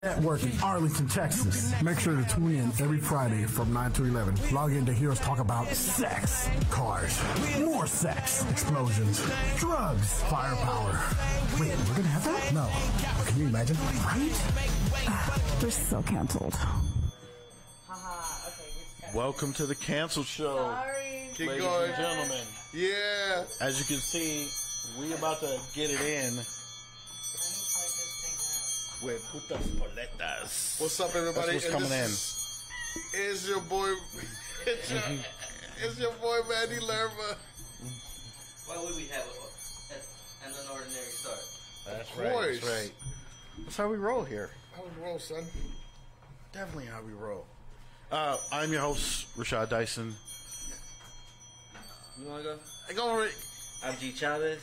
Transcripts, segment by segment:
Network in Arlington, Texas. Make sure to tune in every Friday from 9 to 11. Log in to hear us talk about sex, cars, more sex, explosions, drugs, firepower. Wait, we're gonna have that? No. But can you imagine? Right? We're so canceled. Welcome to the Cancel Show. Sorry. Keep going, gentlemen. Yeah. As you can see, we about to get it in with putas paletas. What's up, everybody? That's what's coming in. Is your boy? It's your boy Manny Lerma. Why would we have an unordinary start? That's of right. course. That's right. That's how we roll here. How we roll, son? Definitely how we roll. I'm your host, Rashad Dyson. You want to go? I go Rick. I'm G Chavez.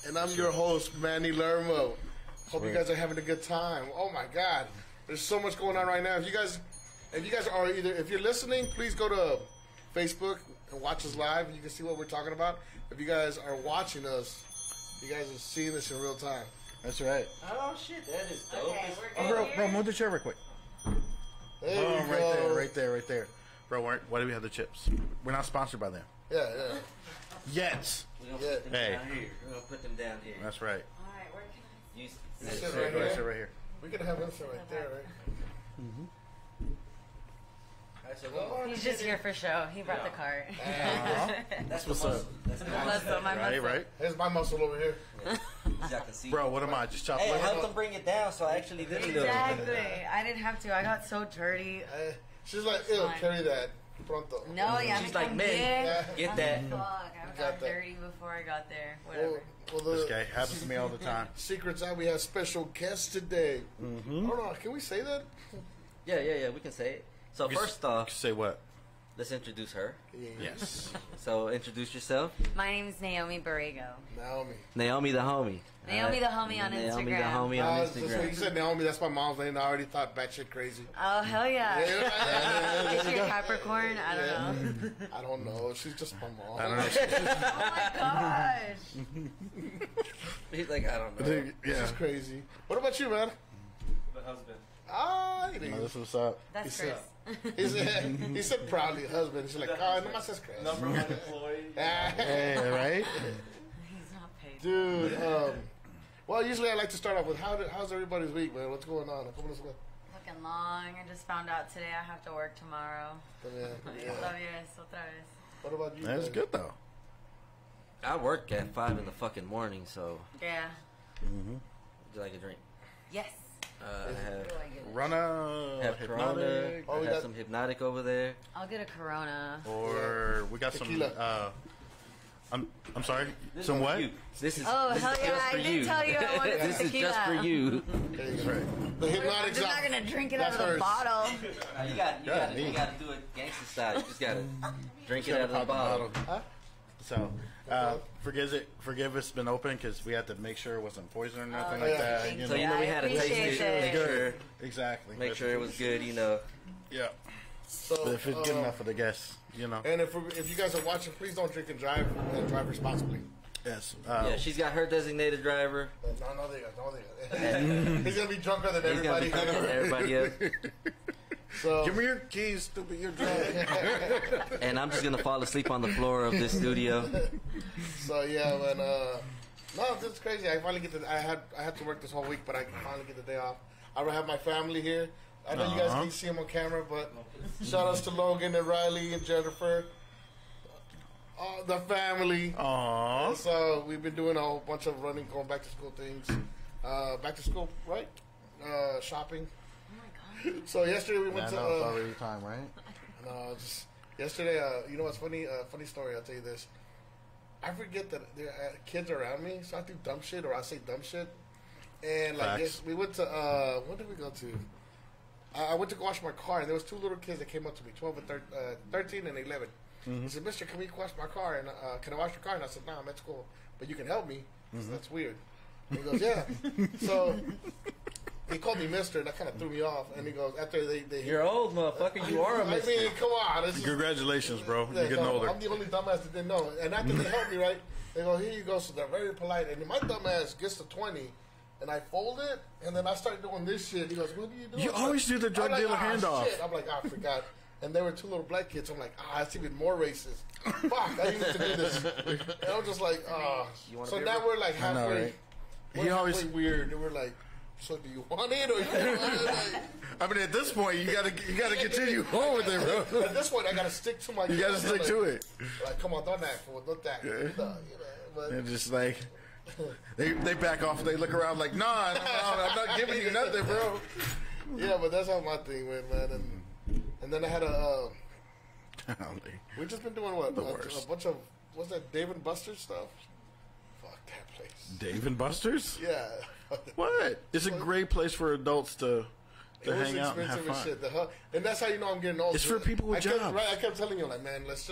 And I'm your host, Manny Lermo. Hope you guys are having a good time. Oh my God, there's so much going on right now. If you guys are if you're listening, please go to Facebook and watch us live, and you can see what we're talking about. If you guys are watching us, you guys are seeing this in real time. That's right. Oh shit, that is dope. Okay, we're good. Bro, move the chair real quick. There Boom, you go. right there. Bro, why do we have the chips? We're not sponsored by them. Yeah. Yet. We're going to put them Hey. down here. We're going to put them down here. That's right. Alright, where can I... You Sit Right right here. We could have this right there, right? Alright, so go. He's just here for show. He brought the cart. That's what's up. That's the Muscle, my muscle. Right. Here's my muscle over here. Y'all can see. Bro, what am I? Just chop Hey, I liver? helped them bring it down, so I actually did it. Exactly. I didn't have to. I got so dirty. She's like, ew, Fine. carry that pronto. No, yeah. She's like, man, get that. Fuck, I got got that. dirty before I got there. Whatever. Well, This guy happens to me all the time. secrets out. We have special guests today. Hold on, can we say that? Yeah, we can say it. So first off, Say what? let's introduce her. Yes. So introduce yourself. My name's Naomi Borrego. Naomi. Naomi the homie. Naomi the homie on Naomi the Instagram. homie on That's what you Instagram. said, Naomi. That's my mom's name. I already thought batshit crazy. Oh, hell yeah. Yeah. Is she a Capricorn? I don't know. I don't know. She's just my mom. I don't know. Oh my gosh. He's like, I don't know. She's crazy. What about you, man? My husband. Ah, This what's up. That's He Chris. said, he said proudly husband. She's like, oh, no, my says Chris. Number one employee. Hey, right? He's not paid. Dude, well, usually I like to start off with how's everybody's week, man? What's going on? ¿Cómo les va? Looking long. I just found out today I have to work tomorrow. Yeah. Love you, otra vez. What about you? That's man? good, though. I work at 5 in the fucking morning, so Yeah. would you like a drink? Yes. I Rana, have Corona. hypnotic, Oh, I we have got- some Hypnotic over there. I'll get a Corona. or we got Tequila. some. I'm sorry. This Some is what? for you. This is Oh, this hell is yeah. just I for did you. tell you I wanted some This is tequila. just for you. That's right. The I'm hypnotic's just out. not going to drink it out That's of the hers. bottle. You got to do it gangster style. You just got to drink it Gotta out of the pop bottle. Huh? So, forgive us been open because we had to make sure it wasn't poison or nothing Oh, like yeah. that. Thank You So know? you know we had to taste Appreciate it, it. make sure, Exactly. make sure it was good. You know. Yeah. So, But if it's good enough for the guests, you know. And if you guys are watching, please don't drink and drive responsibly. Yes. Yeah, she's got her designated driver. No, they got. He's gonna be drunker than He's gonna everybody. be fucking everybody up. So, Give me your keys, stupid. You're drunk. And I'm just gonna fall asleep on the floor of this studio. so yeah, man. No, this is crazy. I finally get I had to work this whole week, but I finally get the day off. I don't have my family here. I know you guys can't see them on camera, but shout outs to Logan and Riley and Jennifer. The family. Aww. So we've been doing a whole bunch of running, going back to school things. Back to school, right? Shopping. Oh my God. So yesterday we went I to. know, it's already time, right? No, just yesterday. You know what's funny? Funny story. I'll tell you this. I forget that there are kids around me, so I do dumb shit or I say dumb shit. And like Facts. yes, we went to. What did we go to? I went to go wash my car, and there was two little kids that came up to me, 12 and 13 and 11. He said, "Mister, can we wash my car? And can I wash your car?" And I said, "No, I'm at school, but you can help me." I said, "That's weird." And he goes, "Yeah." So he called me Mister, and that kind of threw me off. And he goes, "After they You're old, motherfucker. You are a I mister. mean, come on. This is- Congratulations, bro. Yeah, You're getting no, older. I'm the only dumbass that didn't know. And after they helped me, right, they go, "Here you go." So they're very polite. And my dumbass gets to 20, and I fold it, and then I start doing this shit. He goes, "What are you doing?" You always do the drug dealer handoff. Shit. I'm like, I forgot. And there were two little black kids. I'm like, that's even more racist. Fuck, I used to do this. And I'm just like, So now we're like halfway. I know, right? We're halfway weird, and we're like, so do you want it or you don't want it? Like, I mean, at this point, you gotta continue on with it, bro. at this point, I gotta stick to my. You gotta stick to it. Like, come on, don't act, fool, don't act. Yeah. But And just like they back off. They look around like, nah, I'm not giving you nothing, bro. yeah, but that's how my thing went, man. And then I had we've just been doing what? The A worst. bunch of, what's that, Dave and Buster's stuff? Fuck that place. Dave and Buster's? Yeah. What? It's a great place for adults to It was hang out and have expensive fun. as shit. And that's how you know I'm getting old. It's for people with jobs. I kept telling you, like, man, let's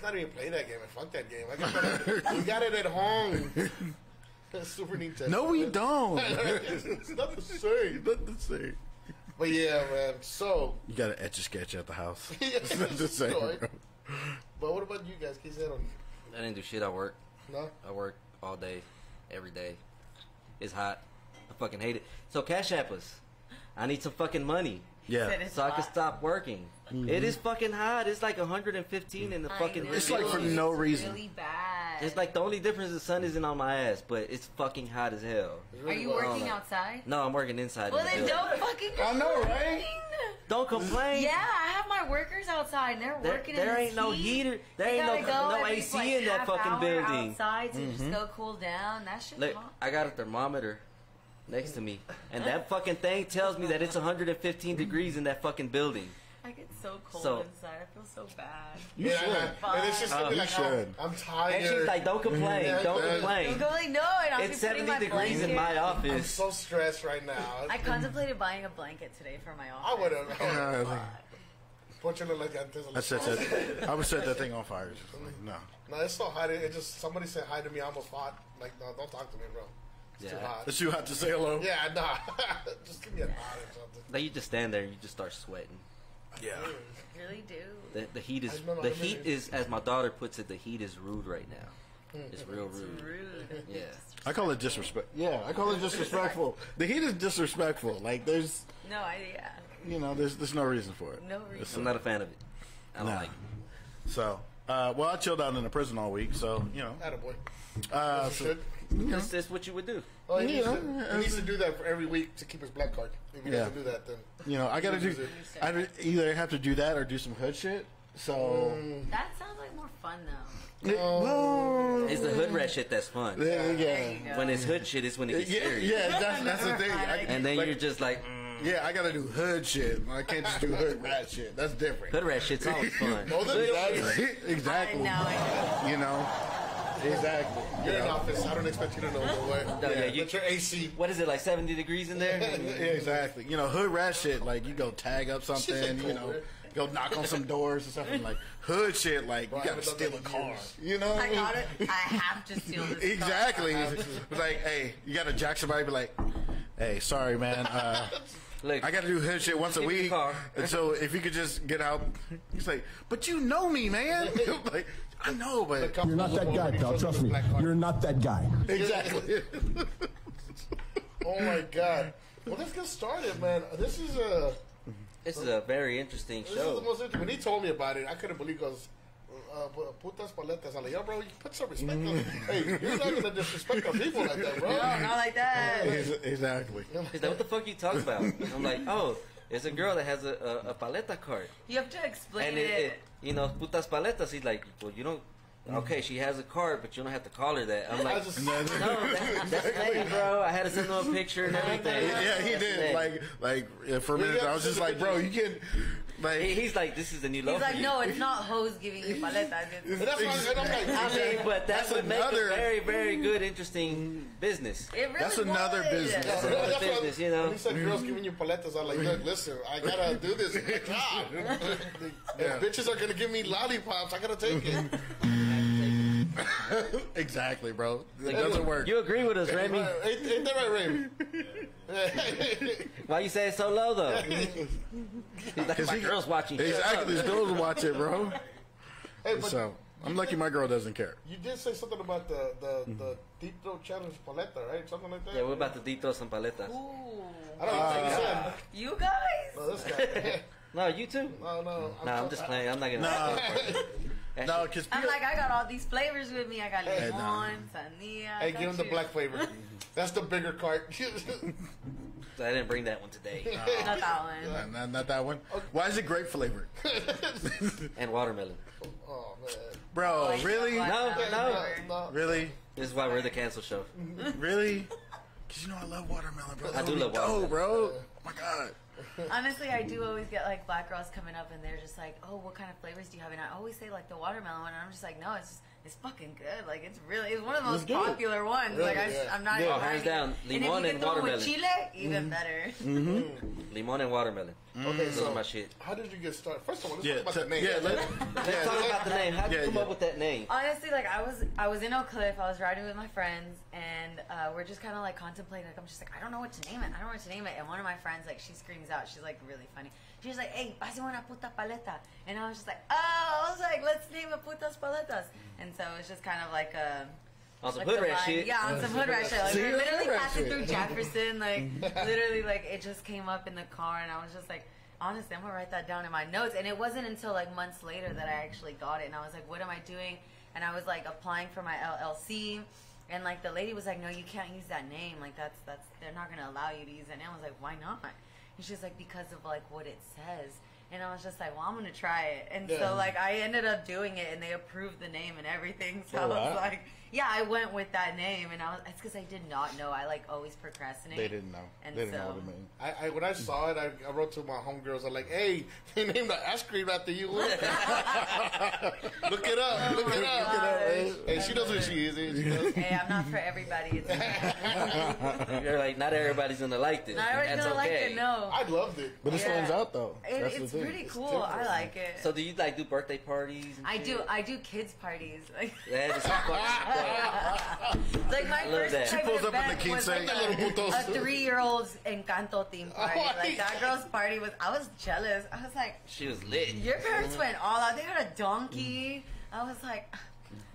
not even play that game and fuck that game. We got it at home. Super Nintendo. No, we don't. It's not the same. Not the same. But yeah, man. So You got to etch a sketch at the house. Yes, It's not the same, so bro. But what about you guys? Can you say on? I didn't do shit. I work. No. I work all day, every day. It's hot. I fucking hate it. So Cash App us. I need some fucking money. Yeah. Said it's So I can hot. stop working. It is fucking hot. It's like 115 in the fucking. I It's know. like for no reason. Really bad. It's like the only difference is the sun isn't on my ass, but it's fucking hot as hell. Are you working outside? No, I'm working inside. Well, in the then building. don't fucking. I know, right? complain. Don't complain. Yeah, I have my workers outside, and they're working. There in ain't this no heat. heater. There They ain't no gotta go every, AC like, in that half fucking hour building. outside to just go cool down. That shit's Look, hot. I got a thermometer next to me, and that fucking thing tells me that it's 115 degrees in that fucking building. I get so cold So- inside. I feel so bad. You should. And it's just gonna be You like, should. I'm tired. And she's like, "Don't complain, Yeah, don't yeah. complain." I'm going no, and I'll It's be putting 70 my degrees in blanket. my I'm office. so stressed right now. I contemplated buying a blanket today for my I office. would have. Yeah, Fortunately, like antes I set that. I would set that thing on fire. Just like, no. No, it's so hot. It just somebody said hi to me. I almost fought. Like, no, don't talk to me, bro. It's too Yeah. hot. It's too hot to say hello. Yeah, nah. Just give me a nod or something. Like you just stand there and you just start sweating. Yeah. Really do. The heat is I remember- the heat is, as my daughter puts it, the heat is rude right now. It's real rude. Rude. Yeah. I call it disrespect. Yeah, I call it disrespectful. The heat is disrespectful. Like there's, No idea. there's no reason for it. No reason. I'm not a fan of it. I don't Nah. like it. So, well, I chilled out in the prison all week. So, Attaboy. so, Should. That's what you would do. Oh, he, Yeah, needs to do that for every week to keep his black card. If he Yeah. doesn't do that, then I gotta do. I either have to do that or do some hood shit. So, That sounds like more fun though. well, It's the hood rat shit that's fun. There you yeah, go. When it's hood shit, it's when it gets yeah, scary. yeah. That's the thing. And then like, you're just like, yeah, I gotta do hood shit. I can't just do hood rat shit. That's different. hood rat shit's always fun. No, Exactly. Exactly. I know. Exactly. you're in office. I don't expect you to know the way. No, yeah, you- But your AC. What is it, like 70 degrees in there? Yeah, exactly. Hood rat shit, like you go tag up something, Shit's like cool, right? go knock on some doors or something. Like hood shit, like Bro, I you gotta haven't done steal a that car. in years. I got it. I have to steal this. Exactly. car. It's like, hey, you gotta jack somebody, be like, hey, sorry, man. Look, I gotta do hood shit once a Give me the week. car. And so if you could just get out, he's like, but you know me, man. Like, I know, but You're not that guy, pal. Trust me. You're not that guy. exactly. Oh my god. Well, let's get started, man. This is this is a very interesting This is the show. most interesting. When he told me about it, I couldn't believe because putas, paletas. I'm like, yo, bro, you put some respect on Hey, you're not gonna disrespect our people like that, bro. No, not like that. Exactly. He's like, what the fuck you talking about? I'm like, oh, it's a girl that has a paleta card. You have to explain And it. putas paletas. He's like, well, you don't. Okay, she has a card, but you don't have to call her that. I'm I like, just, no, that's lame, bro. I had to send him a picture and everything. Yeah, he That's did. lame. Like for a minute, I was just like, bro, you can, like, He's like, this is the new low He's for like, you. no, it's not hoes giving you paletas. and that's why and I'm like, I mean, but that That's would make another- a very, very good, interesting business. It really That's another would. business. That's That's another why business, you know. When he said girls giving you paletas, I'm like, look, listen, I gotta do this. It's my job. If bitches are gonna give me lollipops, I gotta take it. exactly, bro. It Like, doesn't work. You agree with us, Remy? Ain't that right, Remy? Why you say it so low, though? He's like, my girl's watching. Exactly, these girls watch it, bro. Hey, but So I'm lucky my girl doesn't care. You did say something about the deep throat challenge paleta, right? Something like that. Yeah, we're about to deep throw some paletas. Ooh. I don't know. You said You guys? no. This guy. No, you too. No. I'm just playing. I'm not gonna. No, because I'm like, I got all these flavors with me. I got Hey, limon, sandía. Hey, give him the black flavor. That's the bigger cart. I didn't bring that one today. Not that one. not that one. Why is it grape flavored? And watermelon. Oh man. Bro, Like, really? what No, flavor? No. Really? This is why we're the cancel show. Really? Because you know I love watermelon, bro. I do love Oh, watermelon. bro. Oh, my God. Honestly, I do always get like black girls coming up and they're just like, "Oh, what kind of flavors do you have?" And I always say like the watermelon one, and I'm just like, "No, it's fucking good. Like it's one of the most popular ones. Really, like yeah. I'm not Yeah, even hands lying. down, And limon if and you get the one watermelon. with chile, even better. Limon and watermelon. Okay, Those so are my shit. how did you get started? First of all, let's Yeah, talk about the name. Let's talk about the name. How'd you come up with that name? Honestly, like I was in Oak Cliff. I was riding with my friends, and we're just kind of like contemplating. Like I'm just like, I don't know what to name it. I don't know what to name it. And one of my friends, like, she screams out. She's like really funny. She's like, "Hey, pase una puta paleta." And I was just like, "Oh," I was like, "Let's name it putas paletas." And so it's just kind of like a. On some like hood the rat line. shit. Yeah, on some hood rat shit. Like See, we're literally hood rat passing shit. through Jefferson, like literally, like it just came up in the car, and I was just like, honestly, I'm gonna write that down in my notes. And it wasn't until like months later that I actually got it, and I was like, what am I doing? And I was like applying for my LLC, and like the lady was like, no, you can't use that name. Like that's they're not gonna allow you to use that name. I was like, why not? And she's like, because of like what it says. And I was just like, well, I'm gonna try it. And so like I ended up doing it, and they approved the name and everything. So I was like, yeah, I went with that name, and it's because I did not know. I like always procrastinate. They didn't know. And They didn't know so- what it meant. I when I saw it, I wrote to my homegirls. I'm like, "Hey, they named the ice cream after you." Look it up. Look it up. Hey, she knows what she is. She knows. Hey, I'm not for everybody. It's You're like, not everybody's gonna like this. not everybody's That's gonna like okay. it. No, I loved it. But it Yeah. stands out, though. That's it's the thing. pretty cool. I like it. So do you like do birthday parties? And I shit? do. I do kids parties. Like, That is fucking like my love first that. She private pulls up in the event was quince, like little a putos. 3-year-old's Encanto theme party. Oh, Like that girl's party was. I was jealous. I was like, She was lit. your parents went all out. They had a donkey. I was like.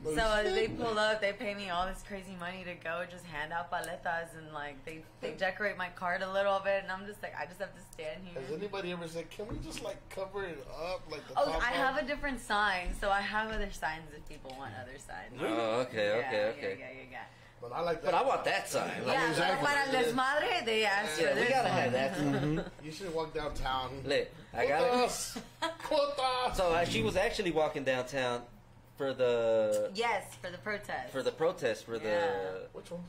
So they pull up, they pay me all this crazy money to go just hand out paletas, and like they decorate my cart a little bit, and I'm just like, I just have to stand Has here. anybody ever said, "Can we just like cover it up like the Oh, top I part?" have a different sign, so I have other signs if people want other signs. Oh, okay. Yeah. But I like that. But I want that sign. Yeah, exactly. para el desmadre, they asked for Yeah, we this gotta one. have that. Too. You should walk downtown. Lit. I got it. Putas. Putas. So she was actually walking downtown for the Yes, for the protest. protest for Which one?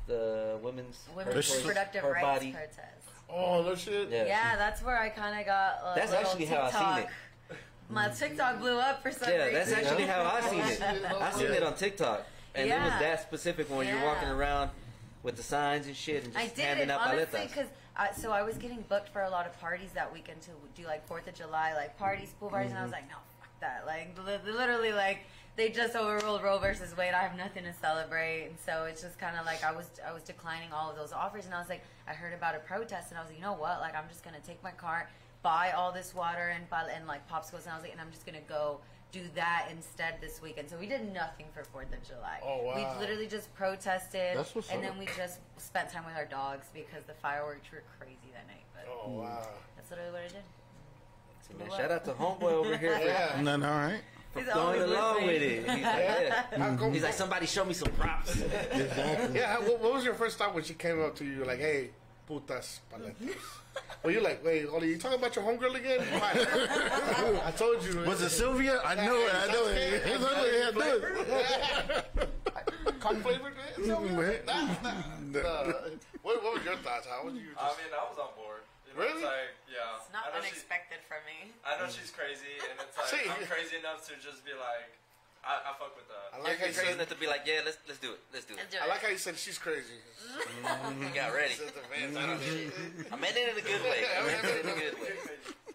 the women's Women's her reproductive her rights body. protest. Oh, no shit. Yeah. Yeah, that's where I kind of got a That's little actually how I TikTok. seen it. My TikTok blew up for some Yeah, reason. that's actually how I seen it. I seen it on TikTok, and it was Yeah. that specific one. You're Yeah. walking around with the signs and shit, and I just did handing it out honestly paletas. because so I was getting booked for a lot of parties that weekend to do like 4th of July like parties, pool parties, and I was like, no, fuck that. Like literally, like they just overruled Roe versus Wade. I have nothing to celebrate, and so it's just kind of like I was declining all of those offers, and I was like, I heard about a protest, and I was like, you know what? Like I'm just gonna take my car, buy all this water and like popsicles, and I was like, and I'm just gonna go do that instead this weekend. So we did nothing for 4th of July. Oh, wow. We literally just protested, That's what's and up. then we just spent time with our dogs because the fireworks were crazy that night. But Oh, wow. that's literally what I did. So, man, shout out to homeboy over here for, Yeah. No, all right. for He's going always along with with me. it. He's like, yeah. How come- He's like, somebody show me some props. Yeah, what was your first thought when she came up to you? Like, hey, putas, paletas. Well, you're like, wait, are you talking about your homegirl again? Why? I told you. Was it Sylvia? I know it. I know it. It's only had Cock flavored? What? What was your thoughts? How was you? I mean, I was on board. You know, Really? It's like, yeah. It's not I know unexpected for me. I know she's crazy, and it's like See. I'm crazy enough to just be like, I fuck with that. I like how You're you crazy said. enough to be like, yeah, let's do it. Let's do it. Let's do I it. like how you said she's crazy. You got ready. Said the fans, I don't know. I meant it in a good way. I meant it in a good way.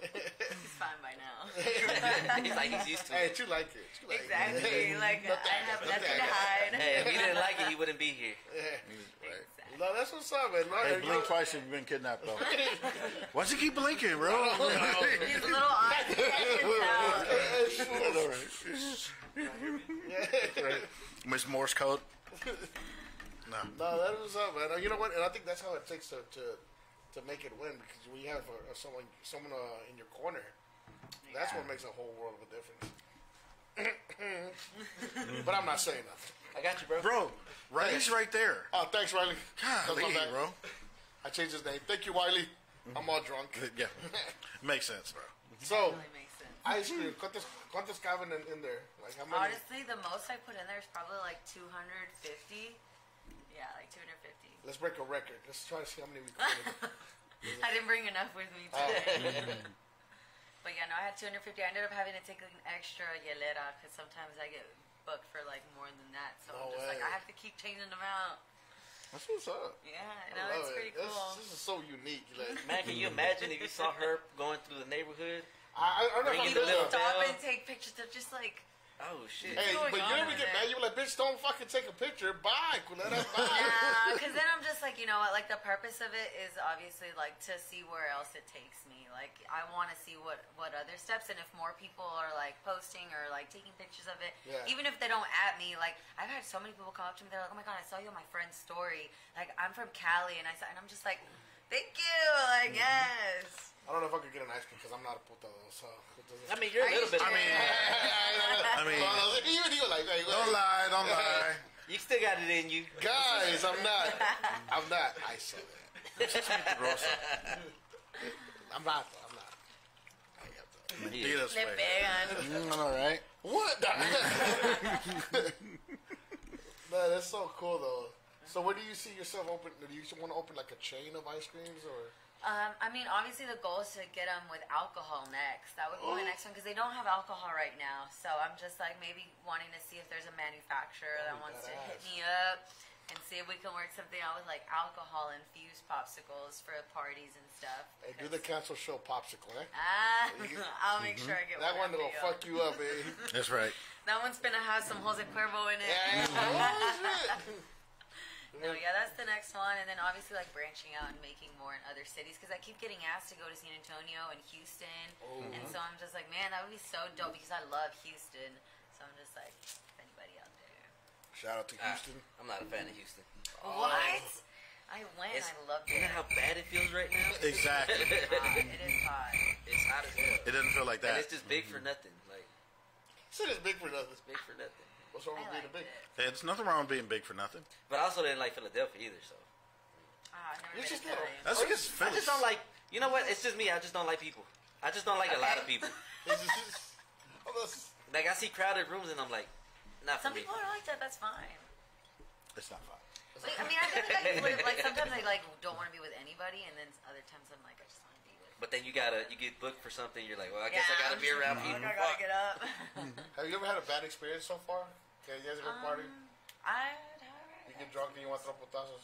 He's fine by now. He's like, he's used to Hey, it. you like it. You like Exactly. Like I have nothing to hide. Hey, if he didn't like it, he wouldn't be here. it. Yeah. Right. No, that's what's up, man. Hey, blink twice if you've been kidnapped, though. Why'd you keep blinking, bro? His little eyes. Miss Morse code. No. No, that was up, man. You know what? And I think that's how it takes to make it win, because when you have someone in your corner, that's what makes a whole world of a difference. But I'm not saying nothing. I got you, bro. Bro, Riley's right there. Oh, thanks, Riley. Golly, That's my bad. bro. I changed his name. Thank you, Wiley. I'm all drunk. Yeah. Makes sense, bro. So, Really makes sense. ice cream. ¿Cuántos caben in there? Like, how many? Honestly, the most I put in there is probably like 250. Yeah, like 250. Let's break a record. Let's try to see how many we can put in. I didn't bring enough with me today. But yeah, no, I had 250. I ended up having to take an extra hielera because sometimes I get booked for like more than that. So No I'm just way. like, I have to keep changing them out. That's what's up. Yeah, I no, love it's it. pretty cool. This is so unique. Like, Man, can you imagine if you saw her going through the neighborhood? I don't know how Bringing you the little do Stop bell. and take pictures of just like, Oh shit! Hey, going but you on never over get there? mad. You're like, bitch, don't fucking take a picture. Bye, culera. Bye. yeah, because then I'm just like, you know what, like the purpose of it is obviously like to see where else it takes me. Like I want to see what other steps, and if more people are like posting or like taking pictures of it, Yeah. even if they don't at me, like I've had so many people come up to me, they're like, oh my god, I saw you on my friend's story. Like I'm from Cali, and I'm just like, thank you, like yes. I don't know if I could get an ice cream because I'm not a puta though. So it doesn't. I mean, you're a Are you little bit. sure? I mean, you like, don't lie, don't lie. You still got it in you. guys. I'm not. I saw that. I'm not. I have to. Mentiras, Le güey. pegan. All right. What? Man, that's so cool though. So where do you see yourself open? Do you want to open like a chain of ice creams or? I mean, obviously the goal is to get them with alcohol next. That would be my next one because they don't have alcohol right now. So I'm just like maybe wanting to see if there's a manufacturer that wants to hit me up and see if we can work something out with like alcohol infused popsicles for parties and stuff. Hey, do the cancel show popsicle, eh? I'll make sure I get That one for that'll you. fuck you up, eh? That's right. That one's gonna have some Jose Cuervo in it. No, yeah, that's the next one, and then obviously like branching out and making more in other cities because I keep getting asked to go to San Antonio and Houston, and so I'm just like, man, that would be so dope because I love Houston. So I'm just like, if anybody out there, Shout out to Houston. I'm not a fan of Houston. what? I went, I loved You it. know how bad it feels right now? Exactly. It is hot. It's hot as hell. It doesn't feel like And that. it's just big for nothing. Like, Shit is big for nothing. it's big for nothing. What's wrong I with being liked big? it. There's nothing wrong with being big for nothing. But I also didn't like Philadelphia either, so. I've never It's been just to Philly. That's because I Philly. just don't like, you know what? It's just me. I just don't like people. I just don't like a lot of people. Like, I see crowded rooms and I'm like, not for Some me. people are like that. That's fine. It's not fun. Like, I mean, I feel like sometimes I like don't want to be with anybody, and then other times I'm like, I just want to be with. But then you get booked for something. You're like, well, I guess I gotta be around people. I gotta get up. Have you ever had a bad experience so far? Okay, you guys ever party? You get drunk and you want to throw putazos?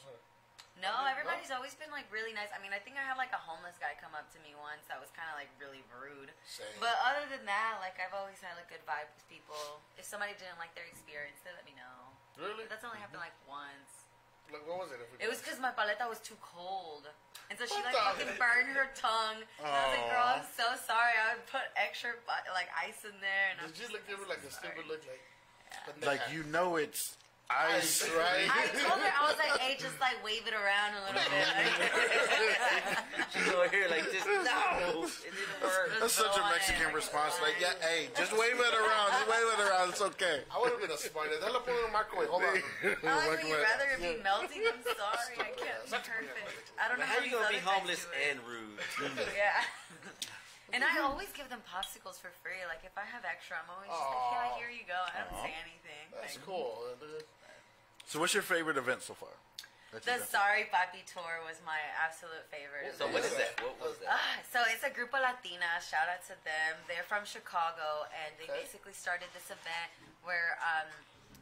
No, everybody's always been like really nice. I mean, I think I had like a homeless guy come up to me once that was kind of like really rude. Same. But other than that, like I've always had a good vibe with people. If somebody didn't like their experience, they let me know. Really? But that's only happened like once. Like, what was it? It was because my paleta was too cold. And so she What like the fucking burned her tongue. And I was like, girl, I'm so sorry. I would put extra like ice in there. And Did you look at me like a stupid look like? Like, you know it's ice. right? I told her, I was like, hey, just like wave it around a little bit. She's over here like, just no. It didn't work. That's such a Mexican response. Like, yeah, hey, just wave it around. Just wave it around. It's okay. I would have been a smart. Déjalo poner en el microwave. Hold on. I would rather it be melting. I'm sorry. I can't be perfect. I don't know But how you gonna be these other homeless guys do it. and rude? Yeah. And I always give them popsicles for free. Like, if I have extra, I'm always just like, yeah, here you go. I don't say anything. That's Like, cool. So, what's your favorite event so far? that The you've been to? Sorry Papi tour was my absolute favorite. So what is that? What was that? So it's a Grupo Latina. Shout out to them. They're from Chicago, and they Okay. basically started this event where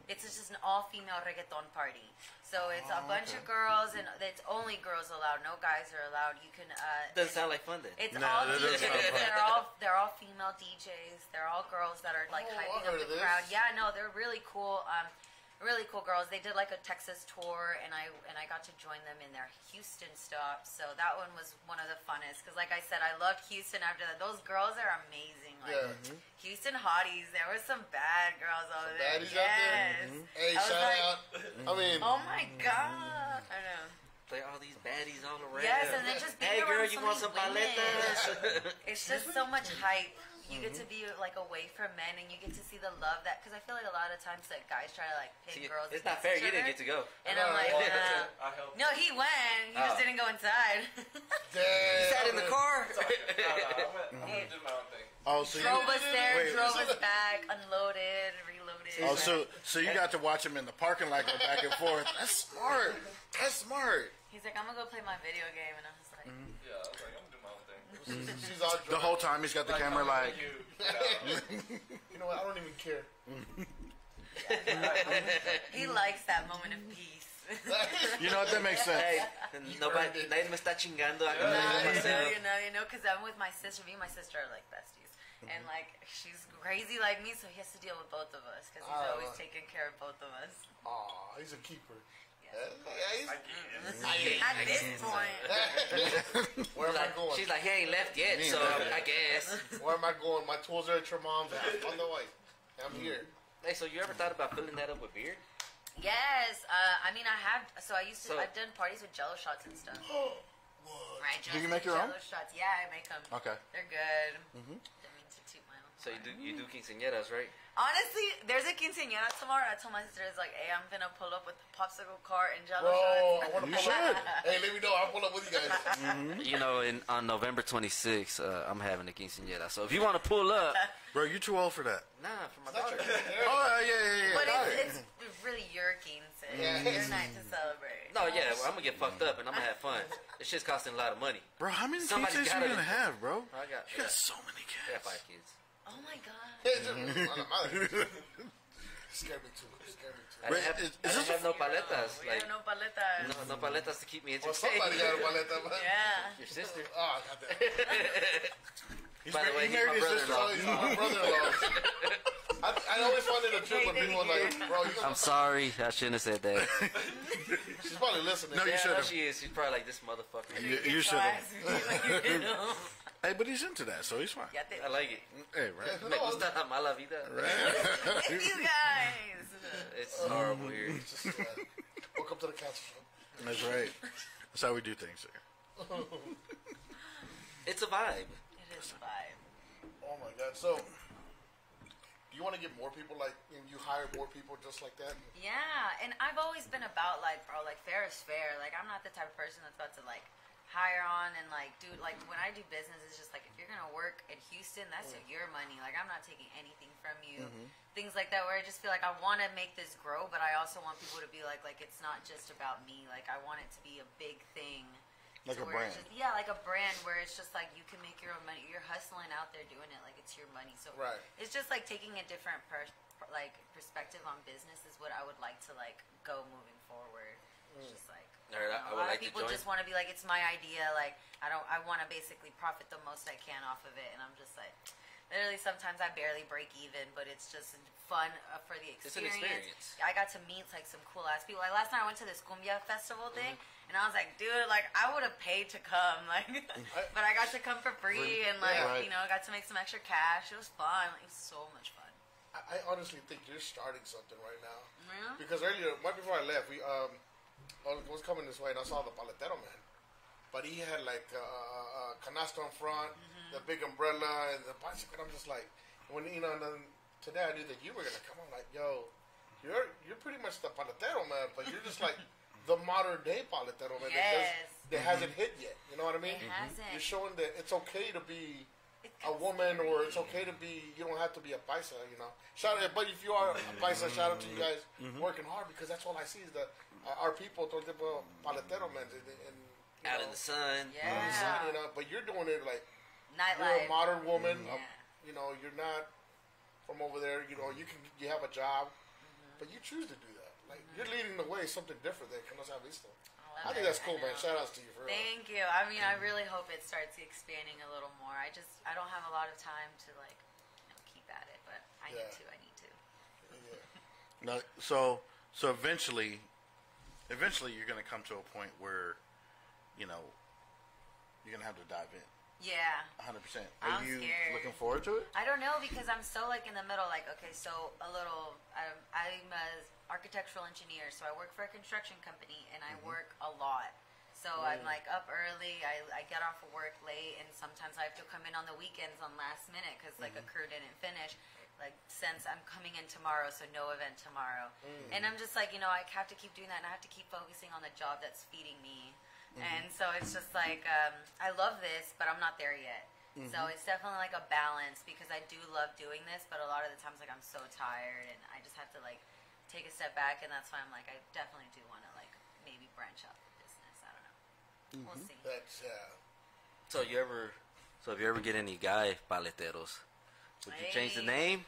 it's just an all-female reggaeton party. So it's a bunch of girls, and it's only girls allowed. No guys are allowed. You can. Doesn't sound like fun then. It's No, all that doesn't sound DJs. fun. They're all female DJs. They're all girls that are like Oh, I hyping heard up of the this. crowd. Yeah, no, they're really cool. really cool girls. They did like a Texas tour, and I got to join them in their Houston stop. So that one was one of the funnest because, like I said, I loved Houston. After that, those girls are amazing. Like Houston hotties. There were some bad girls over there. Baddies out there. Hey, shout out. I mean, oh my god, I know. Like all these baddies all around. Yes, and then just being hey girl, around you so want many some women. paletas? It's just so much hype. You get to be like away from men, and you get to see the love that. Because I feel like a lot of times that guys try to like pin girls. It's not fair. You didn't get to go. And I'm like, I helped. no, he went. He just didn't go inside. You sat in the car. I'm gonna do my own thing. Oh, so Drove us there, wait. drove us back, unloaded, reloaded. Oh, so you got to watch him in the parking lot go back and forth. That's smart. That's smart. He's like, I'm gonna go play my video game, and I'm just like, Yeah, I was like, I'm gonna do my own thing. she's all The whole time he's got the camera like. You know what? I don't even care. he likes that moment of peace. You know what? That makes sense. Hey, nobody, nadie me está chingando. I can No, do myself. you know, because I'm with my sister. Me and my sister are like besties, and like she's crazy like me, so he has to deal with both of us because he's always taking care of both of us. Aw, he's a keeper. At this point, Where am I going? She's like, he ain't left yet, so I guess. Where am I going? My tools are at your mom's house. On the way. I'm here. Hey, so you ever thought about filling that up with beer? yes. I mean, I have. So I used to. So- I've done parties with Jello shots and stuff. Right, Do you make your own? Jello shots? Yeah, I make them. Okay. They're good. Didn't mean to toot my own So horn. you do quinceañeras, right? Honestly, there's a quinceañera tomorrow. I told my sister, it's like, hey, I'm gonna pull up with the popsicle cart and Jello Bro, I shots. want to You pull should. up. Hey, let me know. I'll pull up with you guys. You know, on November 26th, I'm having a quinceañera. So if you want to pull up, Bro, you too old for that. nah, for my daughter. Oh, yeah. But Got it. it's really your quince. Yeah. Your night to celebrate. No, yeah, well, I'm gonna get fucked up and I'm gonna have fun. This shit's costing a lot of money. Bro, how many Somebody's kids you gotta- gonna have, bro? I got You got so many I got kids. 5 kids. Oh my god. Scared me too. Scared me too. I didn't have, Is I this didn't have no paletas. We Like, have no paletas. no paletas to keep me Well, entertained. somebody got a paleta, man. Yeah. Your sister. Oh, I got that. By the way, he he's my married his sister. brother-in-law. Oh, he's my brother-in-law. I always find it a trip when people are like, bro, you I'm sorry, I shouldn't have said that. She's probably listening. No, you Yeah, I know should've. she is. She's probably like this motherfucker. You should have. have. Hey, but he's into that, so he's fine. I like it. Hey, right? Me gusta la mala vida. You guys. It's horrible here. Welcome to the cancer show. That's right. That's how we do things here. It's a vibe. It is a vibe. Oh my god. So, do you want to get more people like, and you hire more people just like that? Yeah, and I've always been about like, bro, like fair is fair. Like I'm not the type of person that's about to like hire on and like do like when I do business, it's just like if you're gonna work in Houston, that's your money. Like I'm not taking anything from you. Things like that where I just feel like I want to make this grow, but I also want people to be like it's not just about me. Like I want it to be a big thing. Like to a where it's brand. just- yeah, like a brand where it's just like you can make your own money. You're hustling out there doing it like it's your money. So Right. it's just like taking a different perspective on business is what I would like to like go moving forward. It's just like All right, a I would lot like of to people join. just want to be like it's my idea. Like I want to basically profit the most I can off of it, and I'm just like. Literally, sometimes I barely break even, but it's just fun for the It's an experience. I got to meet like some cool ass people. Like last night, I went to this cumbia festival thing, and I was like, dude, like I would have paid to come, like, but I got to come for free, and like Yeah, right. you know, I got to make some extra cash. It was fun. Like, it was so much fun. I honestly think you're starting something right now. Yeah. Because earlier, right before I left, I was coming this way and I saw the paletero man. But he had like a canasta in front, the big umbrella, and the bicycle. I'm just like, when you know, and then today I knew that you were gonna come. I'm like, yo, you're pretty much the paletero man, but you're just like the modern day paletero man Yes. that hasn't hit yet. You know what I mean? It hasn't. You're showing that it's okay to be a woman, or it's okay to be. You don't have to be a paisa. You know, but if you are a paisa, shout out to you guys working hard, because that's all I see is that our people, todo tipo paletero men, and you Out know, in the sun. Yeah. you know, but you're doing it like Nightlife. you're a modern woman. Yeah. You know, you're not from over there. You know, you have a job, but you choose to do that. Like you're leading the way, something different there. Que no se ha visto. I think that's cool, man. Shout outs to you for real. Thank you. I mean, I really hope it starts expanding a little more. I don't have a lot of time to like, keep at it, but I need to. No, so So eventually you're going to come to a point where, you're going to have to dive in. Yeah. 100%. I'm Are you scared. looking forward to it? I don't know because I'm so like in the middle. Like, okay, so I'm an architectural engineer, so I work for a construction company and I work a lot. So I'm like up early. I get off of work late, and sometimes I have to come in on the weekends on last minute because like a crew didn't finish. Like since I'm coming in tomorrow, so no event tomorrow, and I'm just like I have to keep doing that, and I have to keep focusing on the job that's feeding me. And so it's just like, I love this, but I'm not there yet. So it's definitely like a balance because I do love doing this, but a lot of the times like I'm so tired and I just have to like take a step back, and that's why I'm like, I definitely do want to like maybe branch out the business. I don't know. We'll see. That's So if you ever get any guy paleteros, would you change the name?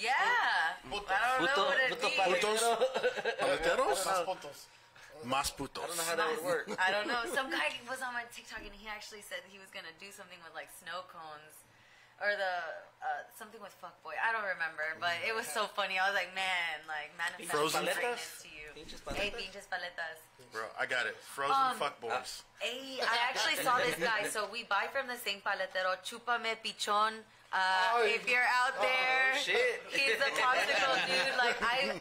Yeah. I don't know what it means. Paleteros? Más putos. Mas putos. I don't know how that would work. I don't know. Some guy was on my TikTok and he actually said he was gonna do something with like snow cones, or something with fuckboy. I don't remember, but it was so funny. I was like, man, like manifest Frozen greatness to you. Pinches Hey, paletas? pinches paletas. Bro, I got it. Frozen fuckboys. Hey, I actually saw this guy. So we buy from the same paletero, Chupame Pichon. If you're out there, shit. he's a popsicle dude. Like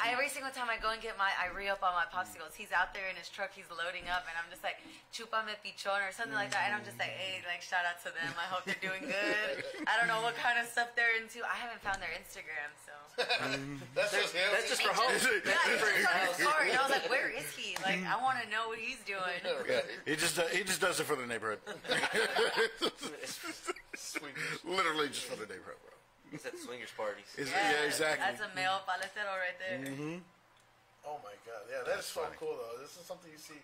every single time I go and get I re-up on my popsicles. He's out there in his truck, he's loading up, and I'm just like, Chupame Pichon or something like that. And I'm just like, hey, like shout out to them. I hope they're doing good. I don't know what kind of stuff they're into. I haven't found their Instagram, so. That's just him. That's just for home. Yeah, he's just on his car, and I was like, where is he? Like, I want to know what he's doing. Yeah, he just does it for the neighborhood. Literally just for the neighborhood, bro. It's at swingers parties. Yeah, exactly. That's a male paletero right there. Oh my god, yeah, that's so cool though. This is something you see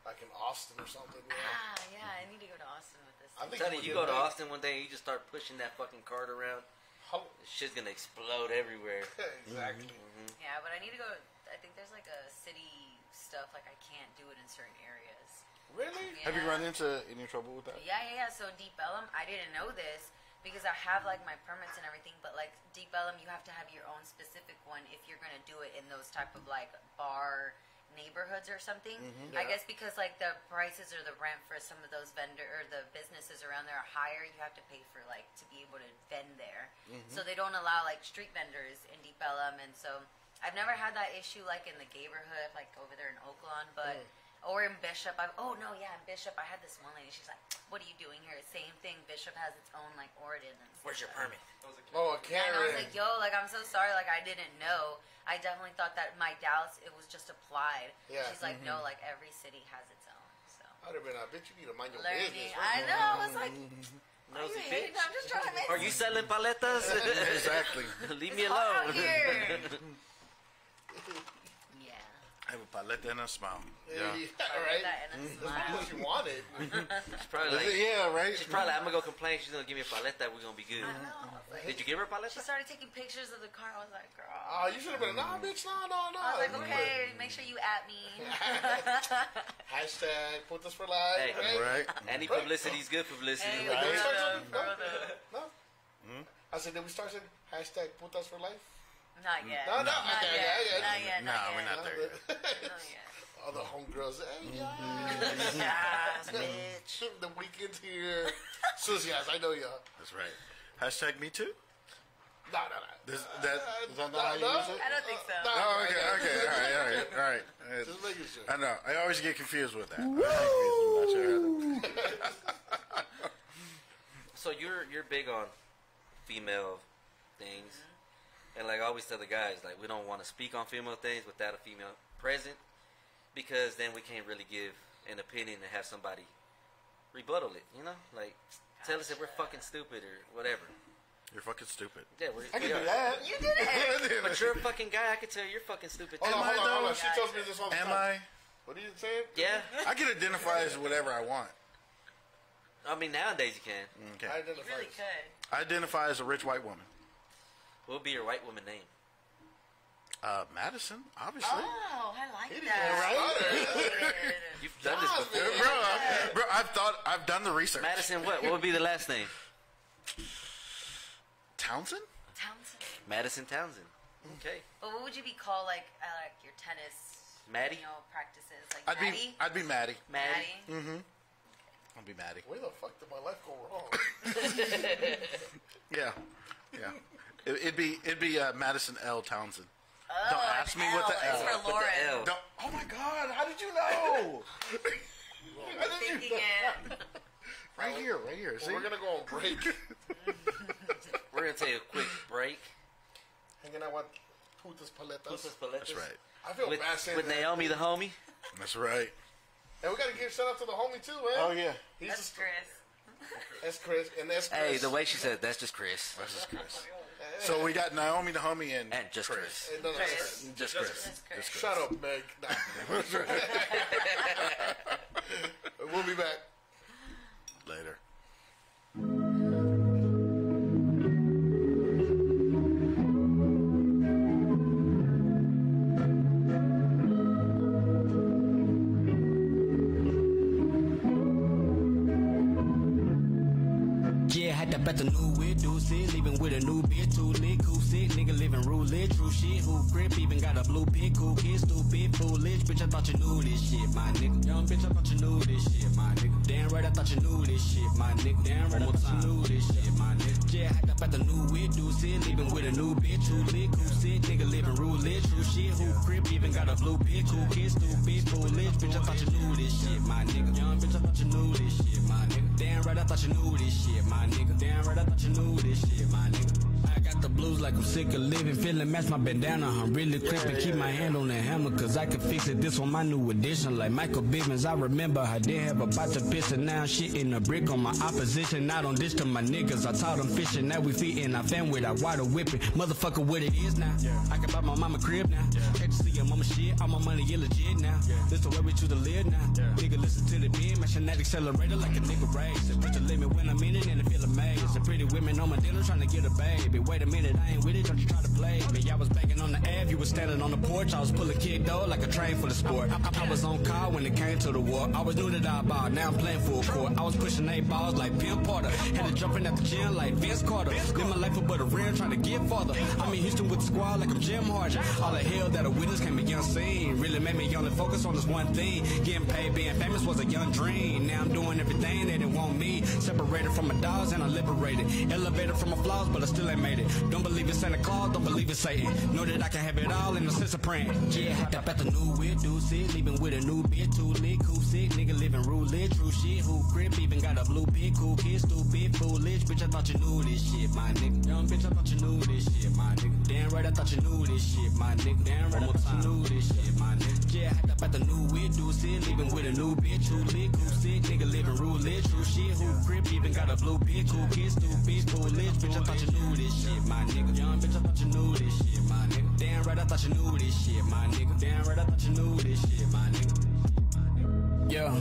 like in Austin or something. Yeah, I need to go to Austin with this. I think I'm telling would you, get go to big. Austin one day and you just start pushing that fucking cart around. How- This shit's gonna explode everywhere. exactly. Yeah, but I need to go. I think there's like a city stuff, like I can't do it in certain areas. Really? Have you Yeah. run into any trouble with that? Yeah. So Deep Ellum, I didn't know this because I have like my permits and everything, but like Deep Ellum, you have to have your own specific one if you're gonna do it in those type of like bar neighborhoods or something. I guess because like the prices or the rent for some of those the businesses around there are higher, you have to pay for like to be able to vend there. So they don't allow like street vendors in Deep Ellum, and so I've never had that issue like in the neighborhood, like over there in Oakland, but or in Bishop. In Bishop, I had this one lady. She's like, "What are you doing here?" Same thing. Bishop has its own like ordinance. Where's your permit? Oh, a Yeah, and I was Karen. like, "Yo, like I'm so sorry. Like I didn't know. I definitely thought that my Dallas it was just applied." Yeah. She's like, "No, like every city has its own." So I'd have been, I bet you need to mind your learning. business. I know. I was like, Nosy "You hating? bitch. I'm just trying to make Are you selling paletas? Exactly. Leave me it's hot alone. out here." Yeah. I have a paleta and a smile. Yeah, I right? read that and a That's smile. what you wanted. She's probably like, Yeah, right? she's probably like, I'm gonna go complain. She's gonna give me a paleta. We're gonna be good. I know. I was like- Did you give her a She paleta? started taking pictures of the car. I was like, "Girl." Oh, you should have been, nah, bitch, no. I was like, "Okay, make sure you at me." Hashtag putas for life, Hey, right? Right? Any publicity is good publicity. Hey, Did we start something? brother. No? I said, did we start saying hashtag putas for life? Not yet. No, Not okay, yet. yeah. Not yet. No, Not we're yet. not there yet. Not yet. All the homegirls, hey, Yes, bitch. the weekend's here. Susie, yes, I know y'all. That's right. Hashtag me too? No. Is that not how you use it? I don't think so. No. Oh, okay. All right. Just making sure. I know. I always get confused with that. I'm not sure how to- So you're big on female things, and like I always tell the guys, like we don't want to speak on female things without a female present, because then we can't really give an opinion and have somebody rebuttal it. You know, like tell us if we're fucking stupid or whatever. You're fucking stupid. Yeah, I can we are. do that. You did it. But you're a fucking guy. I can tell you're fucking stupid. Too. Hold I on. though? She tells me this all the Am time. I? What are you saying? Yeah, I can identify as whatever I want. I mean nowadays you can. Okay. I You identify. really could. I identify as a rich white woman. What would be your white woman name? Madison, obviously. Oh, I like didn't that. You've done this before. Bro, I've done the research. Madison, what? What would be the last name? Townsend? Townsend. Madison Townsend. Okay. But what would you be called, like your tennis, Maddie? practices? Like I'd be Maddie. Maddie? Mm-hmm. I'd be Maddie. Where the fuck did my life go wrong? Yeah. It'd be Madison L. Townsend. Oh, Don't ask me what the L. It's L. for With the Lauren. L. Don't, oh my God! How did you know? How did you Thinking know? it. Right here. See? Well, we're gonna go on break. We're going to take a quick break. Hanging out with putas, paletas. Putas, paletas. That's right. I feel bad saying with that. Naomi, the homie. That's right. And we gotta give shout out to the homie too, man. Oh yeah. He's That's Chris. That's Chris, and that's Chris. Hey, the way she said, that's just Chris. That's just Chris. So we got Naomi, the homie, and just Chris. And no, no, Chris. Just Chris. That's Chris. Shut up, Meg. Nah. We'll be back. Later. Yeah, had to bet the new whip, do sit, leaving with a new bitch, too lit, cool sick, nigga living roulette, true shit, who grip, even got a blue pick, cool kid, stupid, foolish, bitch, I thought you knew this shit, my nigga, young bitch, I thought you knew this shit, my nigga, damn right, I thought you knew this shit, my nigga, damn right, I thought you knew this shit, my nigga, yeah, had to bet the new whip, do sit, leaving with a new bitch, too lit, cool sick, nigga living roulette, true shit, who grip, even got a blue pick, cool kid, stupid, foolish, bitch, I thought you knew this shit, my nigga, young bitch, I thought you knew this shit, my nigga, damn right, I thought you knew this shit, my nigga, damn right, I thought you knew this shit, my nigga. I got the blues like I'm sick of living, feeling match my bandana. I'm really crippin', keep my hand on the hammer, cause I can fix it. This one my new addition, like Michael Bivins. I remember I did have a bite to piss, and now I'm shitting a brick on my opposition. I don't dish to my niggas, I taught them fishing. Now we feedin', I fan with our water whipping. Motherfucker, what it is now. I can buy my mama crib now. Hate to see your mama shit, all my money illegit now. This the way we choose to live now. Nigga, listen to the beat, my that accelerator like a nigga race. And push the limit when I'm in it, and I feel amazed. The pretty women on my dinner trying to get a baby. Wait a minute, I ain't with it, don't you try to play me. I was banging on the Ave, you was standing on the porch. I was pulling kick though like a train for the sport. I was on call when it came to the war. I was new to the ball, now I'm playing full court. I was pushing 8 balls like Pimp Porter. Had to jumping at the gym like Vince Carter. Live my life but a real trying to get farther. I'm in Houston with the squad like I'm Jim Harden. All the hell that a witness can be unseen. Really made me only focus on this one thing. Getting paid, being famous was a young dream. Now I'm doing everything they didn't want me. Separated from my dogs and I'm liberated. Elevated from my flaws, but I still ain't made it. Don't believe in Santa Claus, don't believe in Satan. Know that I can have it all in the sense of praying. Yeah, had to bet the new whip, do sit, leaving with a new bitch, too lit, cool sick, nigga living roulette, true shit, who grip, even got a blue pick, cool kid, stupid, foolish, bitch, I thought you knew this shit, my nigga. Young bitch, I thought you knew this shit, my nigga. Damn right, I thought you knew this shit, my nigga. Damn right, I thought you knew this shit, my nigga. Yeah, had to bet the new whip, do sit, leaving with a new bitch, too lit, cool sick, nigga living roulette, true shit, who grip, even got a blue pick, cool kid, stupid, foolish, bitch, I thought you knew this shit, my nigga. Young bitch, I thought you knew this shit, my nigga. Damn right, I thought you knew this shit, my nigga. Damn right, I thought you knew this shit, my nigga. Yeah,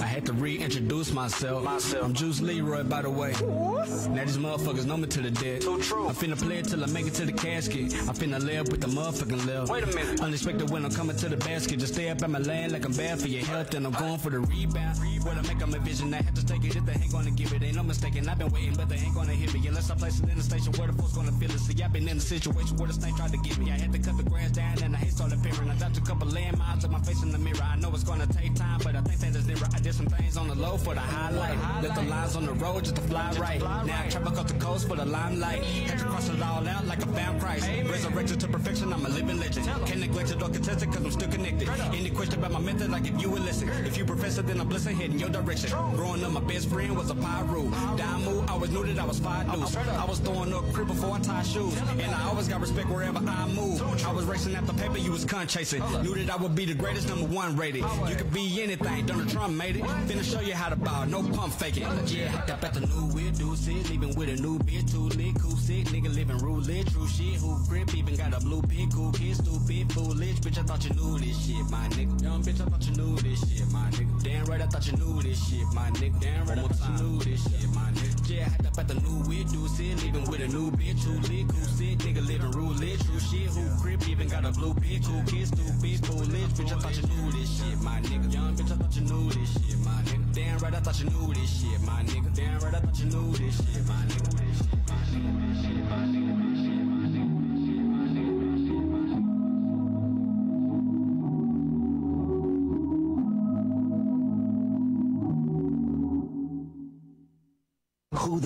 I had to reintroduce myself. I'm Juice Leroy, by the way. Now these motherfuckers know me to the dead. So true. I'm finna play it till I make it to the casket. I finna lay up with the motherfucking left. Wait a minute. Unexpected when I'm coming to the basket. Just stay up at my lane like I'm bad for your health. And I'm going for the rebound. When I make them a vision, I have to take it. If they ain't gonna give it, ain't no mistaking. I've been waiting, but they ain't gonna hit me. Unless I place it in the station where the folks gonna feel it. See, I've been in a situation where the snake tried to get me. I had to cut the grass down and the hate started appearing. I dropped a couple landmines in my face in the mirror. I know it's gonna take time, but I think that it's never. I did some things on the low for the highlight. Left the lines on the road just to fly right. Now I travel across the coast for the limelight. Had to cross it all out like I found Christ. Resurrected to perfection, I'm a living legend. Can't neglect it or contest it cause I'm still connected. Any question about my method, like if you would listen. If you profess it, then I'm blessed heading your direction. Growing up, my best friend was a pyro. Down move, I always knew that I was 5 deuce. I was throwing up crib before I tie shoes. And I always got respect wherever I move. I was racing after paper, you was cunt chasing. Knew that I would be the greatest, #1 rated. You could be anything, Donald Trump made it. Finna show you how to ball, no pump faking. Yeah, had to bet the new whip, do sit, leaving with a new bitch, too lit, cool sick, nigga living roulette, true shit, who grip, even got a blue pick, cool kid, stupid, foolish, bitch, I thought you knew this shit, my nigga. Young bitch, I thought you knew this shit, my nigga. Damn right, I thought you knew this shit, my nigga. Damn right, I thought you knew this shit, my nigga. Yeah, had to bet the new whip, do sit, leaving with a new bitch, too lit, cool sick, nigga living roulette, true shit, who grip, even got a blue pick, cool kid, stupid, foolish, bitch, I thought you knew this shit, my nigga. Young bitch, I thought you knew this shit, my nigga. Damn right, I thought you knew this shit, my nigga. Damn right, I thought you knew this shit, my nigga.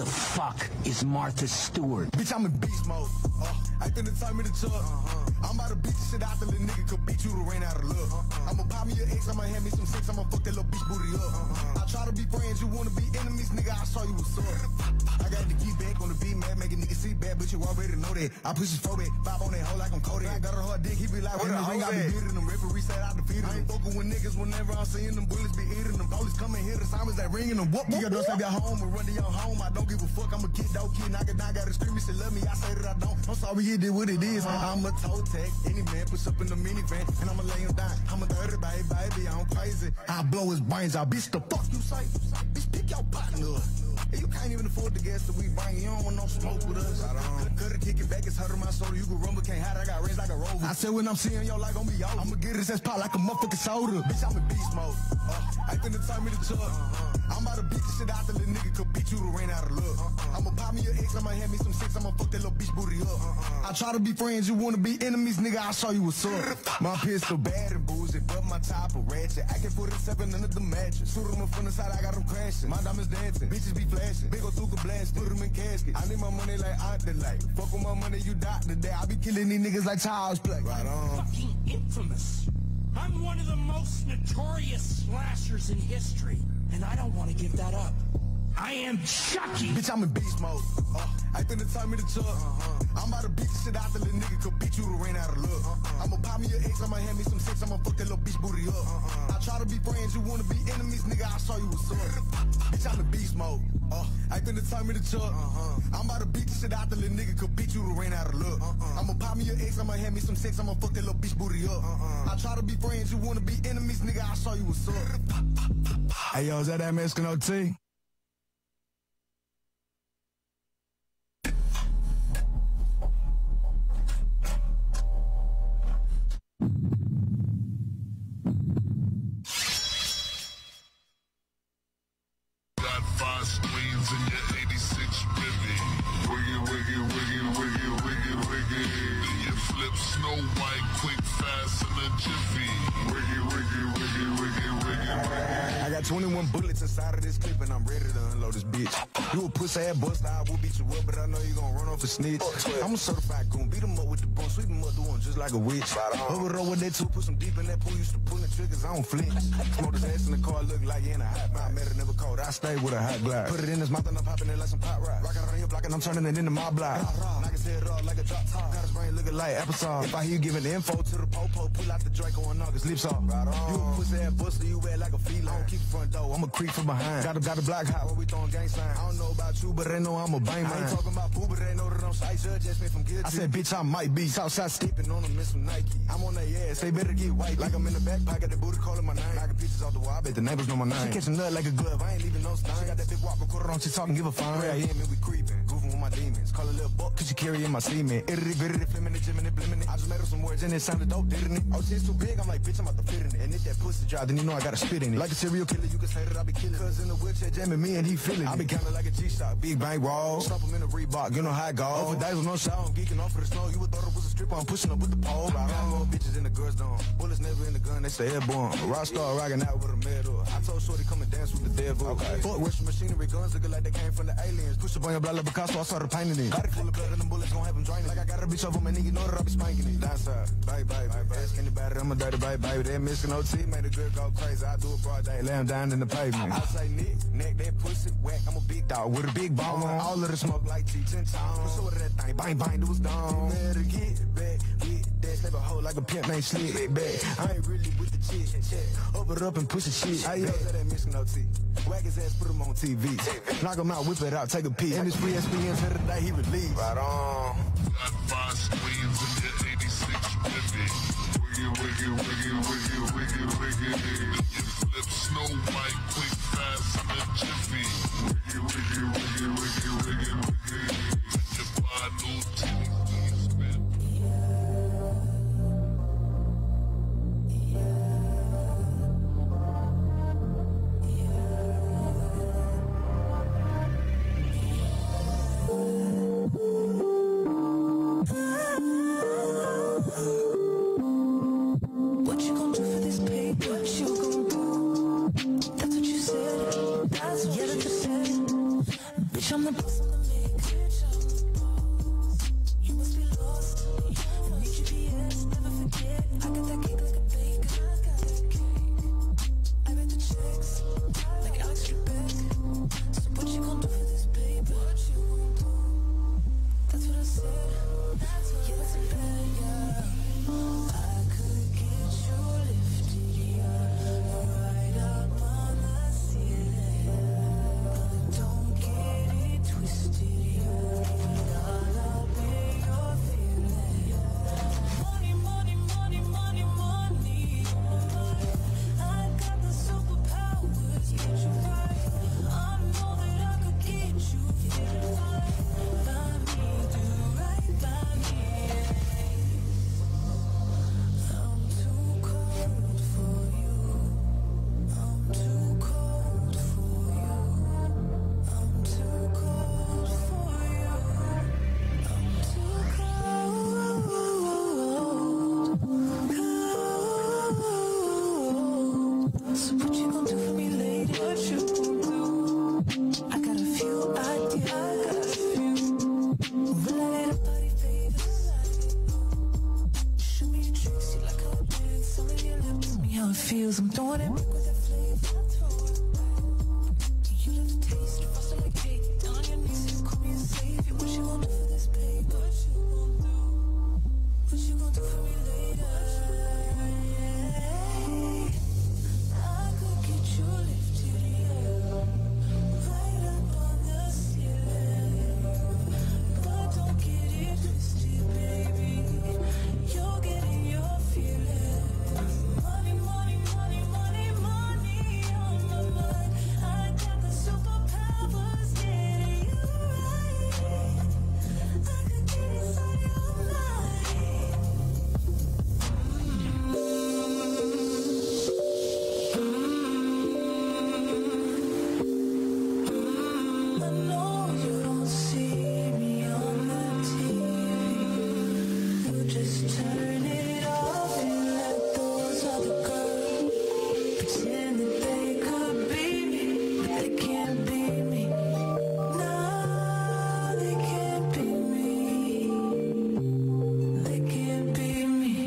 the fuck is Martha Stewart? Bitch, I'm in beast mode. I finna turn me the truck. I'm about to beat the shit out the little nigga, could beat you to rain out of luck. I'ma pop me your ex, I'ma hand me some sex, I'ma fuck that little bitch booty up. I try to be friends, you wanna be enemies, nigga, I saw you was up. I got the key back on the beat, man, make a nigga see bad, but you already know that. I push his phobia, vibe on that hoe like I'm Cody. I got a hard dick, he be like, what the ring, I be beating them. Referee said I defeated him. I ain't fucking with niggas whenever I'm seeing them bullets be eating them. Police come in here, the simons that ringing them. Whoop, you got got home and run to your home. I don't give a fuck, I'm a kid, dog kid, knock it down, gotta scream, he said love me, I say that I don't. I'm sorry, he did what it is. I'm a toe tag, any man push up in the minivan, and I'ma lay him down. I'm a dirty baby, I'm crazy. I blow his brains out, bitch, the fuck you say? Bitch, pick your partner up. You can't even afford the gas that we bring. You don't want no smoke with us. Cut it, kick it back, it's hurting my soda. You can rumble, can't hide, I got rings like a rover. I said when I'm seeing your life gon' be over. I'ma get his ass pop like a motherfucking soda. Bitch, I'm in beast mode. I finna turn me the truck. I'm about to beat the shit out the little nigga, could beat you to rain out of luck. I'ma pop me your ex, I'ma hand me some sex, I'ma fuck that little bitch booty up. I try to be friends, you wanna be enemies, nigga, I saw you was up. My pistol bad and boozy, but my top a ratchet. I can put a 7 under the mattress. Shoot them from the side, I got them crashing. My diamonds dancing, bitches be flashing. Big ol' Tuka blast, put them in casket. I need my money like Aunt Delay. Fuck with my money, you die today. I be killing these niggas like child's play. Right on. Fucking infamous. I'm one of the most notorious slashers in history, and I don't want to give that up. I am Chucky. Bitch, I'm in beast mode. I finna turn me the truck. I'm about to beat the shit out the little nigga, could beat you to rain out of luck. I'ma pop me your ex, I'ma hand me some sex, I'ma fuck that little bitch booty up. I try to be friends, you wanna be enemies, nigga, I saw you was up. Bitch, I'm in beast mode. I finna turn me the truck. I'm about to beat the shit out the little nigga, could beat you to rain out of luck. I'ma pop me your ex, I'ma hand me some sex, I'ma fuck that little bitch booty up. I try to be friends, you wanna be enemies, nigga, I saw you was up. Hey, yo, is that Mexican OT? Got 5 screens in your 86 Ribby. Wiggy, wiggy, wiggy, wiggy, wiggy, wiggy. Then you flip Snow White quick, fast, in a jiffy. Wiggy, wiggy, wiggy, wiggy, wiggy, wiggy. I got 21 bullets inside of this clip and I'm ready to unload this bitch. You a pussy ass buster, I will beat you up, but I know you gon' run off a snitch. I'm a certified goon, beat him up with the bone, sweep him up, do one just like a witch. Over with that too, put some deep in that pool, used to pulling triggers, I don't flinch. Smoke his ass in the car, look like you in a hot pot. I met her never cold, I stay with a hot glass. Put it in his mouth and I'm popping it like some pot rock. Rockin' around your block and I'm turning it into my block. Knock his head up like a drop top. Got his brain looking like applesauce. If I hear you giving info to the po-po, pull out the Draco and knock his lips off. You a pussy ass buster, you act like a feline. I don't keep the front door, I'm a creep from behind. Got a block hot when we throwing gang signs. I don't know about you, but they know I'm a bang man. I ain't talking about poo, but they know that I'm shy. Judge asked me if I'm guilty. I said, bitch, I might be. Southside stepping on them in some Nike. I'm on their ass, they better get white. Like I'm in the back pocket, the booty calling my name. Knocking pictures off the wall, I bet the neighbors know my name. She catching nut like a glove, I ain't leaving no stain. She got that big walk recorder on, she talking, give a fine. 3 a.m. and we creeping, goofing with my demons. Call a little buck, cause she carrying my semen. Itty bitty, flimming it, jimming it, blimming it. I just made up some words and it sounded dope, didn't it? Oh, shit's too big, I'm like, bitch, I'm about to fit in it. And if that pussy dry, then you know I gotta spit in it. Like a serial killer, you can say that I be killing. Cause in the wheelchair jamming me and he feeling it. I be counting like a G-Shock, big bang roll. Stop him in a Reebok, you know how it go. Over days with no shower, I'm geeking off for the snow. You would thought it was a stripper, I'm pushing up with the pole. I got more bitches in the girls dome. Bullets never in the gun, they stay airborne. A rock star rocking out with a medal. I told Shorty come and dance with the devil. Okay. Fuck Russian machinery, guns looking like they came from the aliens. Push up on your blood like Picasso, I started painting it. Got it full of blood and them bullets gon' have them draining. Like I got a bitch over my nigga, know that I be spanking it. Downside, bye, bye, bye, bye. Ask anybody, I'm a dirty bye, bye. That missing OT made a girl go crazy. I do a broad day, lay him down in the pavement. I say neck, that pussy whack. I'm a big dog with a big ball on. All of the smoke like G10 town. Push over that thing, bang, bang, it was gone. Better get back with that. Slap a hoe like a pimp named Slick back. I ain't really with the chick. Over it up and push the shit. I yell at that missing OT. Whack his ass, put him on TV. Knock him out, whip it out, take a peek. And it's free SPN till the day he released. Right on. Got 5 screens in your 86 Ribby. Wiggy, wiggy, wiggy, wiggy, wiggy, wiggy. Then you flip Snow White quick, fast, in a jiffy. Wiggy, wiggy, wiggy, wiggy, wiggy, wiggy. Then you buy new TV. I'm I'm the boss, I'm the main bitch, I'm the boss. You must be lost. I need GPS, never forget. I got that cake like a bake. I got that cake. I write the checks like Alex Trebek. So what you gon' do for this paper? What you gon' do? That's what I said. Yeah, that's a bet, yeah. I could get you lifted, yeah, right up on the ceiling. But don't get it twisted, yeah. All up in your feelings. Money, money, money, money, money. I got the superpowers, get you right. I know that I could get you feeling right. By me, do right by me. I'm too cold for you. I'm too cold for you. I'm too cold for you. I'm too cold. So what you gon' do for me, lady? What you gon' do? I got a few ideas. I got a few. Related body favors. Show me your tricks. You like how it dance. Some of your lips. Tell me how it feels. I'm throwing it back with that flavor. I'm throwing it back. You love the taste. Frosted like cake. Down on your knees. You call me a savior. What you gon' do for this paper? What you gon' do? What you gon' do for me later? I could get you lifted, yeah, right up on the ceiling. But don't get it twisted, baby. You're getting your feelings. Money, money, money, money, money on my mind. I got the superpowers, getting you right. I could get inside your mind. I know you don't see me on the TV. You just turn it off and let those other girls pretend that they could be me, but they can't be me. No, they can't be me. They can't be me.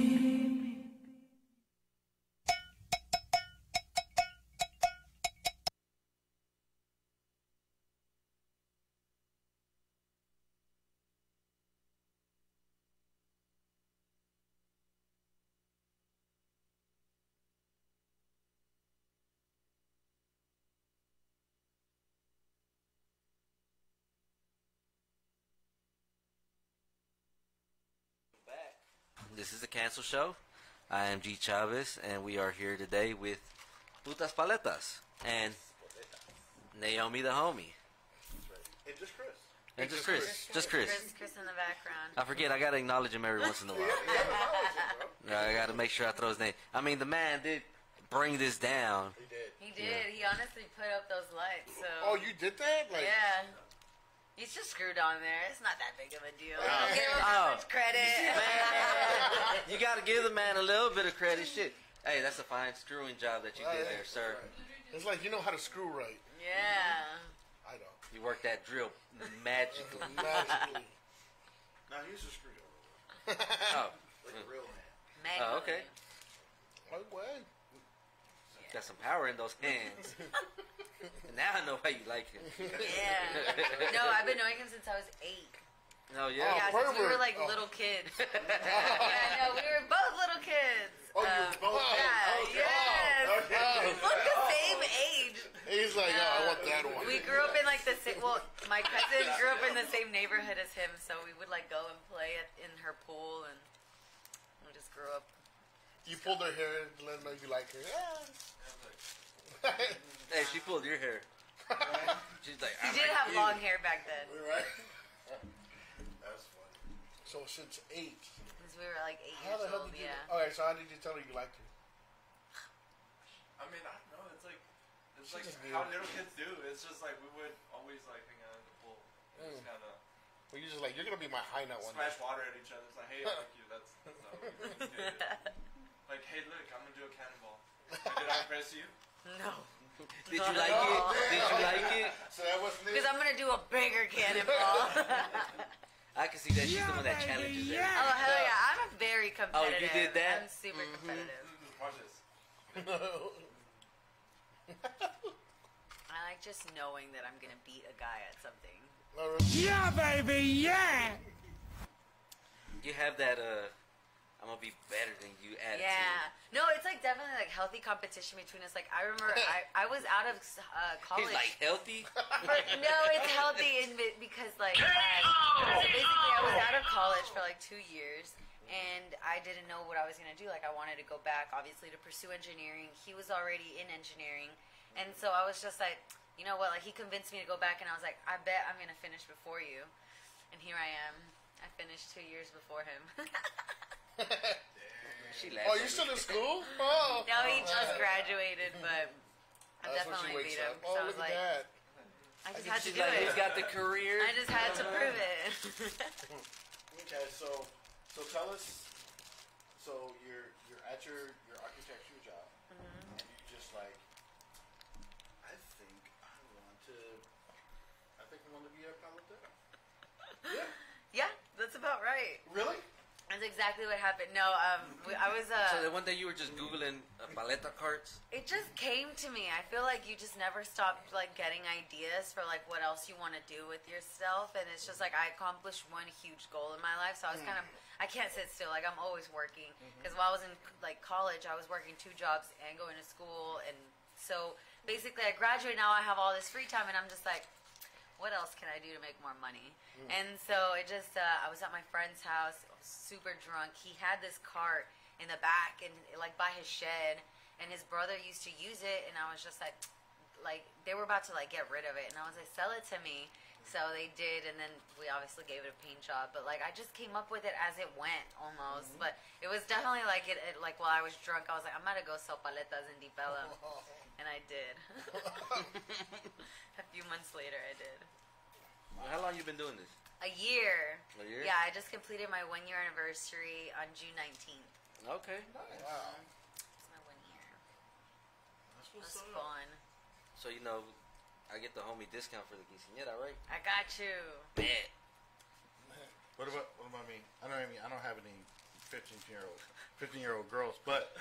This is the Cancel Show. I am G Chavez, and we are here today with Putas Paletas and Naomi the homie. And just Chris. And just Chris. Just Chris. Chris in the background. I forget, I gotta acknowledge him every once in a while. I gotta make sure I throw his name. I mean, the man did bring this down. He did. He did. He honestly put up those lights. So. Oh, you did that? Like, Yeah. He's just screwed on there. It's not that big of a deal. Oh. Don't give him that much credit. Man, you gotta give the man a little bit of credit. Shit. Hey, that's a fine screwing job that you did there, sir. it's like you know how to screw right. Yeah. I don't. You worked that drill magically. Magically. No, he's a screwdriver. Oh, Like a real man. Magically. oh, okay. Like, what? Got some power in those hands. And now I know why you like him. Yeah. No, I've been knowing him since I was 8. Oh, yeah. Yeah, since we were pervert. like little kids. Yeah, no, we were both little kids. Oh, you were both. Yeah, yes. We look the same age. He's like, oh, I want that one. We grew up in like the same. Well, my cousin grew up in the same neighborhood as him, so we would like go and play in her pool, and we just grew up. You pulled her hair and let her know you like her. Hey, she pulled your hair. She's like, He did have long hair back then. Right? That's funny. So since 8. Since we were like 8 How years the hell old, did you? yeah. Okay, so how did you tell her you liked her? I mean, I don't know. It's like just how weird. little kids do. It's just like we would always like hang out in the pool. Just kind of Well, you're just like, you're gonna be my high note one day. splash water at each other. It's like, hey, I like you. That's not what we do. Like, hey, look, I'm gonna do a cannonball. Did I impress you? No. Did you like it? Did you like it? So that wasn't it. Because I'm gonna do a bigger cannonball. I can see that she's the one that challenges everything. Oh hell yeah! I'm very competitive. Oh, you did that? I'm super competitive. Watch this. I like just knowing that I'm gonna beat a guy at something. Yeah, baby, yeah. You have that, I'm gonna be better than you attitude. Yeah. No, it's like definitely like healthy competition between us. Like I remember I was out of college. He's like healthy? No, it's healthy because like basically I was out of college for like 2 years and I didn't know what I was gonna do. Like I wanted to go back obviously to pursue engineering. He was already in engineering, and so I was just like, you know what? Like he convinced me to go back, and I was like, I bet I'm gonna finish before you, and here I am. I finished 2 years before him. She laughed. Oh, you still in school? Oh. No, he just graduated, but I That's when she definitely wakes beat him. up. So Oh, I was look at like, that. I just had to She's do like, it. he's got the career. I just had to prove it. Okay, so tell us. So you're at your architecture job, and you just like, I think I want to be a palate. Yeah. Yeah, that's about right. Really? That's exactly what happened. No, I was. So the one day you were just Googling paleta carts? It just came to me. I feel like you just never stop like getting ideas for like what else you want to do with yourself, and it's just like I accomplished one huge goal in my life. So I was kind of, I can't sit still. Like I'm always working because while I was in like college, I was working 2 jobs and going to school, and so basically I graduated. Now I have all this free time, and I'm just like, what else can I do to make more money? And so it just, I was at my friend's house, super drunk. He had this cart in the back and like by his shed, and his brother used to use it, and I was just like they were about to like get rid of it, and I was like, sell it to me. So they did, and then we obviously gave it a paint job, but like I just came up with it as it went almost. But it was definitely like it like while I was drunk, I was like, I'm gonna go sell paletas in Deep Ellum. And I did. A few months later, I did. How long you been doing this? A year. A year? Yeah, I just completed my 1 year anniversary on June 19th. Okay. Wow. It's my 1 year. That's It what's was up. fun. So, you know, I get the homie discount for the quinceañera, right? I got you. Bet. What about me? I don't have any 15-year-old girls, but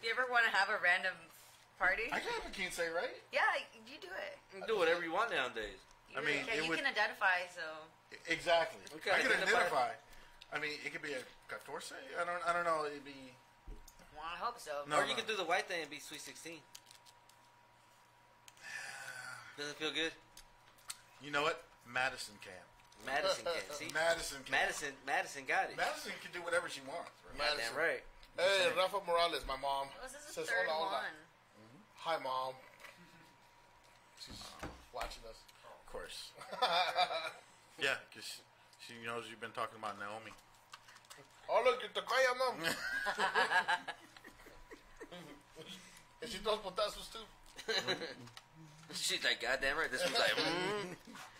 You ever want to have a random party? I can have a quince, right? Yeah, you do it. You can do whatever you want nowadays. You I mean, can, it you would- can identify, so. Exactly. Okay, I can identify. identify. I mean, it could be a 14. I don't know. It'd be. Well, I hope so. No. Or you can do the white thing and be sweet 16. Doesn't feel good? You know what? Madison can. Madison can. See? Madison can. Madison got it. Madison can do whatever she wants. Right? Madison. Damn right. Hey, Rafa Morales, my mom. This is the says, third hola, hola. one. Hi, Mom. She's watching us. Of course. Yeah, because she knows you've been talking about Naomi. Oh, look, you're tocaya, Mom. And she throws potazos, too. She's like, goddamn right. This was like,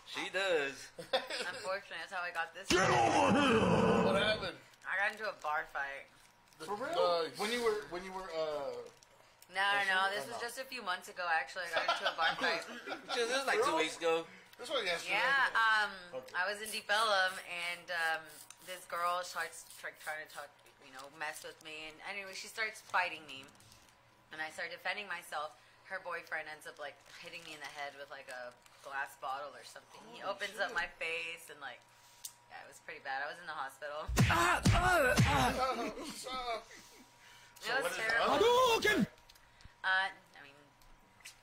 she does. Unfortunately, that's how I got this. What happened? I got into a bar fight. For real? Nice. When you were No, this was just a few months ago. Actually, I got into a bar fight. This was like 2 weeks ago. This one yesterday. Yeah, I was in Deep Ellum, and this girl starts trying to talk, mess with me. And anyway, she starts fighting me, and I start defending myself. Her boyfriend ends up like hitting me in the head with like a glass bottle or something. He opens up my face, and like, yeah, it was pretty bad. I was in the hospital. It was terrible. I mean,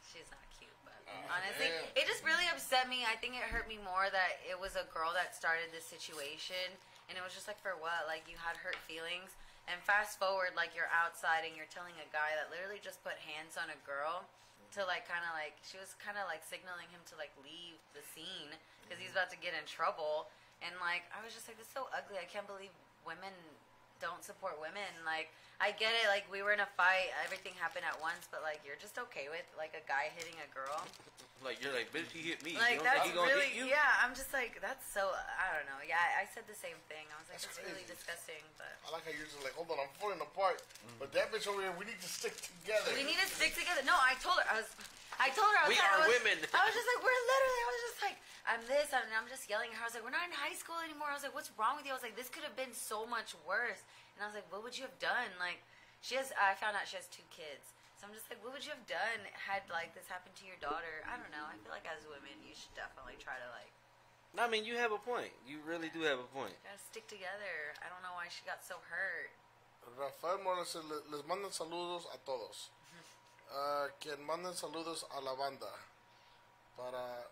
she's not cute, but honestly, it just really upset me. I think it hurt me more that it was a girl that started this situation, and it was just like, for what? Like, you had hurt feelings, and fast forward, like, you're outside and you're telling a guy that literally just put hands on a girl to like kind of like, she was kind of like signaling him to like leave the scene because he's about to get in trouble, and like I was just like, this is so ugly. I can't believe women don't support women. Like, I get it. Like, we were in a fight. Everything happened at once. But, like, you're just okay with, like, a guy hitting a girl. Like, you're like, bitch, he hit me. Like, you don't that's think he gonna really, hit you? yeah, I'm just like, that's so, I don't know. Yeah, I said the same thing. I was like, That's it's really crazy. disgusting. But I like how you're just like, hold on, I'm falling apart. But that bitch over here, we need to stick together. we need to stick together. No, I told her. I was We are women. I was just like, I was just like, I'm this, I'm just yelling at her. I was like, we're not in high school anymore. I was like, what's wrong with you? I was like, this could have been so much worse. And I was like, what would you have done? Like, I found out she has 2 kids. So I'm just like, what would you have done had, like, this happened to your daughter? I don't know. I feel like as women, you should definitely try to, like, I mean, you have a point. You really do have a point. gotta stick together. I don't know why she got so hurt. Rafael Morales, les mandan saludos a todos. Quien manden saludos a la banda. Para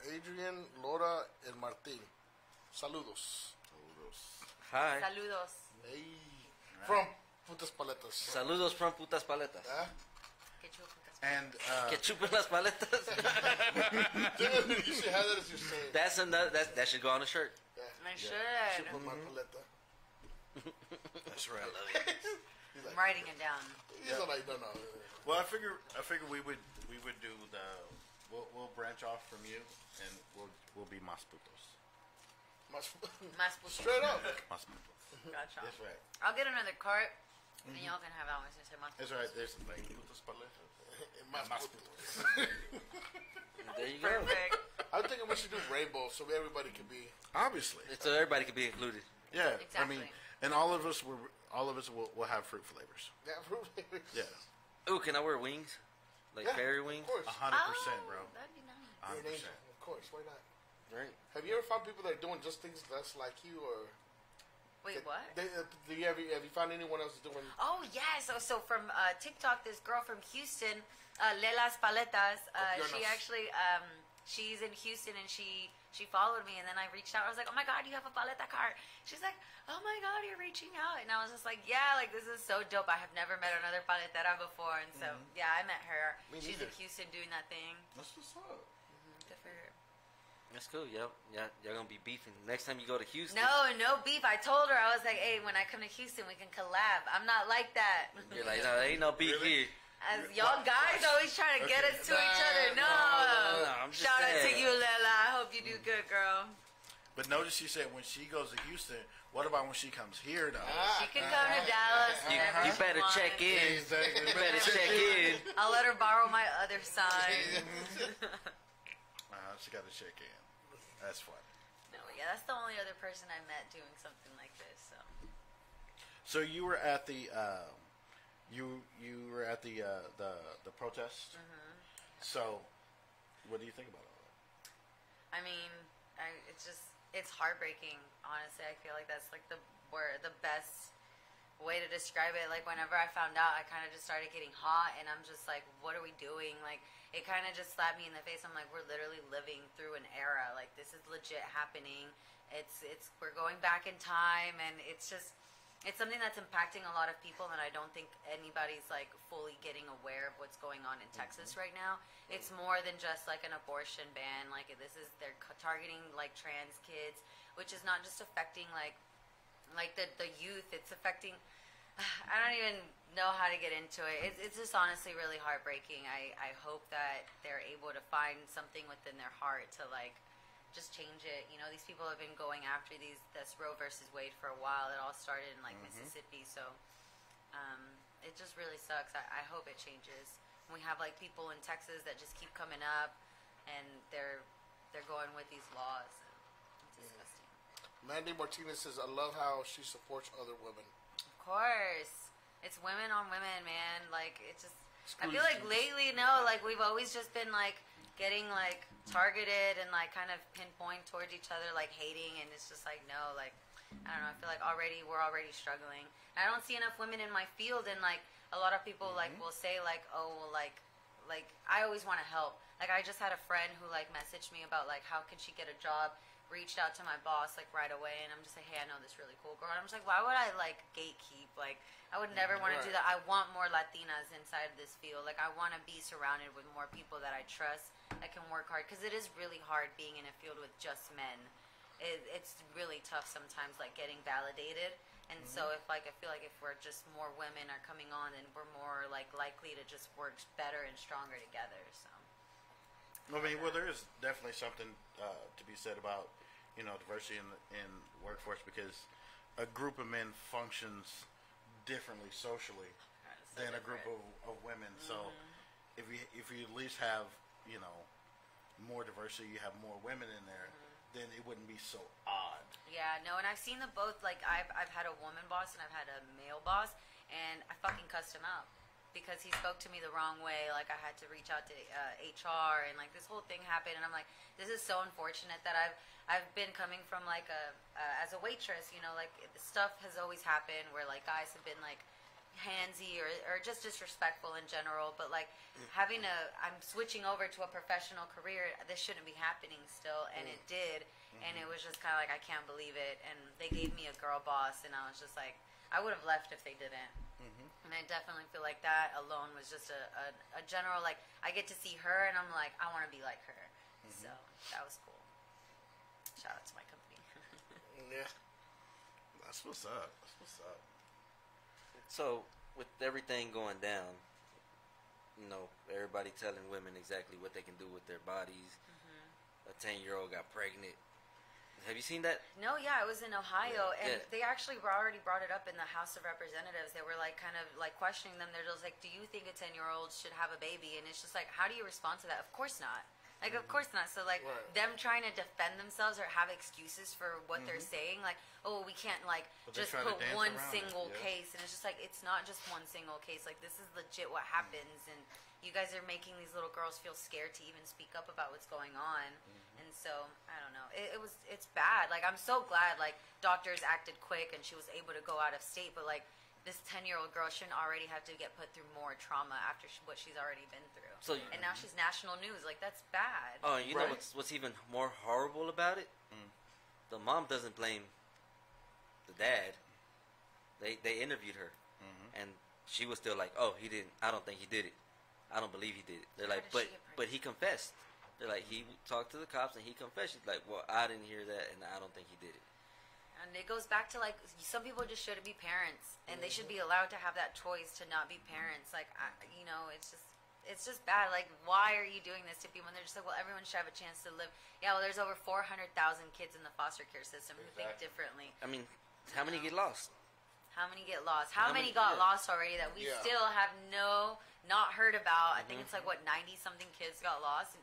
Adrian, Laura, el Martín. Saludos. Hi. Saludos. Hey. From Putas Paletas. Saludos from putas paletas. ¿Ah? Que chupas. And Que chupen las paletas. Dude, you should have that as your saying. That's another. That should go on a shirt. I should. Chupa my paleta. that's right. I'm writing it down. He's all like, no. Well, I figure we would do the we'll branch off from you and we'll be mas putos. Más putas. Straight up. Mas putos. Gotcha. That's right. I'll get another cart, and y'all can have Always say más. That's right. There's like putos paletas. Mas Mas putos. There you go. Perfect. I'm thinking we should do rainbow so everybody can be. Obviously. So everybody can be included. Yeah. Exactly. I mean, and all of us will have fruit flavors. Yeah, Yeah. Ooh, can I wear wings? Like Yeah, fairy wings? Of course. 100%, bro. That'd be nice. You're an 100%. angel. Of course, why not? Right. Have you ever found people that are doing just things that's like you, or Wait, what? have you found anyone else doing? Oh yeah, so from TikTok, this girl from Houston, Lelas Paletas, she Piernas. actually she's in Houston and she followed me, and then I reached out. I was like, oh my god, you have a paleta cart. She's like, oh my god, you're reaching out, and I was just like, yeah, like this is so dope. I have never met another paletera before, and so yeah, I met her. Me She's neither. in Houston doing that thing. That's what's up. Good for her. That's cool. Yep. Yeah. Y'all gonna be beefing next time you go to Houston. No beef. I told her, I was like, hey, when I come to Houston, we can collab. I'm not like that. You're like, no, there ain't no beef Really? here. As y'all guys always trying to get us to each other. No. I'm just Shout out to saying. you, Lela. I hope you do good, girl. But notice she said when she goes to Houston, what about when she comes here, though? She can come to Dallas. whenever You she better wants. check in. Exactly. You better check in. I'll let her borrow my other sign. She got to check in. That's fun. No, yeah, that's the only other person I met doing something like this. So So you were at the you were at the protest. So what do you think about all that? I mean, it's heartbreaking. Honestly, I feel like that's like the best way to describe it. Like whenever I found out, I kind of just started getting hot, and I'm just like, what are we doing? Like it kind of just slapped me in the face. I'm like, we're literally living through an era. Like this is legit happening. We're going back in time, and it's something that's impacting a lot of people, and I don't think anybody's like fully getting aware of what's going on in Texas right now. It's more than just like an abortion ban. Like they're targeting like trans kids, which is not just affecting like the youth. It's affecting. I don't even know how to get into it. It's just honestly really heartbreaking. I hope that they're able to find something within their heart to like just change it. You know, these people have been going after this Roe versus Wade for a while. It all started in like Mississippi, so it just really sucks. I hope it changes. We have like people in Texas that just keep coming up, and they're going with these laws. It's disgusting. Mandy Martinez says, I love how she supports other women. Of course, it's women on women, man. Like it's just. I Screw feel like you. lately, like we've always just been like getting like targeted and like kind of pinpoint towards each other, like hating, and it's just like no, like I don't know. I feel like we're already struggling. And I don't see enough women in my field, and like a lot of people like will say like, oh, well, like I always want to help. Like I just had a friend who like messaged me about like how can she get a job. Reached out to my boss like right away, and I'm just like, hey, I know this really cool girl. And I'm just like, why would I like gatekeep? Like I would never want to do that. I want more Latinas inside of this field. Like I want to be surrounded with more people that I trust that can work hard, because it is really hard being in a field with just men. It's really tough sometimes, like getting validated. And so if like I feel like if we're just more women are coming on, then we're more like likely to just work better and stronger together. So. I mean, well, there is definitely something to be said about, diversity in workforce, because a group of men functions differently socially than a group of women. So if you at least have, more diversity, you have more women in there, then it wouldn't be so odd. Yeah, no, and I've seen them both. Like I've had a woman boss and I've had a male boss, and I fucking cussed him out because he spoke to me the wrong way. Like I had to reach out to HR, and like this whole thing happened, and I'm like, this is so unfortunate that I've been coming from like as a waitress, like stuff has always happened where like guys have been like handsy or just disrespectful in general, but like I'm switching over to a professional career. This shouldn't be happening still, and it did, and it was just kind of like I can't believe it. And they gave me a girl boss, and I was just like, I would have left if they didn't. And I definitely feel like that alone was just a general, like I get to see her, and I'm like, I want to be like her. So that was cool. Shout out to my company. Yeah, that's what's up. That's what's up. So, with everything going down, everybody telling women exactly what they can do with their bodies. A 10-year-old got pregnant. Have you seen that? No, yeah, it was in Ohio, and Yeah. they actually already brought it up in the House of Representatives. They were like kind of like questioning them. They're just like, do you think a 10-year-old should have a baby? And it's just like, how do you respond to that? Of course not. Like, of course not. So, like, them trying to defend themselves or have excuses for what they're saying, like, oh, we can't, like, just put one single case. And it's just like, it's not just one single case. Like, this is legit what happens. And you guys are making these little girls feel scared to even speak up about what's going on. And so, I don't know. It's bad. Like, I'm so glad, like, doctors acted quick and she was able to go out of state. But, like, this 10-year-old girl shouldn't already have to get put through more trauma after what she's already been through. So, and now she's national news. Like, that's bad. Oh, and you know what's even more horrible about it? The mom doesn't blame the dad. They interviewed her, and she was still like, "Oh, he didn't. I don't think he did it. I don't believe he did it." They're like, "But he confessed." They're like, "He talked to the cops and he confessed." She's like, "Well, I didn't hear that, and I don't think he did it." And it goes back to, like, some people just shouldn't be parents, and they should be allowed to have that choice to not be parents. Like, it's just bad. Like, why are you doing this to people? And they're just like, well, everyone should have a chance to live. Yeah, well, there's over 400,000 kids in the foster care system who think differently. I mean, how many get lost? How many get lost? How many got lost already that we still have not heard about? I think it's like, what, 90-something kids got lost?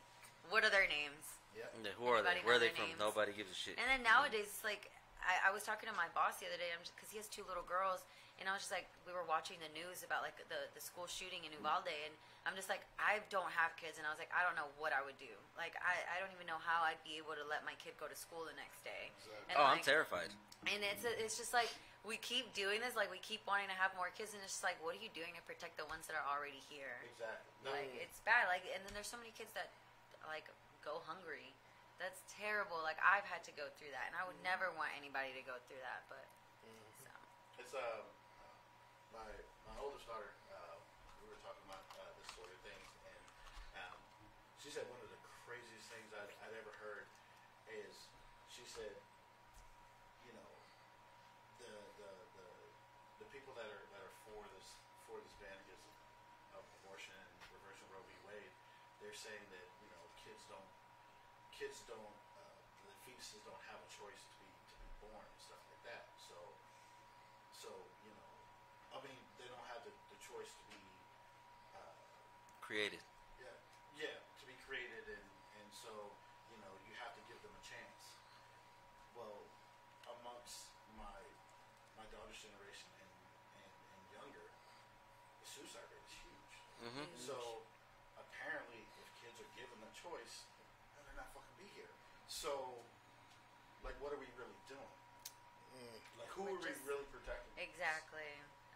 What are their names? Yeah, who are they? Where are they from? Names? Nobody gives a shit. And then nowadays, it's like, I was talking to my boss the other day, because he has 2 little girls, and I was just like, we were watching the news about like the school shooting in Uvalde, and I'm just like, I don't have kids, and I was like, I don't know what I would do. Like, I don't even know how I'd be able to let my kid go to school the next day. And like, I'm terrified. And it's just like, we keep doing this, like we keep wanting to have more kids, and it's just like, what are you doing to protect the ones that are already here? Exactly. Like, it's bad. Like, and then there's so many kids that like go hungry. That's terrible. Like, I've had to go through that, and I would never want anybody to go through that. But so it's my oldest daughter. We were talking about this sort of things, and she said one of the craziest things I'd ever heard is she said, the people that are for this ban against abortion and reversing Roe v. Wade, they're saying that kids don't the fetuses don't have a choice to be born and stuff like that. So I mean, they don't have the choice to be created. Yeah, to be created, and so you have to give them a chance. Well, amongst my daughter's generation and younger, the suicide rate is huge. So apparently, if kids are given a choice, they're not fucking be here. So, like, what are we really doing? Like, who are we really protecting? Exactly.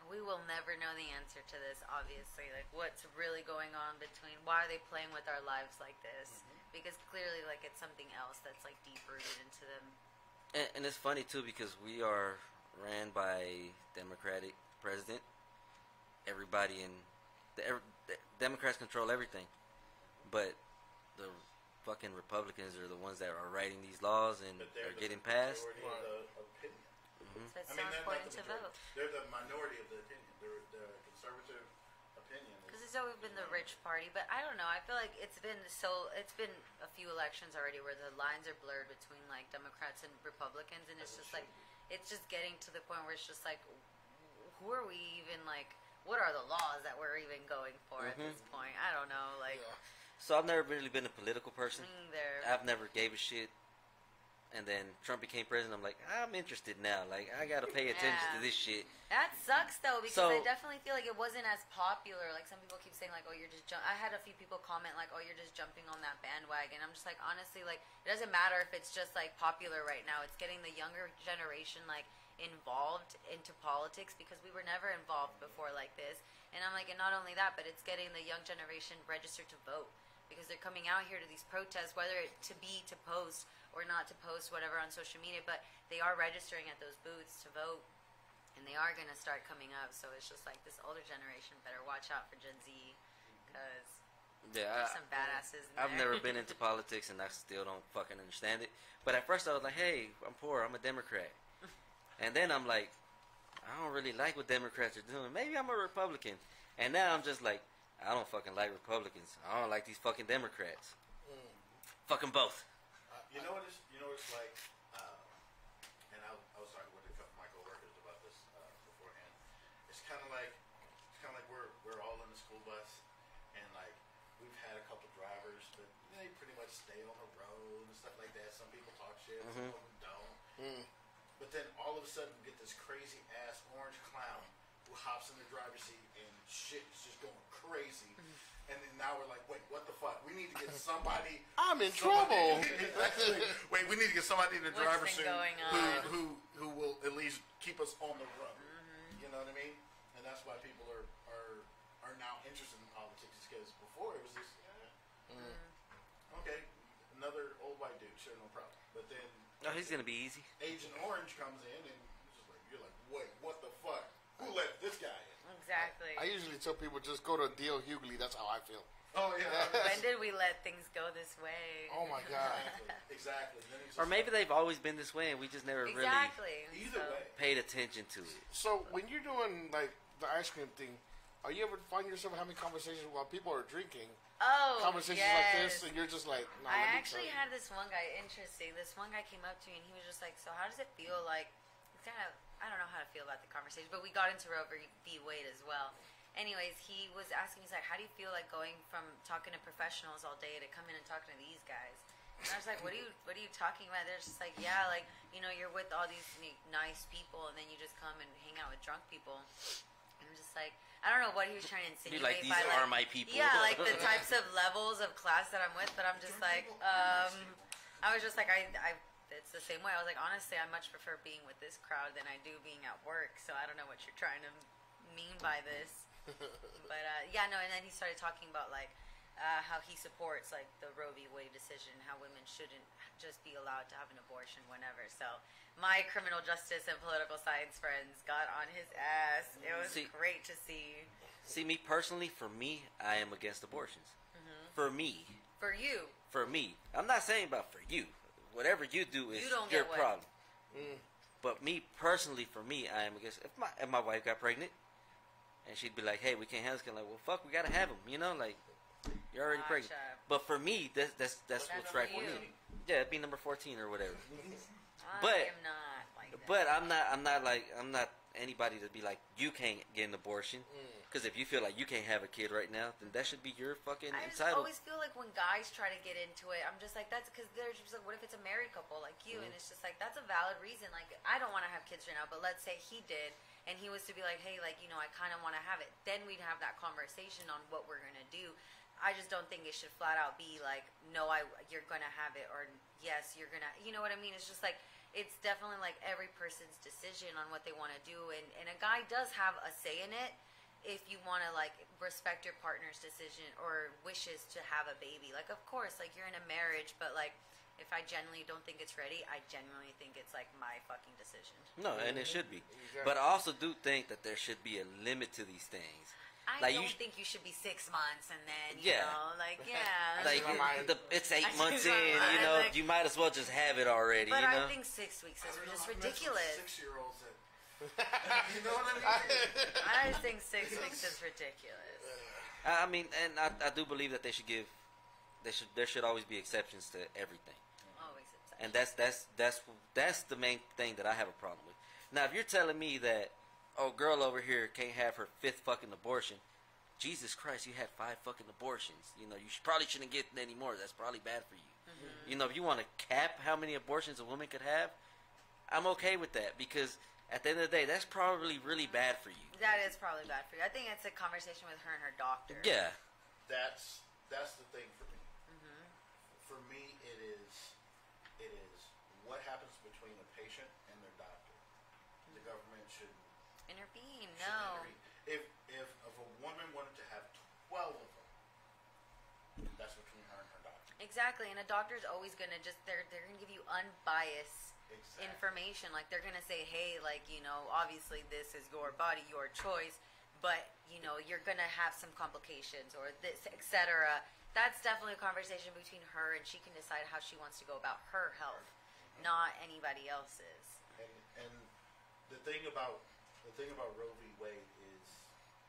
We will never know the answer to this, obviously. Like, what's really going on between, why are they playing with our lives like this? Because clearly, like, it's something else that's, like, deep-rooted into them. And it's funny, too, because we are ran by a Democratic president. Everybody in... the Democrats control everything. But the fucking Republicans are the ones that are writing these laws and are getting passed. So it's I so mean, important they're to not the vote. majority. They're the minority of the opinion. They're the conservative opinion. Because it's always been the rich party, but I don't know. I feel like it's been a few elections already where the lines are blurred between like Democrats and Republicans, and it's just like it's just getting to the point where it's just like, who are we even like? What are the laws that we're even going for at this point? I don't know. Like, So I've never really been a political person. me either. I've never gave a shit. And then Trump became president. I'm like, I'm interested now. Like, I gotta pay attention to this shit. That sucks though, because So- I definitely feel like it wasn't as popular. Like some people keep saying, like, "Oh, you're just." I had a few people comment, like, "Oh, you're just jumping on that bandwagon." I'm just like, honestly, like, it doesn't matter if it's just like popular right now. It's getting the younger generation like involved into politics because we were never involved before like this. And I'm like, and not only that, but it's getting the young generation registered to vote because they're coming out here to these protests, whether it to post or not to post whatever on social media, but they are registering at those booths to vote. And they are going to start coming up, so it's just like this older generation better watch out for Gen Z, because there's some badasses in I've there. never been into politics, and I still don't fucking understand it. But at first I was like, hey, I'm poor, I'm a Democrat. And then I'm like, I don't really like what Democrats are doing. Maybe I'm a Republican. And now I'm just like, I don't fucking like Republicans. I don't like these fucking Democrats. Fucking both. You know what it's like, and I was talking with a couple of my coworkers about this beforehand. It's kind of like we're all in the school bus, and like we've had a couple drivers, but they pretty much stay on the road and stuff like that. Some people talk shit, some of them don't. But then all of a sudden, we get this crazy ass orange clown who hops in the driver's seat and shit is just going crazy. And then now we're like, wait, what the fuck? We need to get somebody. I'm in trouble. Wait, we need to get somebody in the What's driver's been seat going on? who will at least keep us on the road. You know what I mean? And that's why people are now interested in politics, because before it was just okay, another old white dude, sure, no problem. But then He's gonna be easy. Agent Orange comes in, and you're like, wait, what the fuck? Who let this guy in? Exactly. I usually tell people just go to D.L. Hughley. That's how I feel. Oh yeah. When did we let things go this way? Oh my god. Exactly. Then it's Or just maybe they've always been this way, and we just never Exactly. either So- way. really paid attention to it. So when you're doing like the ice cream thing, are you ever find yourself having conversations while people are drinking? Oh, Conversations yes. like this, and you're just like, nah, I let me actually tell you. had this one guy, interesting. This one guy came up to me and he was just like, so how does it feel like, it's kind of, I don't know how to feel about the conversation, but we got into Roe v. Wade as well. Anyways, he was asking, he's like, how do you feel like going from talking to professionals all day to coming and talking to these guys? And I was like, what are you talking about? They're just like, yeah, like, you know, you're with all these nice people and then you just come and hang out with drunk people. And I'm just like, I don't know what he was trying to insinuate. Be like, these by, are my people. Yeah, like the types of levels of class that I'm with, but I'm just like, I was just like, it's the same way. I was like, honestly, I much prefer being with this crowd than I do being at work, so I don't know what you're trying to mean by this. But, yeah, no, and then he started talking about, like, how he supports, like, the Roe v. Wade decision, how women shouldn't just be allowed to have an abortion whenever. So my criminal justice and political science friends got on his ass. It was great to see. See, me personally, for me, I am against abortions. For me. For you. For me. I'm not saying about for you. Whatever you do is You don't your get what- problem. But me personally, for me, I am against. If my wife got pregnant, and she'd be like, "Hey, we can't have this," I'm like, "Well, fuck, we gotta have him." You know, like you're already pregnant. But for me, that's what's right for me. Yeah, it'd be number 14 or whatever. I am not like that. But I'm not anybody to be like, you can't get an abortion. Because if you feel like you can't have a kid right now, then that should be your fucking I just entitled. always feel like when guys try to get into it, I'm just like, that's because they're just like, what if it's a married couple like you? And it's just like, that's a valid reason. Like, I don't want to have kids right now, but let's say he did, and he was to be like, hey, like, you know, I kind of want to have it. Then we'd have that conversation on what we're going to do. I just don't think it should flat out be like, no, you're going to have it, or yes, you're going to, you know what I mean? It's just like, it's definitely like every person's decision on what they want to do. And a guy does have a say in it if you want to like respect your partner's decision or wishes to have a baby. Like, of course, like you're in a marriage, but like if I genuinely don't think it's ready, I genuinely think it's like my fucking decision. No, and it should be. Exactly. But I also do think that there should be a limit to these things. I Like don't you, think you should be 6 months and then, you Yeah. know, like, yeah. like it's 8 I months changed my in. mind, You know, like- you might as well just have it already. But you know. I think 6 weeks is just ridiculous. 6-year-olds that, you know what I mean? I think 6 weeks is ridiculous. I mean, and I do believe that there should always be exceptions to everything. Always exception. And that's the main thing that I have a problem with. Now, if you're telling me that, oh, girl over here can't have her 5th fucking abortion, Jesus Christ, you had 5 fucking abortions. You know, you probably shouldn't get any more. That's probably bad for you. Mm-hmm. You know, if you want to cap how many abortions a woman could have, I'm okay with that because at the end of the day, that's probably really bad for you. That is probably bad for you. I think it's a conversation with her and her doctor. Yeah. That's the thing for me. For me, it is what happens between a patient and their doctor. The government shouldn't Intervene, shouldn't no. intervene. If a woman wanted to have 12 of them, that's between her and her doctor. Exactly, and a doctor's always gonna they're gonna give you unbiased Exactly. information. Like they're gonna say, hey, like, you know, obviously this is your body, your choice, but you know, you're gonna have some complications or this, etc. That's definitely a conversation between her, and she can decide how she wants to go about her health, not anybody else's. And the thing about Roe v. Wade is,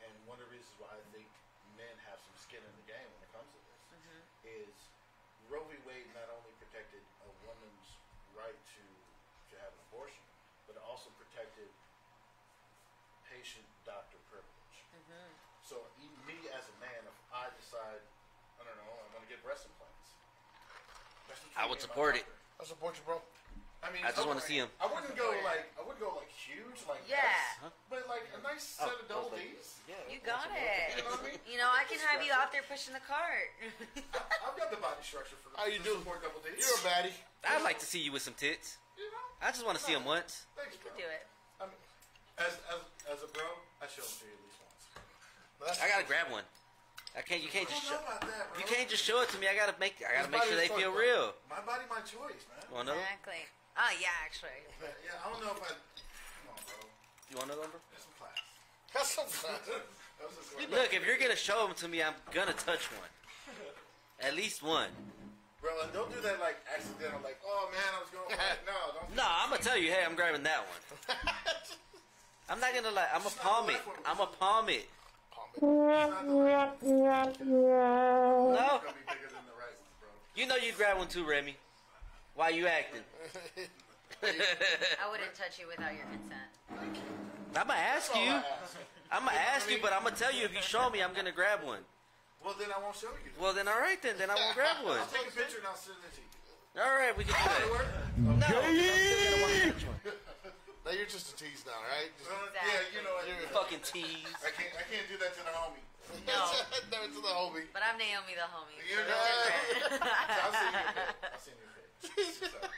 and one of the reasons why I think men have some skin in the game when it comes to this, is Roe v. Wade not only protected a woman's right to have an abortion, but it also protected patient-doctor privilege. So me as a man, if I decide, I don't know, I want to get breast implants, that's between I me would and my support it. doctor. I support you, bro. I mean, I just want to see him. I wouldn't go like huge, like Yeah. this, but like a nice set of double D's. You got You it. know what I mean? You know, I can have you out there pushing the cart. I've got the body structure for How you do? support double D's. You're a baddie. I'd like to see you with some tits. You know? I just want to see them once. Thanks, You bro. could do it. I mean, as a bro, I show them to you at least once. I gotta grab one. You can't just I don't know about that, bro. you can't just show it to me. I gotta make His sure body they is feel fucked real. My body, my choice, man. You want another? Exactly. Oh, yeah, actually. Yeah, I don't know if I. Come on, bro. You want another number? There's some class. That's some class. That was just Look, if you're gonna show them to me, I'm gonna touch one. At least one. Bro, and don't do that like accidental, like, oh man, I was going. No, don't. No, I'm gonna tell you, hey, I'm grabbing that one. I'm not gonna lie. I'm a palm it. I'm a palm it. It's not the left one. No. It's gonna be bigger than the right one, bro. You know you grab one too, Remy. Why you acting? I wouldn't touch you without your consent. I'm gonna ask That's all you. I ask. I'm gonna ask you, but I'm gonna tell you if you show me, I'm gonna grab one. Well, then I won't show you. Well, then all right, then I won't grab one. I'll take a picture and I'll send it to you. All right, we can do That'll that. work? No, 'cause I'm still gonna want to touch one. Now you're just a tease now, right? Just, Yeah, you know what? You fucking tease. I can't do that to the homie. No. Never to the homie. But I'm Naomi the homie. You so know that's different. I'll send you a pic. I'll send you a pic. So,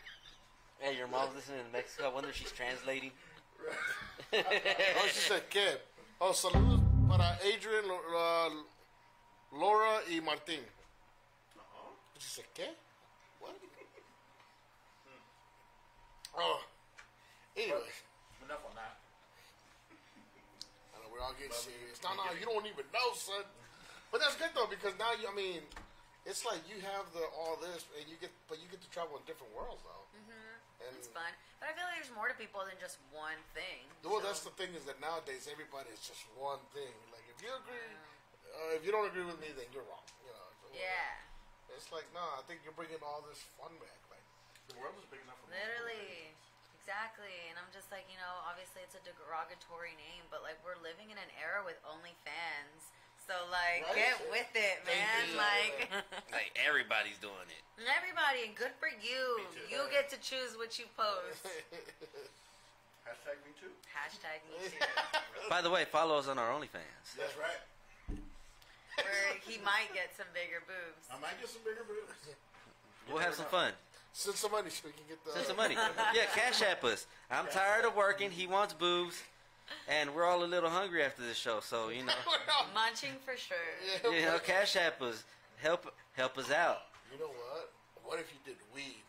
Hey, your mom's listening in Mexico. I wonder if she's translating. Oh, she said, ¿qué? Oh, saludos para Adrian, Laura y Martin. She said, ¿qué? What? Oh. Anyway. enough on that. I know we're all getting serious. No, you don't even know, son. But that's good though, because now I mean, it's like you have all this, and you get to travel in different worlds though. And It's fun. But I feel like there's more to people than just one thing. well, So- that's the thing is that nowadays everybody is just one thing. Like if you agree, if you don't agree with me, then you're wrong. You know. So Yeah. It's like no, I think you're bringing all this fun back. Like The world is big enough for Literally. Exactly. And I'm just like, obviously it's a derogatory name, but like we're living in an era with OnlyFans. So like, Right? get with it, man. Like, Like everybody's doing it. everybody, good for you. Me too. You get to choose what you post. Hashtag me too. Hashtag me too. By the way, follow us on our OnlyFans. That's right. Where he might get some bigger boobs. I might get some bigger boobs. We'll have some fun. send some money so we can get the Send some money. Yeah, cash app us. I'm tired of working. He wants boobs. And we're all a little hungry after this show, so, Munching for sure. cash app us. Help us out. You know what? What if you did weed?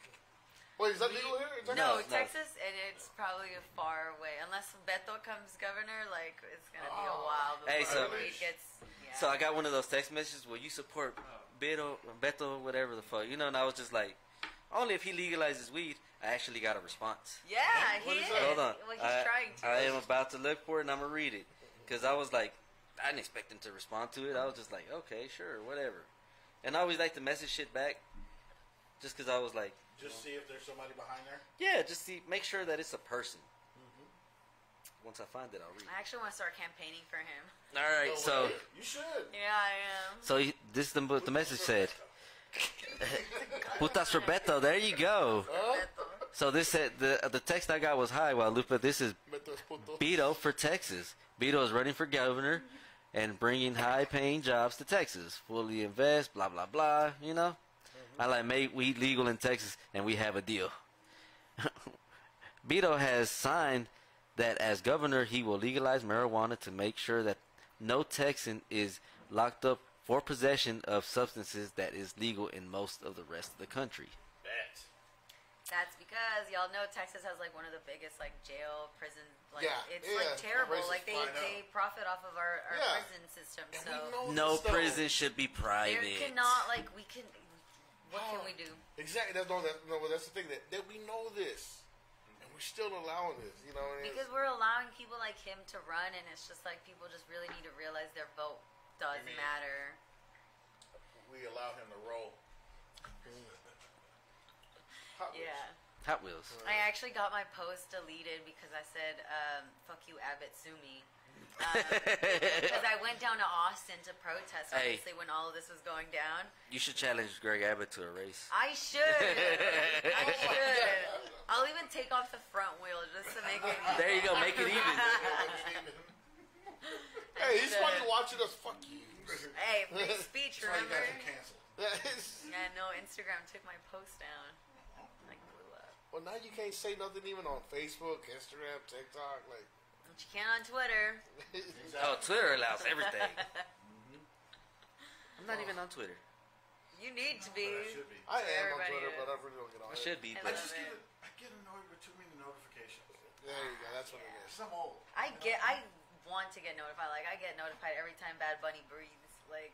Wait, is that legal here? Is that No, No. Texas, and it's probably a far away. Unless Beto comes governor, like, it's going to be a while before Hey, so- weed gets... Yeah. So I got one of those text messages. Will you support Beto, whatever the fuck, And I was just like, only if he legalizes weed. I actually got a response. Yeah, he is. Hold on. Well, he's trying to. I am about to look for it, and I'm gonna read it because I was like, I didn't expect him to respond to it. I was just like, okay, sure, whatever. And I always like to message shit back, just because I was like, Just see if there's somebody behind there. yeah, just make sure that it's a person. Once I find it, I'll read I actually want to start campaigning for him. it. All right, so You should. Yeah, I am. so this is what the message said. Putas for Beto. There you go. Beto. So this said the text I got was, "Hi, Guadalupe. This is Beto for Texas. Beto is running for governor and bringing high-paying jobs to Texas. Fully invest, blah blah blah. I like make weed legal in Texas, and we have a deal. Beto has signed that as governor, he will legalize marijuana to make sure that no Texan is locked up for possession of substances that is legal in most of the rest of the country. Bet. That's because y'all know Texas has like one of the biggest like jail prison it's yeah, like terrible. racist. Like I know. they profit off of our Yeah. prison system. And So we know No this, though. prison should be there private. cannot we can. What can we do? Exactly. That's the thing that we know this, and we're still allowing this. You know what I mean? Because we're allowing people like him to run, and it's just like people just really need to realize their vote does You mean- matter. We allow him to roll. Yeah. Hot Wheels. I actually got my post deleted because I said, fuck you, Abbott, sue me. Because I went down to Austin to protest, Hey. obviously, when all of this was going down. You should challenge Greg Abbott to a race. I should. I should. I'll even take off the front wheel just to make it even. There you go, make it even. Hey, he's probably watching us. Fuck you. Hey, free speech, That's why you remember? guys are canceled. Yeah, no, Instagram took my post down. Like, blew up. Well, now you can't say nothing even on Facebook, Instagram, TikTok. Like, But you can on Twitter. Oh, Twitter allows everything. I'm not even on Twitter. You need to be. But I should be. I am on Everybody Twitter, is. but I really don't get on I it. should be, I but love it. I get annoyed with too many notifications. There you go. That's what it is. Because I'm old. I want to get notified. Like, I get notified every time Bad Bunny breathes. Like,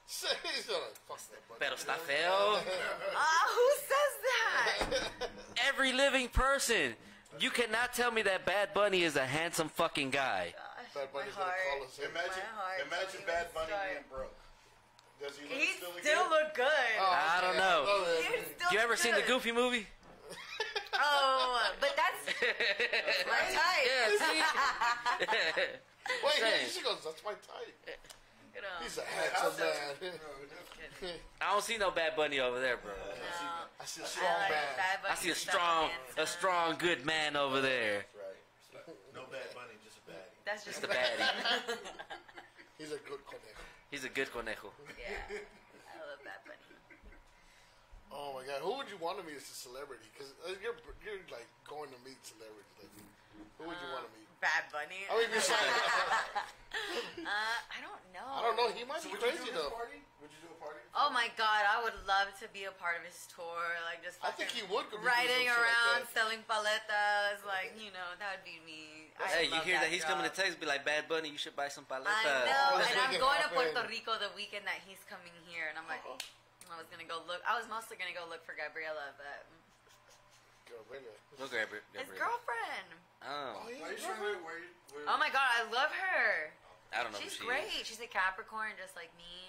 He's gonna fuck that buddy. Pero está feo. who says that? Every living person. You cannot tell me that Bad Bunny is a handsome fucking guy. Gosh, Bad my Bunny's gonna heart. call us in. Imagine don't Bad even Bunny start. being broke. Does he look He still still good? look good. I don't know. He still You ever seen the good. Goofy movie? Oh, but that's my type. Yeah, see? Wait, Same. she goes, that's my type. You know. He's a handsome man. I don't see no Bad Bunny over there, bro. No. I see a I strong like man. Bad Bunny. I see a so strong, good man over there. Right. No Bad Bunny, just a baddie. That's just Just a baddie. He's a good conejo. He's a good conejo. Yeah, I love Bad Bunny. Oh my god, who would you want to meet as a celebrity? Because you're like going to meet celebrities. Like, who would you want to meet? Bad Bunny. I mean, besides, I don't know. I don't know. He might So be would you crazy do this though. party? Would you do a party? Oh my god, I would love to be a part of his tour. Like just I think he would be riding doing some shit like around that. selling paletas. Like that would be me. I Hey, you love hear that he's coming to job. Texas? Be like, Bad Bunny, you should buy some paletas. I know, Let's and I'm make it going to happen. Puerto Rico the weekend that he's coming here, and I'm like, I was gonna go look. I was mostly gonna go look for Gabriela, but Girl, really. Go grab it. his girlfriend. Oh, Are you trying to where Oh my god, I love her. I don't know She's who she great. She's a Capricorn, just like me.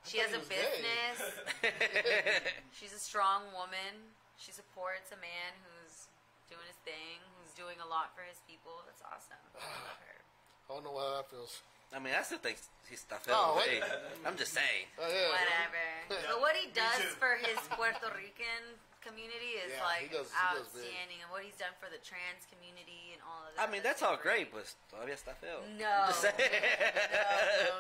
She has a thought he was gay. business. is. She's a strong woman. She supports a man who's doing his thing, who's doing a lot for his people. That's awesome. I love her. I don't know how that feels. I mean, I still think he's stuff. Oh, Hey, I'm just saying. Yeah. Whatever. But what he does too. for his Puerto Rican community is Yeah, like he does big. outstanding, and what he's done for the trans community and all of that. I mean, that's all great, but todavía está feo. No. Just saying.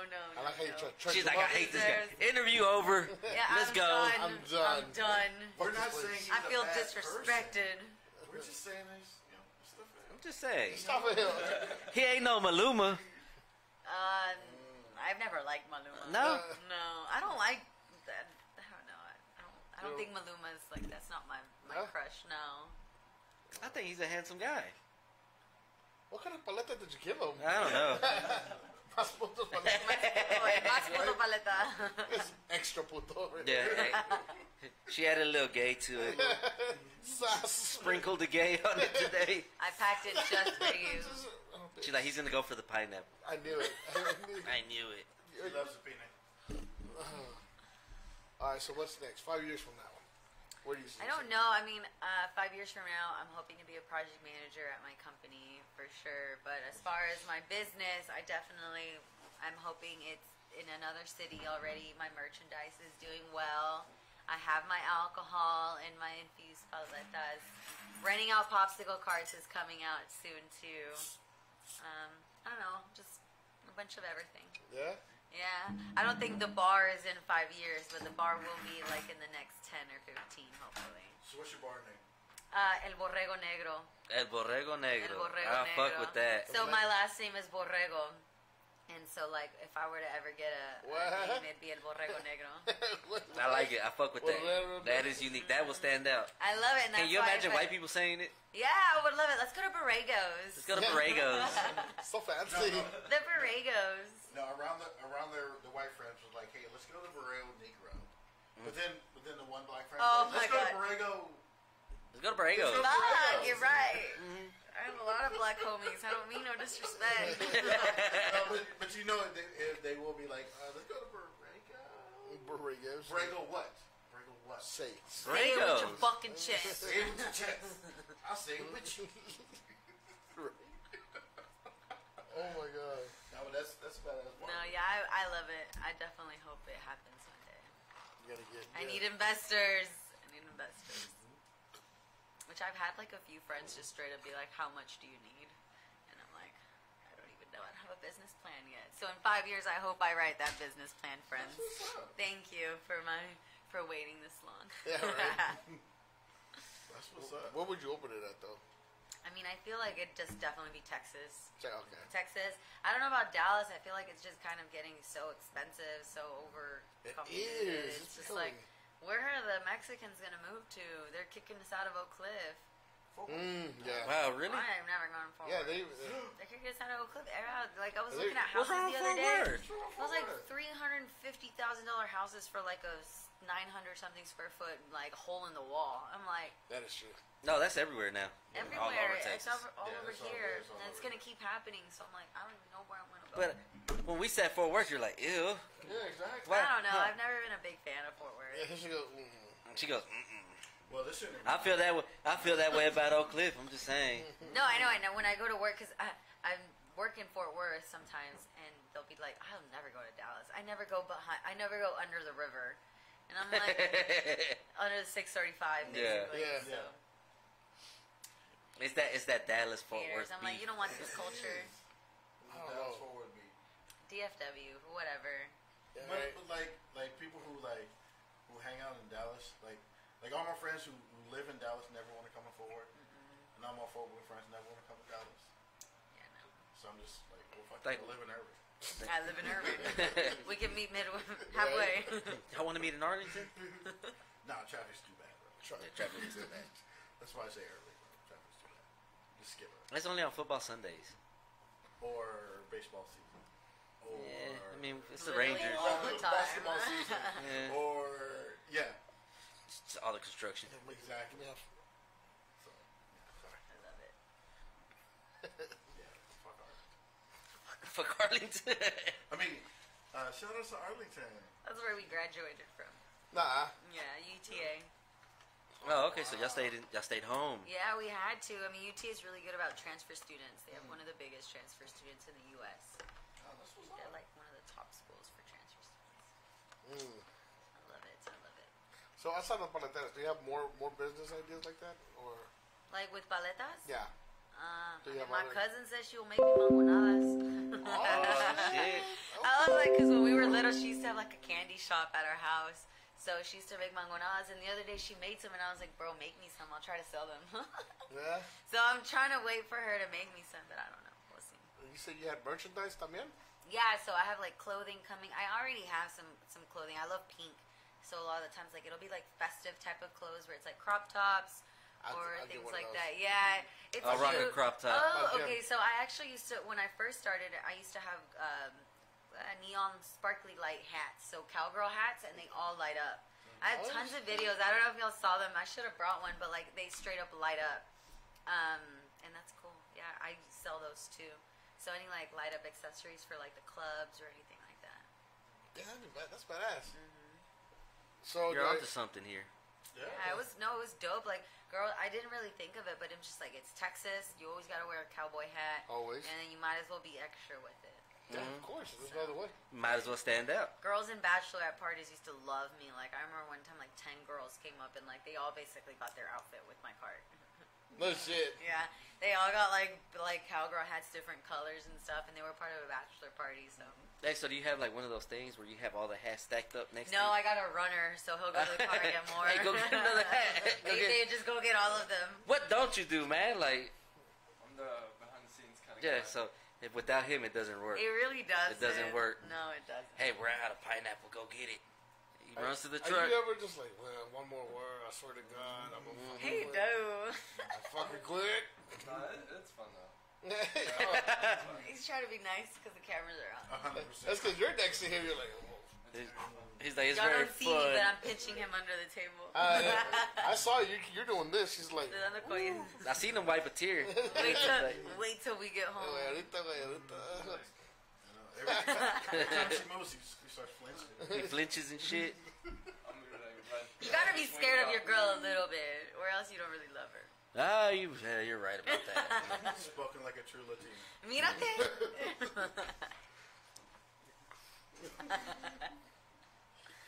No. I like how you try. She's like, I hate this guy. Interview over. Yeah, Let's I'm go. Done. I'm done. I'm done. We're not saying he's I a feel bad disrespected. Person. We're just saying he's stuff. I'm just saying. Stop it. He ain't no Maluma. I've never liked Maluma. No. No, I don't like that. I don't know. I don't think Maluma's like, that's not my crush, no. I think he's a handsome guy. What kind of paleta did you give him? I don't know. Más putos paleta. Más puto paleta. It's extra puto. Yeah. She added a little gay to it. Sprinkled the gay on it today. I packed it just for you. She's like, he's gonna go for the pineapple. I knew it. I knew it. He loves the peanut. All right, so what's next? 5 years from now, where do you see? I don't know. I mean, 5 years from now, I'm hoping to be a project manager at my company for sure. But as far as my business, I'm hoping it's in another city already. My merchandise is doing well. I have my alcohol and my infused paletas. Renting out popsicle carts is coming out soon too. I don't know, just a bunch of everything. Yeah? Yeah. I don't think the bar is in 5 years, but the bar will be like in the next 10 or 15, hopefully. So what's your bar name? El Borrego Negro. El Borrego Negro. El Borrego I Negro. fuck with that. So my last name is Borrego. And so, like, if I were to ever get a name, it'd be El Borrego Negro. I like it. I fuck with that. That is unique. That will stand out. I love it. And Can you imagine white people saying it? Yeah, I would love it. Let's go to Borregos. Let's go to Borregos. So fancy. The Borregos. No, around the white friends was like, hey, let's go to Borrego Negro. But then the one black friend Oh was like, my let's God. go to Borrego. Let's go to Borregos. Fuck, you're right. I have a lot of black homies. I don't mean no disrespect. No, but you know, they will be like, let's go to Borrego. Borregos. Borrego what? Borrego what? Say it. Say it with your Borregos. fucking chest. Say it with your chest. I'll say it with you. Oh my god. No, but that's badass. No, yeah, I love it. I definitely hope it happens one day. You gotta get. I need investors. Which I've had like a few friends just straight up be like, how much do you need? And I'm like, I don't even know. I don't have a business plan yet. So in 5 years, I hope I write that business plan, friends. Thank you for waiting this long. Yeah, right. That's what's up. Where would you open it at though? I mean, I feel like it'd just definitely be Texas. Okay. Texas. I don't know about Dallas. I feel like it's just kind of getting so expensive, so It overcomplicated. is. It's just killing. like, where are the Mexicans gonna move to? They're kicking us out of Oak Cliff. Yeah. Wow, really? I've never gone forward. Yeah, they They're kicking us out of Oak Cliff. Like I was They- looking at What's houses wrong the with other day. Fort Worth? It was like $350,000 houses for like a 900 something square foot like hole in the wall. I'm like, that is true. No, that's everywhere now. All everywhere. over It's Texas. all over that's all here, over, it's all and it's over. gonna keep happening. So I'm like, I don't even know where I'm gonna go. But when we said Fort Worth, you're like, ew. Yeah, exactly. Why- I don't know. huh. I've never been a big fan of Fort Worth. Yeah, she goes. She goes, mm-mm. Well, this shouldn't. I feel that way about Oak Cliff. I'm just saying. No, I know. When I go to work, because I work in Fort Worth sometimes, and they'll be like, "I'll never go to Dallas. I never go under the river," and I'm like, under the 635, basically. Yeah. So, It's that Dallas Fort haters. Worth I'm like, beef. you don't want this culture. I don't That's know. what would be. DFW, whatever. Yeah, But, right. but like people who hang out in Dallas, like all my friends who live in Dallas never want to come to Fort Worth, and all my Fort Worth friends never want to come to Dallas. Yeah, no. So I'm just like, well, fuck, Like- I live in Irving. I live in Irving. We can meet halfway. I want to meet in Arlington. Nah, traffic's too bad, bro. Yeah, traffic is too bad. That's why I say Irving, bro. Traffic's too bad. Just skip it. It's only on football Sundays. Or baseball season. Or Yeah, I mean it's the Literally Rangers. all the time. basketball season. Yeah. Or yeah, It's all the construction. exactly. Yeah. So yeah, sorry. I love it. Yeah, fuck Arlington. Fuck Arlington. I mean, shout out to Arlington. That's where we graduated from. Nah. Yeah, UTA. Oh, okay. So y'all stayed home. Yeah, we had to. I mean, UT is really good about transfer students. They have one of the biggest transfer students in the U.S. Oh, that's what's They're up. like one of the top schools for transfer students. Mm. I love it. I love it. So outside of paletas, do you have more business ideas like that, or Like with paletas? yeah? Do you have My other- cousin says she will make me mangonadas. Oh shit. I love it because when we were little, she used to have like a candy shop at our house. So she used to make mangonadas, and the other day she made some, and I was like, bro, make me some. I'll try to sell them. Yeah. So I'm trying to wait for her to make me some, but I don't know. We'll see. You said you had merchandise también. Yeah, so I have like clothing coming. I already have some clothing. I love pink. So a lot of the times, like, it'll be like festive type of clothes where it's like crop tops or I'll get things one of like those. that. Yeah, it's I'll rock a cute. crop top. Oh, Yeah. okay. So I actually used to, when I first started, I used to have neon sparkly light hats, so cowgirl hats, and they all light up. I have tons of videos. I don't know if y'all saw them. I should have brought one, but like they straight up light up, and that's cool. Yeah, I sell those too. So any like light up accessories for like the clubs or anything like that. Yeah, that's badass. So You're onto something here. Yeah, it was dope. Like, girl, I didn't really think of it, but it was just like, it's Texas. You always gotta wear a cowboy hat. Always. And then you might as well be extra with it. Yeah, of course. There's no other way. Might as well stand out. Girls in bachelorette parties used to love me. Like, I remember one time, like, 10 girls came up and, like, they all basically bought their outfit with my cart. No shit. Yeah, they all got, like cowgirl hats, different colors and stuff, and they were part of a bachelor party, so. Hey, so do you have like one of those things where you have all the hats stacked up next to No, you? I got a runner, so he'll go to the car and get more. Hey, go get another hat. They just go get all of them. What don't you do, man? Like, I'm the behind the scenes kind of yeah, guy. so if without him, it doesn't work. It really doesn't. It doesn't work. No, it doesn't. Hey, we're out of pineapple. Go get it. He runs to the Are truck. you ever just like, well, one more word, I swear to God, I'm gonna fucking Hey, quit. no. I fucking quit. Nah, it's fun though. He's trying to be nice because the cameras are on. 100%. That's because you're next to him. You're like, oh. He's like, it's Y'all very don't see me, fun. but I'm pinching him under the table. I saw you. You're doing this. She's like, I seen him wipe a tear. Wait till we get home. ahorita, güey, ahorita. Every time she moves, he starts flinching. He flinches and shit. I'm gonna like, You gotta be scared of your girl a little bit, or else you don't really love her. Ah, you're right about that. Spoken like a true Latino. Mírate.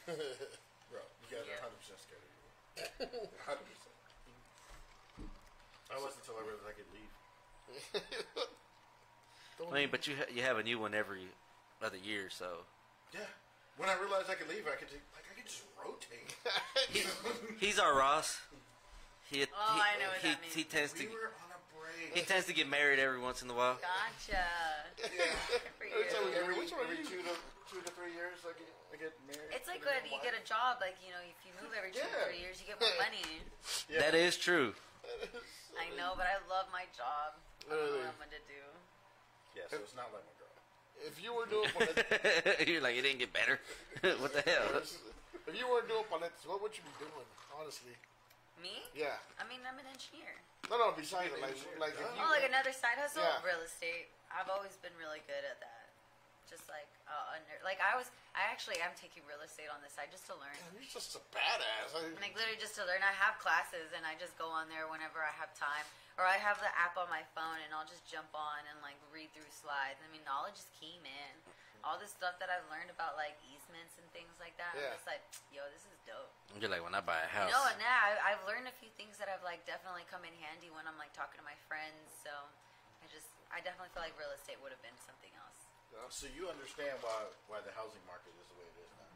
Bro, you guys are 100% scared of you. 100%. I wasn't until I realized I could leave. I mean, but you have a new one every other year, so Yeah. When I realized I could leave, I could just rotate. he's our Ross. I know what that means. He tends to We were on a break. he tends to get married every once in a while. Gotcha. For you. Every 2 to 3 years, I get married. It's like when you get a job, like, you know, if you move every 2 to 3 years, you get more money. Yeah. That is true. I know, but I love my job. I don't know what I'm gonna do. Yeah, so it's not like my girl. If you were doing paletas, You're like, it didn't get better. What the hell? if you weren't doing paletas, what would you be doing? Honestly, Me? yeah. I mean, I'm an engineer. No, besides it, like if you, Oh, like another side hustle? Yeah. Real estate. I've always been really good at that. Just like, I actually am taking real estate on the side just to learn. you're just a badass. Like, literally just to learn. I have classes, and I just go on there whenever I have time. Or I have the app on my phone, and I'll just jump on and, like, read through slides. I mean, knowledge is key, man. All this stuff that I've learned about, like, easements and things like that, Yeah. I'm just like, yo, this is dope. You're like, when I buy a house. You know, and now I've learned a few things that have, like, definitely come in handy when I'm, like, talking to my friends. So I definitely feel like real estate would have been something else. So you understand why the housing market is the way it is now?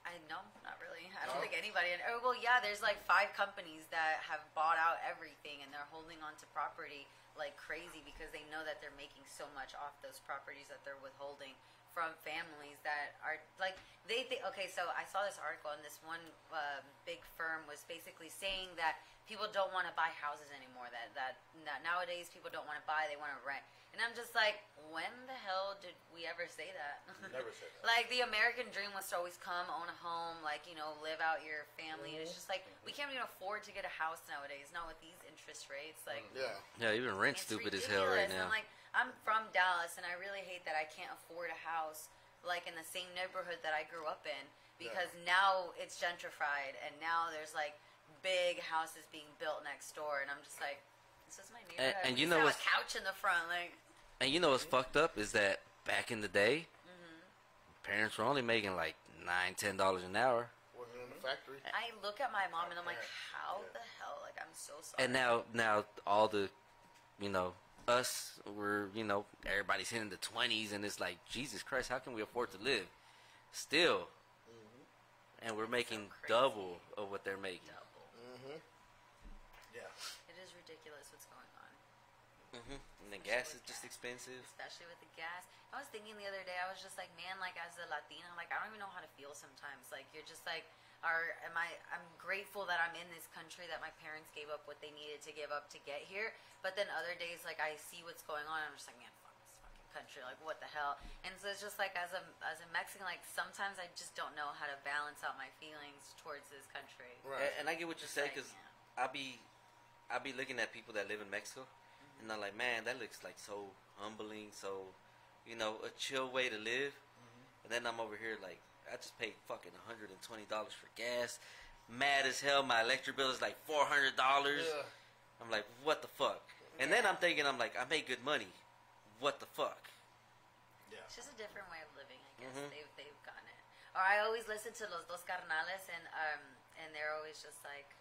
I no, not really. I don't think anybody. Well, yeah, there's like 5 companies that have bought out everything, and they're holding on to property like crazy because they know that they're making so much off those properties that they're withholding from families that are like they think. Okay, so I saw this article, and this one big firm was basically saying that people don't want to buy houses anymore. That nowadays people don't want to buy; they want to rent. And I'm just like, when the hell did we ever say that? Never said that. Like, the American dream was to always come, own a home, like, you know, live out your family. And it's just like, we can't even afford to get a house nowadays, not with these interest rates. Like, Yeah, even rent's it's stupid as hell right ridiculous. now. And, like, I'm from Dallas, and I really hate that I can't afford a house, like, in the same neighborhood that I grew up in. Because now it's gentrified, and now there's, like, big houses being built next door. And I'm just like, this is my neighborhood. And We you used to know have what's- a couch in the front, like. And you know what's fucked up is that back in the day, parents were only making like $9-10 an hour, working in the factory. I look at my mom and I'm like, how the hell? Like, I'm so sorry. and now all the, you know, us we're, you know, everybody's hitting the 20s, and it's like, Jesus Christ, how can we afford to live? Still, and we're making crazy. double of what they're making. Double. Yeah. It is ridiculous what's going on. And the gas is just expensive. Especially with the gas. I was thinking the other day, I was just like, man, like as a Latina, like I don't even know how to feel sometimes. Like you're just like, I'm grateful that I'm in this country, that my parents gave up what they needed to give up to get here. But then other days, like I see what's going on, I'm just like, man, fuck this fucking country, like what the hell. And so it's just like as a Mexican, like sometimes I just don't know how to balance out my feelings towards this country. Right. And I get what you say, because I'll be looking at people that live in Mexico, and I'm like, man, that looks like so humbling, so, you know, a chill way to live. And then I'm over here like, I just paid fucking $120 for gas. Mad as hell. My electric bill is like $400. Yeah. I'm like, what the fuck? And then I'm thinking, I'm like, I make good money. What the fuck? Yeah. It's just a different way of living, I guess. They've gotten it. Or I always listen to Los Dos Carnales, and they're always just like,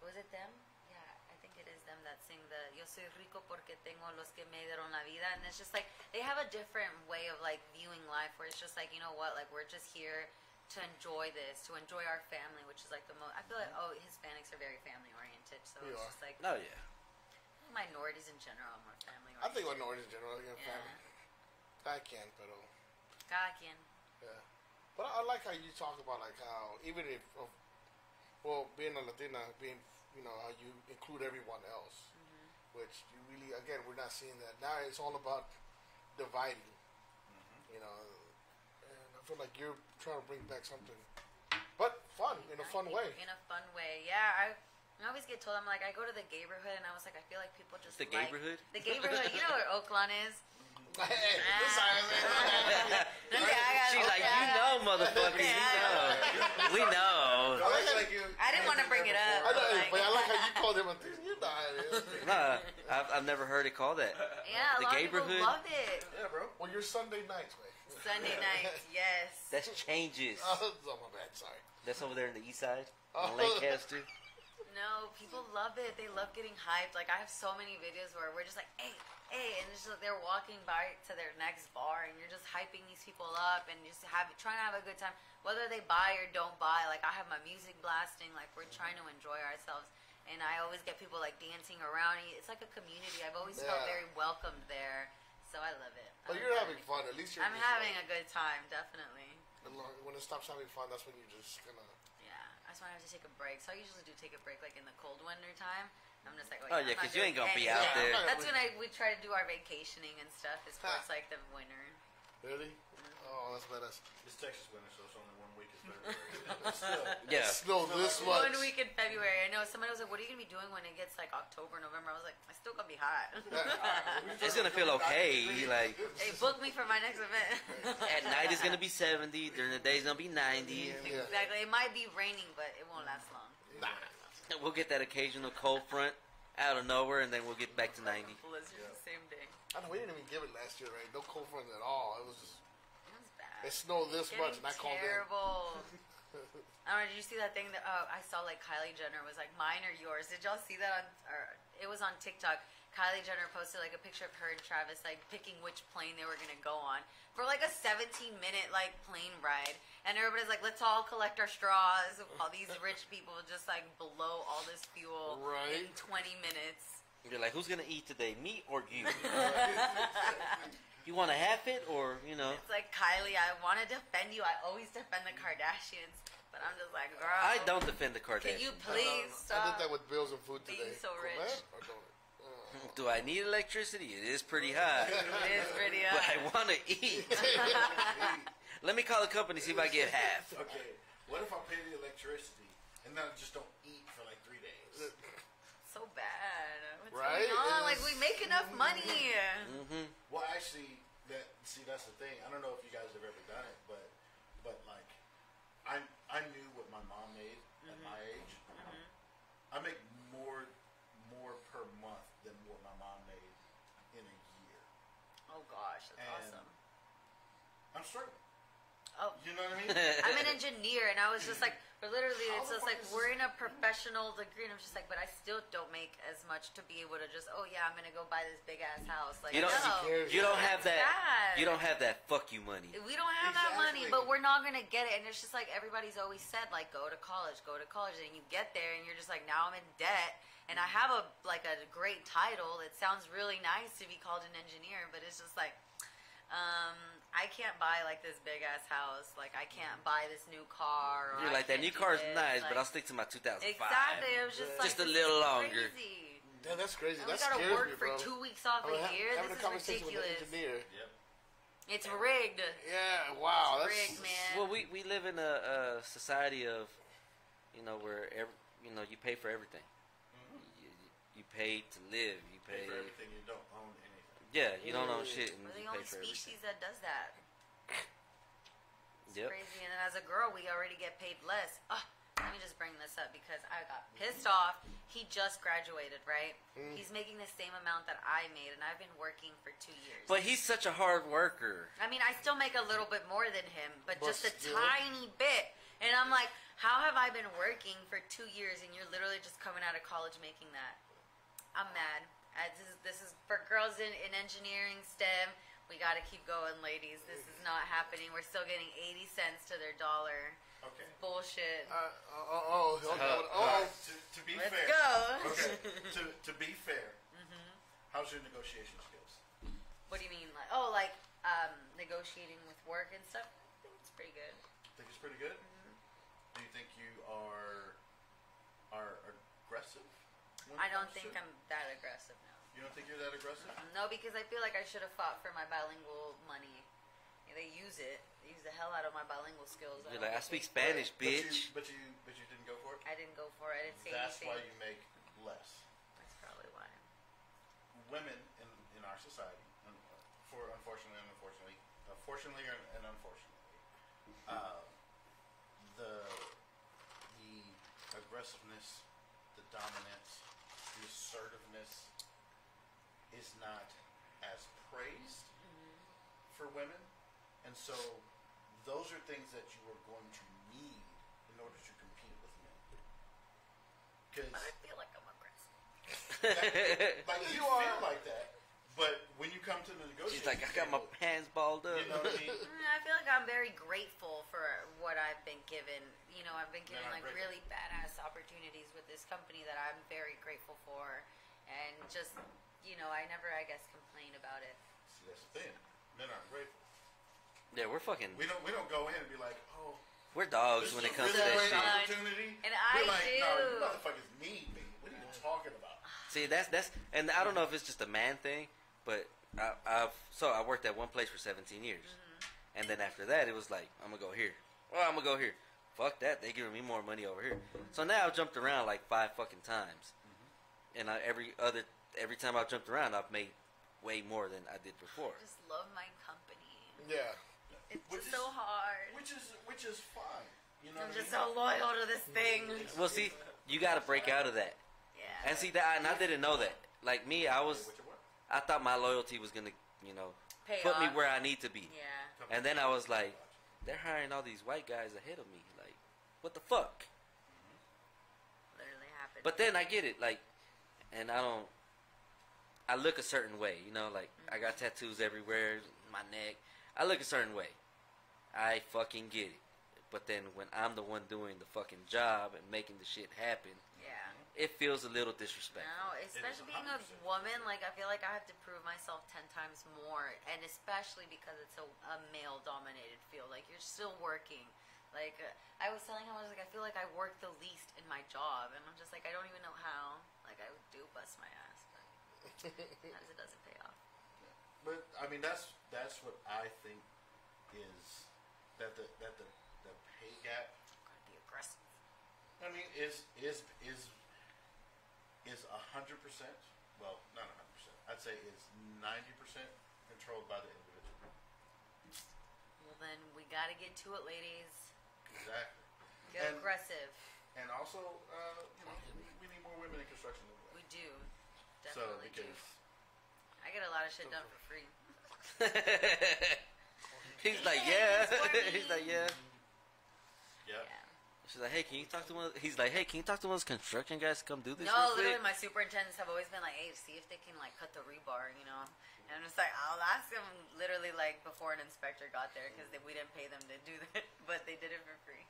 was it them? Yeah, I think it is them that sing the Yo soy rico porque tengo los que me dieron la vida. And it's just like, they have a different way of like viewing life, where it's just like, you know what, like we're just here to enjoy this, to enjoy our family, which is like the most, I feel like, Hispanics are very family oriented, so it's just like, oh yeah, minorities in general are more family I oriented. think minorities in general, family. I can, but Cada quien. yeah. But I like how you talk about like how even if, well, being a Latina, being, you know, how you include everyone else, which you really, again, we're not seeing that now. It's all about dividing, you know. And I feel like you're trying to bring back something, but fun in a fun way. In a fun way, yeah. I always get told, I'm like, I go to the neighborhood, and I was like, I feel like people just the neighborhood. The neighborhood, you know where Oakland is. Hey, this She's like, you know, motherfucker, you know. We know. I didn't want to bring it up. I know, but I like how you called him a thing. You know how it is. Nah, I've never heard it called that. Yeah, a lot of people neighborhood. love it. Yeah, bro. Well, your Sunday nights, man. Sunday nights, yes. That changes. Oh, my bad. Sorry. That's over there in the east side, in Lancaster. No, people love it. They love getting hyped. Like, I have so many videos where we're just like, hey, and it's just like they're walking by to their next bar, and you're just hyping these people up and just trying to have a good time, whether they buy or don't buy. Like, I have my music blasting. Like, we're trying to enjoy ourselves, and I always get people like dancing around. It's like a community. I've always felt very welcomed there, so I love it. Well, you're having fun. At least you're. I'm having a good time, definitely. When it stops having fun, that's when you just gonna. That's why I have to take a break. So I usually do take a break like in the cold winter time. I'm just like, oh yeah, because you ain't gonna be out there. That's when we try to do our vacationing and stuff. It's towards like the winter. Really? Oh, that's badass. It's Texas winter, so it's only 1 week is February. Yeah. Snow this much. 1 week in February. I know somebody was like, "What are you gonna be doing when it gets like October, November?" I was like, "I still gonna be hot." It's gonna feel okay. Like, hey, book me for my next event. At night it's gonna be 70. During the day it's gonna be 90. Exactly. It might be raining, but it won't last long. Nah. We'll get that occasional cold front out of nowhere, and then we'll get back to 90. Blizzard the same day. I know, we didn't even give it last year, right? No cold front at all. It was just. It was bad. It snowed this much, and I called in. Terrible. I don't know. Did you see that thing that I saw? Like Kylie Jenner was like, "Mine or yours?" Did y'all see that? It was on TikTok. Kylie Jenner posted like a picture of her and Travis like picking which plane they were gonna go on for like a 17-minute like plane ride, and everybody's like, "Let's all collect our straws." All these rich people just like blow all this fuel in 20 minutes. You're like, who's gonna eat today, me or you? You want to half it, or you know? It's like, Kylie, I want to defend you. I always defend the Kardashians, but I'm just like, girl. I don't defend the Kardashians. Can you please stop? I did that with bills and food today. Being so rich. Do I need electricity? It is pretty high. It is pretty high. But I want to eat. Let me call the company, see if I get half. Okay, what if I pay the electricity and then I just don't eat for like 3 days? So bad. What's Right? going on? Like, we make enough money. Well, actually, that's the thing. I don't know if you guys have ever done it, but like, I knew what my mom made at my age. I make more per month than what my mom made in a year. Oh gosh, that's And awesome. I'm struggling. Oh, You know what I mean? I'm an engineer, and I was just like, But literally, How it's the just fuck like is we're in a professional degree, and I'm just like, but I still don't make as much to be able to just, oh yeah, I'm gonna go buy this big ass house. Like, You don't. no, You don't have that. bad. You don't have that. Fuck you money. We don't have that money, but we're not gonna get it. And it's just like everybody's always said, like, go to college, and you get there, and you're just like, now I'm in debt, and I have a great title. It sounds really nice to be called an engineer, but it's just like, I can't buy like this big ass house. Like, I can't buy this new car. Or You're like, that new car is nice, but I'll stick to my 2005. Exactly. It was just like, just a little longer. Crazy. Damn, that's crazy. And we That gotta scares work me, for bro. 2 weeks off a year. Having a This is conversation with ridiculous. an engineer. Yep. It's rigged. Yeah, wow. It's That's rigged, man. Well, we live in a society of, where you pay for everything. You pay to live. You Pay pay. for everything. You don't own anything. Yeah, you don't own shit, and We're you the pay only for species that does that. It's Yep. crazy. And then as a girl, we already get paid less. Let me just bring this up because I got pissed off. He just graduated, right? He's making the same amount that I made, and I've been working for 2 years. But he's such a hard worker. I mean, I still make a little bit more than him, but just a still. tiny bit. And I'm like, how have I been working for 2 years and you're literally just coming out of college making that? I'm mad. This is for girls in engineering, STEM. We got to keep going, ladies. This is not happening. We're still getting 80 cents to their dollar. Okay. Bullshit. To be Let's fair. go. Okay. To be fair. How's your negotiation skills? What do you mean? Negotiating with work and stuff? I think it's pretty good. Think it's pretty good. Do you think you are aggressive? when I it don't comes think to- I'm that aggressive now. You don't think you're that aggressive? No, because I feel like I should have fought for my bilingual money. Yeah, they use it. They use the hell out of my bilingual skills. You're don't like, I think speak they- Spanish, bitch. But you didn't go for it. I didn't go for it. I didn't say That's anything. why you make less. That's probably why. Women in our society, unfortunately, the aggressiveness, the dominance, the assertiveness is not as praised for women, and so those are things that you are going to need in order to compete with men. Because I feel like I'm aggressive. you feel like that, but when you come to the negotiation, She's like, I got my hands balled up. You know what I mean? I feel like I'm very grateful for what I've been given. You know, I've been given Yeah, like grateful. really badass opportunities with this company that I'm very grateful for, and just I never, I guess, complain about it. See, that's the thing. Men aren't grateful. Yeah, we're fucking. We don't go in and be like, oh, We're dogs this when is it a comes to really that great shit. opportunity. And We're I like, do. no, you motherfuckers need me. What are you talking about? See, that's, and I don't know if it's just a man thing, but I worked at one place for 17 years, and then after that, it was like, I'm gonna go here. Well, I'm gonna go here. Fuck that, they giving me more money over here. So now I've jumped around like 5 fucking times, and every time I've jumped around, I've made way more than I did before. I just love my company. Yeah. It's Which just so hard. Which is fine. You know I'm what I just mean? so loyal to this thing. Well, see, you got to break out of that, Yeah. and see that, and I didn't know that. Like me, I thought my loyalty was gonna, Pay put me off. where I need to be. Yeah. And then I was like, they're hiring all these white guys ahead of me. Like, what the fuck? Literally happened. But then I get it, like, and I look a certain way, like, I got tattoos everywhere, my neck. I look a certain way. I fucking get it. But then when I'm the one doing the fucking job and making the shit happen, Yeah. it feels a little disrespectful. No, especially being a woman, like I feel like I have to prove myself 10 times more, and especially because it's a male-dominated field. Like you're still working. Like I was telling him, I was like, I feel like I work the least in my job, and I'm just like, I don't even know how. Like I do bust my ass, but sometimes it doesn't pay off. But I mean, that's what I think is that the pay gap. Gotta be aggressive. I mean, is 100%. Well, not 100%. I'd say it's 90% controlled by the individual. Well, then we gotta get to it, ladies. Exactly. Get aggressive. And also, we need more women in construction. We do. So Definitely because I get a lot of shit done for free. He's like, yeah. He's like, yeah. yeah. She's like, hey, can you talk to one? He's like, hey, can you talk to one of those construction guys to come do this? No, real quick? literally, my superintendents have always been like, hey, see if they can, like, cut the rebar, you know? And I'm just like, I'll ask them literally, like, before an inspector got there, because we didn't pay them to do that, but they did it for free.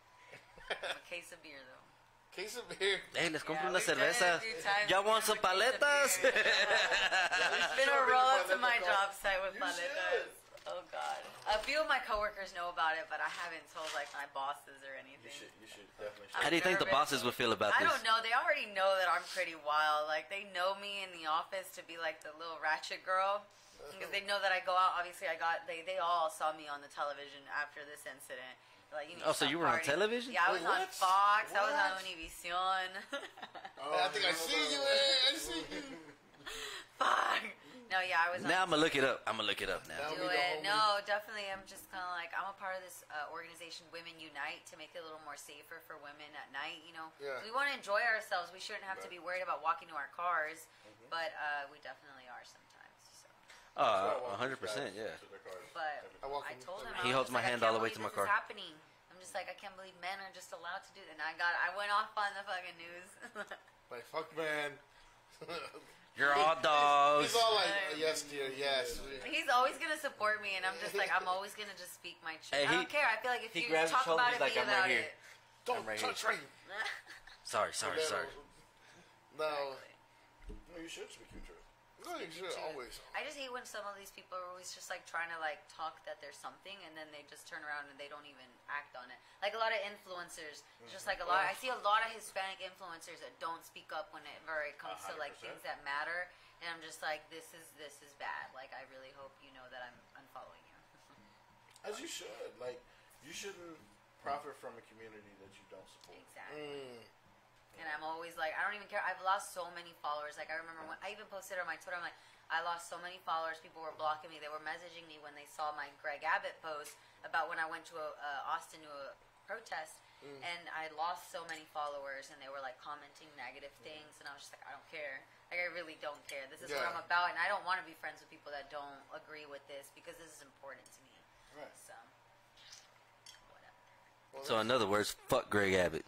A case of beer, though. Case of beer. Hey, les compro Yeah, una we've done it a cerveza. few times. Y'all want some paletas? It's been a roll up to my job site with You paletas. Oh, God. A few of my coworkers know about it, but I haven't told, like, my bosses or anything. You should definitely. How do you think the nervous. bosses would feel about I this? don't know. They already know that I'm pretty wild. Like, they know me in the office to be, like, the little ratchet girl. Because they know that I go out. Obviously, they all saw me on the television after this incident. Like, you need to Oh, so stop you were on partying. television? Yeah, I was on What? Fox. I was What? on Univision. I think I see you. I see you. Fuck. No, yeah, I was on Now I'm gonna look it up. now. Now do we it. the homie. No, definitely. I'm just kind of like, I'm a part of this organization, Women Unite, to make it a little more safer for women at night, you know? Yeah. We want to enjoy ourselves. We shouldn't have to be worried about walking to our cars, but we definitely are sometimes. So. 100%, yeah. But I walk I in- told him, He I was holds just my like, hand I all can't the way to believe my this car. is happening. I'm just like, I can't believe men are just allowed to do that. And I went off on the fucking news. Like, fuck, man. You're all dogs. He's all like, yes, dear, yes. He's always gonna support me, and I'm just like, I'm always gonna just speak my truth. Hey, I don't care. I feel like if he you grabs his talk shoulder, about he's it, like, be I'm right about here. it. Don't I'm right touch here. me. Sorry. No. No, you should speak your truth. No, you should always. I just hate when some of these people are always just like trying to like talk that there's something, and then they just turn around and they don't even act on it. Like a lot of influencers, just like a lot. I see a lot of Hispanic influencers that don't speak up whenever it comes to like 100%. things that matter, and I'm just like, this is bad. Like I really hope you know that I'm unfollowing you. As you should. Like, you shouldn't profit from a community that you don't support. Exactly. And I'm always like, I don't even care. I've lost so many followers. Like, I remember when I even posted on my Twitter, I'm like, I lost so many followers. People were blocking me. They were messaging me when they saw my Greg Abbott post about when I went to Austin to a protest. And I lost so many followers, and they were, like, commenting negative things. And I was just like, I don't care. Like, I really don't care. This is what I'm about. And I don't want to be friends with people that don't agree with this because this is important to me. Right. So, whatever. Well, So in other words, fuck Greg Abbott.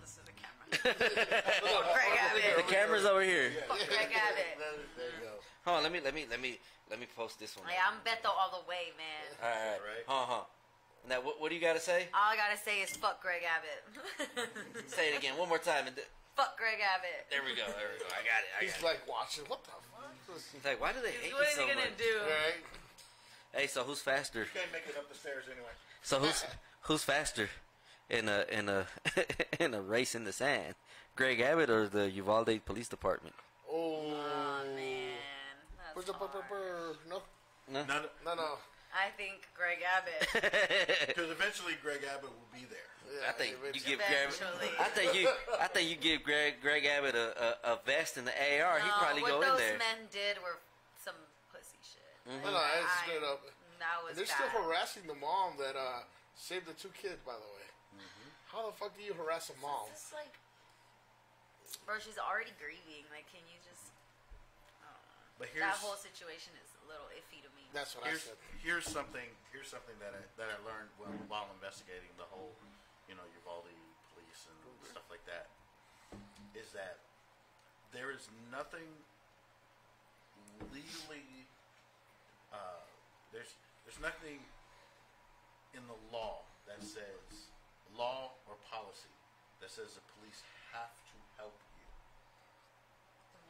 This is the camera. Greg Abbott. The camera's over here. Fuck Greg Abbott. There you go. Hold on, let me post this one. Like, I'm Beto all the way, man. All right. Right. Hold on. Now, what do you got to say? All I gotta say is fuck Greg Abbott. Say it again one more time. And Fuck Greg Abbott. there we go. I got it. He's like watching. What the fuck? He's like, why do they hate What me is so he gonna much? do? Right? Hey, so who's faster? You can't make it up the stairs anyway. So who's faster in a in a race in the sand? Greg Abbott or the Uvalde Police Department? Oh Oh. man, Where's that's the hard. No. None, No. I think Greg Abbott. because eventually Greg Abbott will be there. Yeah, I think you give Eventually. Greg. I think you give Greg Abbott a vest and the AR. He'd probably what go in those there. men did were some pussy shit. No, it's straight up. That was And they're bad. still harassing the mom that saved the 2 kids, by the way. How the fuck do you harass a mom? It's just like, bro, she's already grieving. Like, can you just? But That whole situation is a little iffy to me. That's what I here's said. here's something that I learned while investigating the whole, Uvalde police and stuff like that. Is that there is nothing legally, there's nothing in the law that says or policy that says the police have to help you.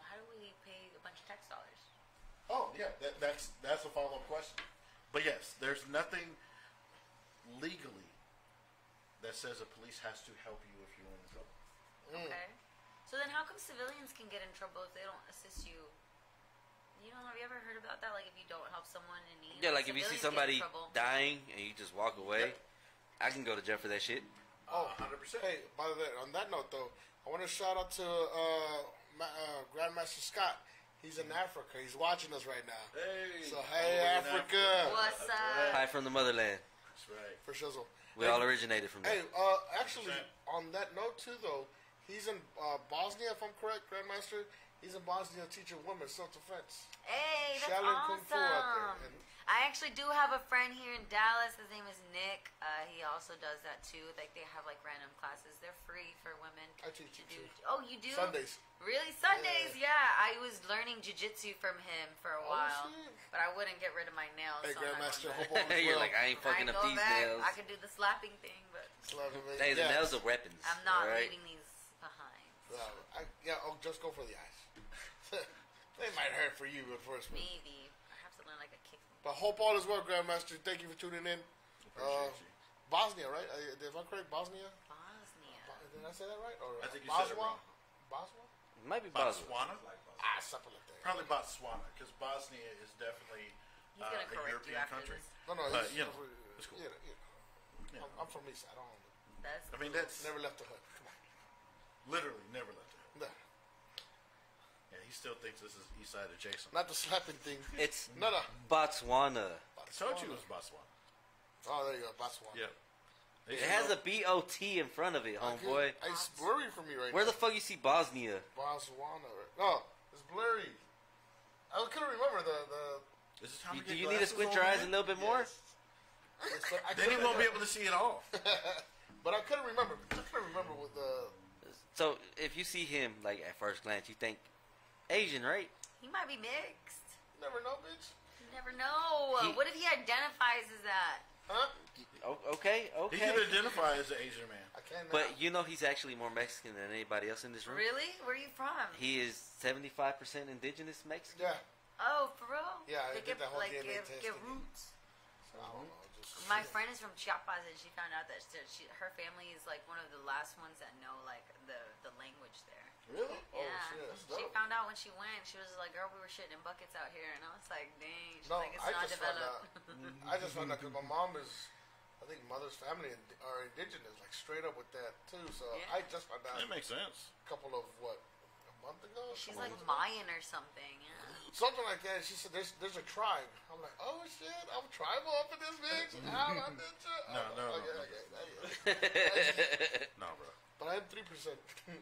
How do we pay a bunch of tax dollars? Oh yeah, that's a follow-up question. But yes, there's nothing legally that says the police has to help you if you're in trouble. Okay. So then, how come civilians can get in trouble if they don't assist you? Have you ever heard about that? Like, if you don't help someone in need. Yeah, like if you see civilians get in somebody trouble. dying and you just walk away, I can go to jail for that shit. Oh, 100%. Hey, by the way, on that note, though, I want to shout out to Grandmaster Scott. He's in Africa. He's watching us right now. Hey. So, hey, Africa. What's up? Hi from the motherland. That's right. For shizzle. We all originated from there. Hey, actually, on that note, too, though, He's in Bosnia, if I'm correct, Grandmaster. He's in Bosnia teaching women self-defense. Hey, that's Shaolin Kung Fu out awesome. there. And I actually do have a friend here in Dallas. His name is Nick. He also does that too. Like they have like random classes. They're free for women. I teach to you do. too. Oh, you do? Sundays. Really? Sundays? Yeah. I was learning jiu-jitsu from him for a while, shit. but I wouldn't get rid of my nails. Hey, so I'm not Grandmaster, going hope all is You're well. like, I ain't fucking up going these back. nails. I could do the slapping thing, but Hey, the nails are weapons. I'm not all right? leaving these behind. Just go for the eyes. They might hurt for you at first. Maybe. I have to learn like a kick. But hope all is well, Grandmaster. Thank you for tuning in. Appreciate you. Bosnia, right? If I'm correct, Bosnia? Bosnia. Did I say that right? Or I think you said it Bosnia? wrong. Bosnia? It might be Bosnia. Botswana? Something like that. Probably Botswana, because Bosnia is definitely He's gonna a correct you European after country. this. No, But, he's, you know, it's cool. Yeah. I'm from East Side. I don't That's I mean, that's never left the hood. Come on. literally never left it. No. Yeah, he still thinks this is East Side adjacent. Not the slapping thing. It's No. Botswana. I told you it was Botswana. Oh, there you go. Botswana. Yeah. It has a B-O-T in front of it, homeboy. It's blurry for me right Where now. the fuck you see Bosnia? Botswana. No, it's blurry. I couldn't remember the Is it time to Do get you need to glasses, squint old your eyes man? a little bit more? Then he won't be able to see it all. But I couldn't remember. With the. So if you see him, like at first glance, you think Asian, right? He might be mixed. Never know, bitch. You never know. What if he identifies as that? Huh? Okay. He can identify as an Asian man. I can't. But you know he's actually more Mexican than anybody else in this room. Really? Where are you from? He is 75% indigenous Mexican. Yeah. Oh, for real? Yeah, I They did give, that whole like, DNA give testing. roots. So I don't know. Just My friend is from Chiapas, and she found out that her family is like one of the last ones that know like the language there. Really? Yeah. Oh shit. That's She dope. found out when she went. She was like, "Girl, we were shitting in buckets out here," and I was like, "Dang." She's No, like, "It's I not just found out. developed." I just found out because my mom is, I think mother's family are indigenous, like straight up with that too. So Yeah. I just found out That makes sense. a couple of a month ago. She's something like that. Mayan or something. Yeah. Something like that. She said there's a tribe. I'm like, oh shit, I'm tribal up in this bitch. How I bitch? No. Okay. No, bro. But I'm 3%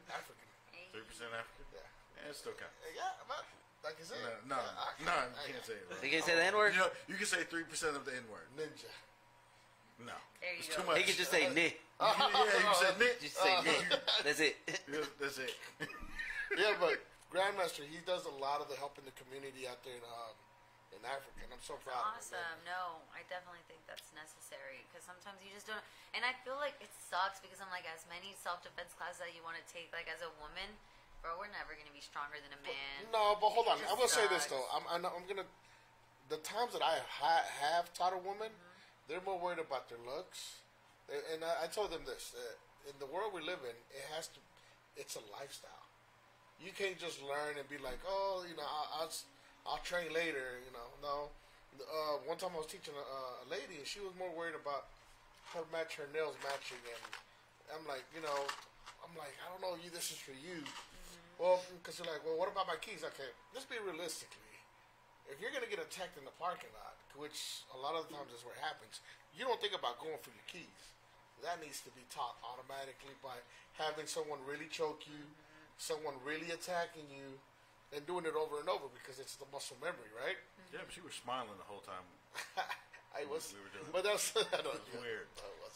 African. 3% African? Yeah. Yeah, it still counts. Yeah, but like I said, No, you can't say it. Bro. They can't say the N-word? You know, you can say 3% of the N-word. Ninja. No. There you It's go. too much. He could just say "ni." Yeah, you said Nick. Just say "ni." That's it. Yeah, that's it. Yeah, but Grandmaster, he does a lot of the help in the community out there in Africa, and I'm so proud of him. Awesome. No, I definitely think that's necessary because sometimes you just don't. And I feel like it sucks because I'm like, as many self-defense classes that you want to take, like as a woman, bro, we're never gonna be stronger than a man. No, but hold on. It I'm just gonna say this sucks. though. I'm gonna. The times that I have taught a woman, they're more worried about their looks, and I told them this: in the world we live in, it's a lifestyle. You can't just learn and be like, oh, you know, I'll train later. You know, no. One time I was teaching a lady, and she was more worried about her nails matching, and I'm like, I don't know, this is for you. Well, because you're like, well, what about my keys? Okay, let's be realistically. If you're going to get attacked in the parking lot, which a lot of the times is where it happens, you don't think about going for your keys. That needs to be taught automatically by having someone really choke you, someone really attacking you, and doing it over and over because it's the muscle memory, right? Yeah, but she was smiling the whole time. I was, We were doing but that's weird.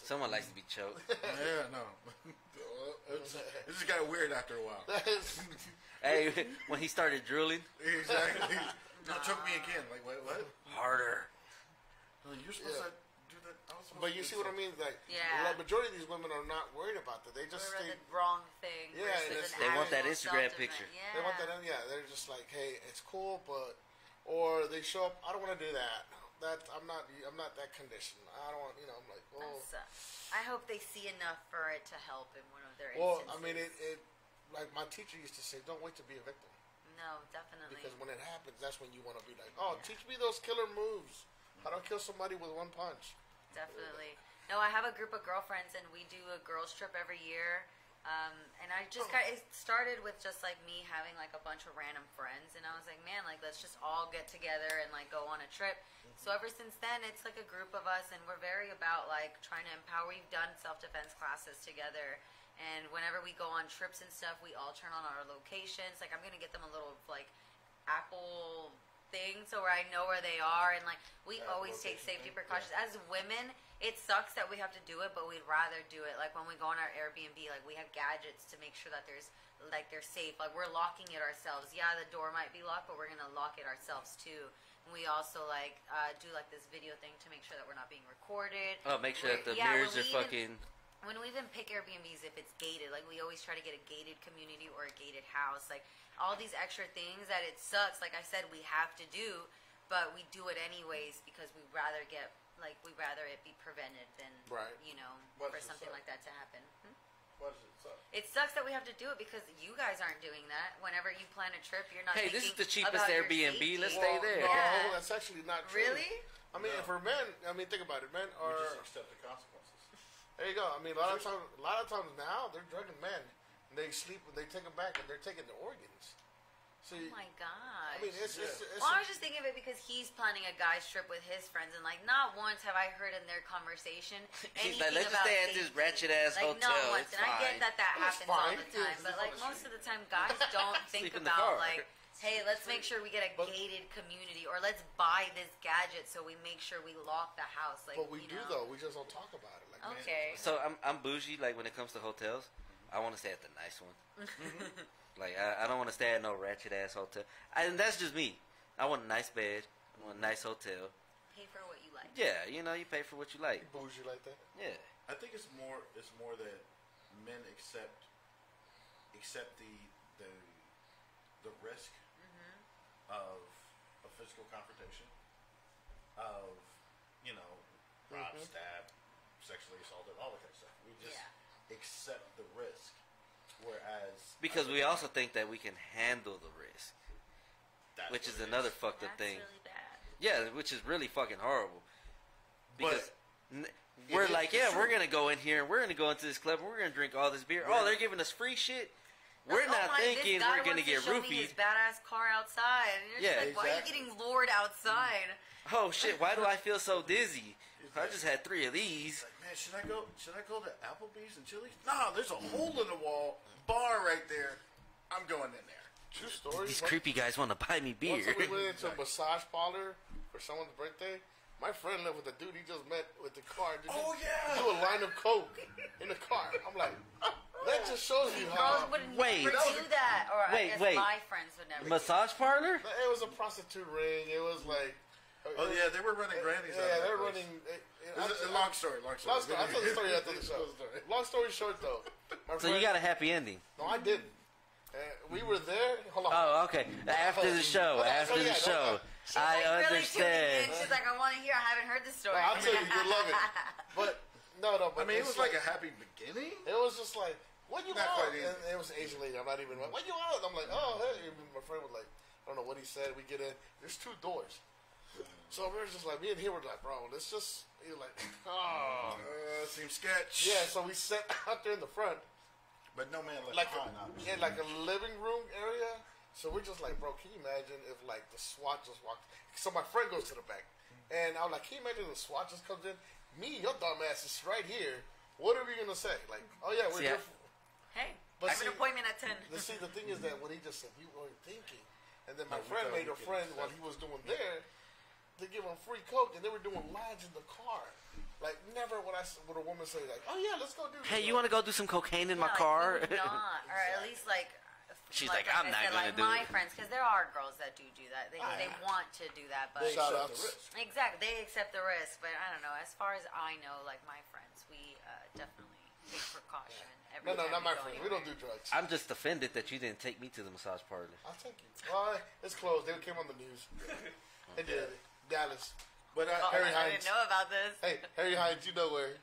Someone likes to be choked. Yeah, no. It just got weird after a while. Hey, when he started drooling, Exactly. No, choke me again. Like, wait, what? harder. Like, you're supposed to do that. I was supposed But to you do see what I something. mean? Like, Yeah. the majority of these women are not worried about that. They just Or think the wrong thing. Yeah, versus and an they want that actual Instagram self-defense. picture. Yeah. they want that. They're just like, hey, it's cool, but or they show up. I don't want to do that. I'm not that conditioned. I don't want. I'm like, oh. I hope they see enough for it to help in one of their Well, instances. I mean, it like my teacher used to say, don't wait to be a victim. No, definitely. Because when it happens, that's when you want to be like, oh, teach me those killer moves. How to kill somebody with one punch. Definitely. No, I have a group of girlfriends, and we do a girls' trip every year. And I just it started with just like me having like a bunch of random friends, and I was like, man, like let's just all get together and like go on a trip. So ever since then, it's like a group of us, and we're very about like trying to empower. We've done self-defense classes together, And whenever we go on trips and stuff, we all turn on our locations. Like, I'm going to get them a little, like, Apple thing so where I know where they are. And, like, we always take safety precautions. As women, it sucks that we have to do it, but we'd rather do it. Like, when we go on our Airbnb, like, we have gadgets to make sure that there's, like, they're safe. Like, we're locking it ourselves. Yeah, the door might be locked, but we're going to lock it ourselves, too. And we also, like, do, like, this video thing to make sure that we're not being recorded. Oh, make sure that the mirrors are fucking... When we even pick Airbnbs, if it's gated, like, we always try to get a gated community or a gated house. Like, all these extra things that it sucks, like I said, we have to do, but we do it anyways because we'd rather get, like, we'd rather it be prevented than, you know, for something like that to happen. Why does it suck? It sucks that we have to do it because you guys aren't doing that. Whenever you plan a trip, you're not Hey, thinking this is the cheapest about your Airbnb. safety. Let's stay there. No, Yeah. that's actually not true. Really? I mean, for men, I mean, think about it. Men are. We just accept the consequences. There you go. I mean, a lot of times now they're drugging men, and they sleep, and they take them back, and they're taking their organs. So Oh my gosh. I mean, it's well, I was just thinking of it because he's planning a guy's trip with his friends, and like not once have I heard in their conversation He's anything like, let's just about stay at this safety. ratchet ass Like hotel. not once, It's and I get fine. that happens all the time, but like most of the time, guys don't think Sleep in the about car. like, hey, let's make sure we get a gated community, or let's buy this gadget so we make sure we lock the house. Like, but we you do know. though. We just don't talk about it. Like, Okay. So I'm bougie. Like when it comes to hotels, I want to stay at the nice one. Like I don't want to stay at no ratchet ass hotel. And that's just me. I want a nice bed. I want a nice hotel. Pay for what you like. Yeah, you know, you pay for what you like. Bougie like that. Yeah. I think it's more that men accept the risk of a physical confrontation, of robbed, stabbed, sexually assaulted, all that kind of stuff. We just accept the risk, whereas Because we also think that we can handle the risk, which is another fucked up thing. Really bad. Yeah, which is really fucking horrible. Because But we're it like, is yeah, true. we're gonna go in here and we're gonna go into this club and we're gonna drink all this beer. Oh, they're giving us free shit. We're not thinking this guy we're gonna wants get to show me his roofied. badass car outside. And you're just like, why are you getting lured outside? Oh shit! Why do I feel so dizzy? I just had 3 of these. Like, man, should I go to Applebee's and Chili's? No, there's a hole in the wall, bar right there. I'm going in there. True story. These creepy guys want to buy me beer. Once we went into a massage parlor for someone's birthday, my friend left with a dude he just met with the car. Dude, Oh, yeah. Do a line of coke in the car. I'm like, that just shows you how. Girls would Wait. never do that. Or Wait, I guess wait. my friends would never. Massage parlor? It was a prostitute ring. It was like. Oh yeah, they were running grannies. out of Yeah, that they're place. running. It's a long story. Long story. I told the story after the show. Long story short, though. My So you got a happy ending. No, I didn't. We were there. Hold on. Oh, okay. After the show. After the show. I Really tuning understand. in. She's like, I want to hear. I haven't heard this story. I'll tell you, you'll love it. But no. But I mean, it it's was like a happy beginning. It was just like, what you Not want? quite either. And it was an Asian lady. I'm not even like, what you want? I'm like, oh, hey. And my friend was like, I don't know what he said. We get in. There's 2 doors. So we were just like, me and he were like, bro, let's just. He was like, oh. Seems sketch. Yeah, so we sat out there in the front. But no man left Like behind, obviously. in like a living room area. So we're just like, bro, can you imagine if like the SWAT just walked? So my friend goes to the back, and I'm like, can you imagine if the SWAT just comes in? Me, your dumb ass is right here. What are we gonna say? Like, oh yeah, we're See, here. Hey, But I have an appointment at 10. See, the thing is that when he just said, you weren't thinking, and then my No, we friend thought made we a could friend accept while he was doing there to give him free coke, and they were doing lines in the car. Like never would would a woman say like, oh yeah, let's go do this. Hey, you want to go do some cocaine in my Yeah, car? Like, you would not, or at least like. She's like, I'm not I said, gonna like do my it. friends, because there are girls that do that. They want to do that, but Shout out to exactly, they accept the risk. But I don't know. As far as I know, like my friends, we definitely take precaution. Every No, time not we my go friends. We anywhere. don't do drugs. I'm just offended that you didn't take me to the massage parlor. I'll take you. Well, it's closed. They came on the news. They did. Dallas. But Harry I Hines. didn't know about this. Hey, Harry Hines, you know where?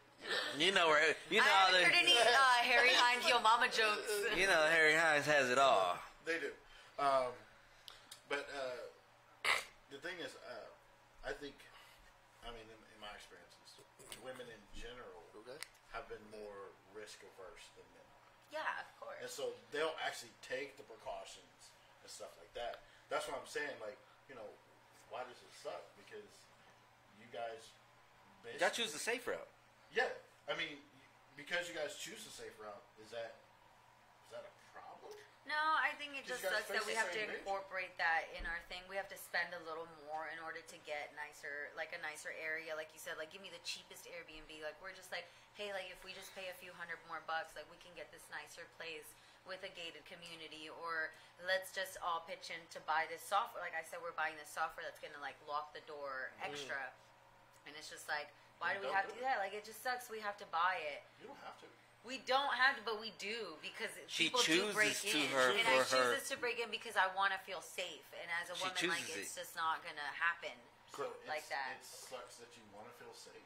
You know where? You know I all haven't the. heard any Harry Hines Yo Mama jokes. You know Harry Hines has it all. They do. But the thing is, I think, I mean, in my experiences, women in general have been more risk averse than men. Yeah, of course. And so they'll actually take the precautions and stuff like that. That's what I'm saying. Like, why does it suck? Because you guys You gotta choose the safe route. Yeah. I mean, because you guys choose the safe route, is that a problem? No, I think it just You guys sucks that face we the have to same bitch? incorporate that in our thing. We have to spend a little more in order to get nicer, like a nicer area. Like you said, like give me the cheapest Airbnb. Like we're just like, hey, like if we just pay a few $100 more, like we can get this nicer place with a gated community, or let's just all pitch in to buy this software. Like I said, we're buying this software that's gonna like lock the door extra, and it's just like, why do we have to do that? Like it just sucks. We have to buy it. You don't have to. We don't have to, but we do because She people do chooses break to in, her and for I choose her- this to break in because I want to feel safe. And as a She woman, like chooses it's just not gonna happen like that. It sucks that you want to feel safe.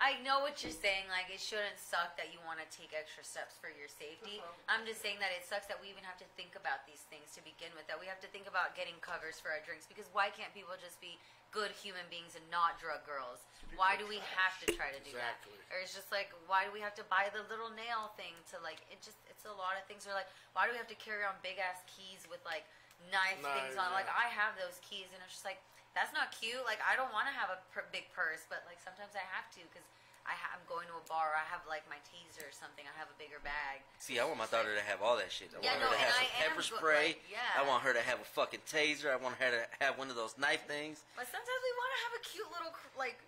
I know what you're saying. Like it shouldn't suck that you want to take extra steps for your safety. I'm just saying that it sucks that we even have to think about these things to begin with. That we have to think about getting covers for our drinks because why can't people just be good human beings and not drug girls? Why do we have to try to do that? Or it's just like, why do we have to buy the little nail thing to like, it's a lot of things. Or like, why do we have to carry on big ass keys with like knife things on? Like I have those keys and it's just like, that's not cute. Like I don't want to have a big purse, but like sometimes I have to because I'm going to a bar. Or I have like my taser or something. I have a bigger bag. See, I want my daughter to have all that shit. I Yeah, want her to have some I am pepper good, spray. like, yeah. I want her to have a fucking taser. I want her to have one of those knife things. But sometimes we want to have a cute little like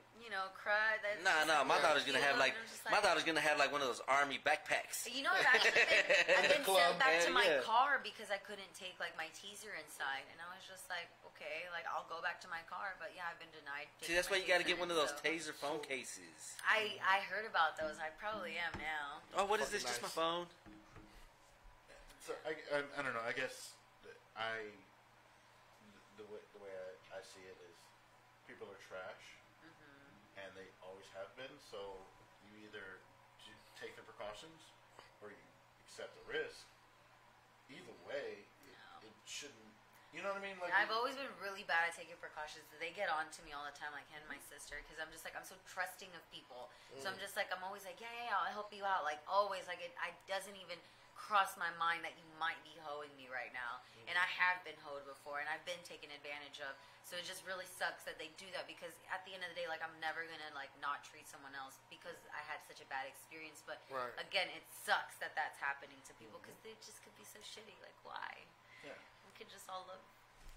cry. That's Nah, my daughter's gonna cute have like and I'm just my daughter's gonna have like one of those army backpacks. You know, I've been sent back to my Yeah. car because I couldn't take like my teaser inside, and I was just like, okay, like I'll go back to my car, but yeah, I've been denied. See, that's why you got to get one of those taser. taser phone cases. I heard about those. I probably am now. Oh, what is this? Just my phone? So I don't know. I guess the way I see it is people are trash, and they always have been. So you either take the precautions or you accept the risk. Either way, it shouldn't. You know what I mean? Like I've always been really bad at taking precautions. They get on to me all the time, like him and my sister, because I'm just like, I'm so trusting of people. So I'm just like, I'm always like, yeah, I'll help you out. Like always, like it doesn't even cross my mind that you might be hoeing me right now. And I have been hoed before, and I've been taken advantage of. So it just really sucks that they do that, because at the end of the day, like I'm never gonna like not treat someone else because I had such a bad experience. But again, it sucks that that's happening to people because they just could be so shitty. Like why? Yeah. We could just all look.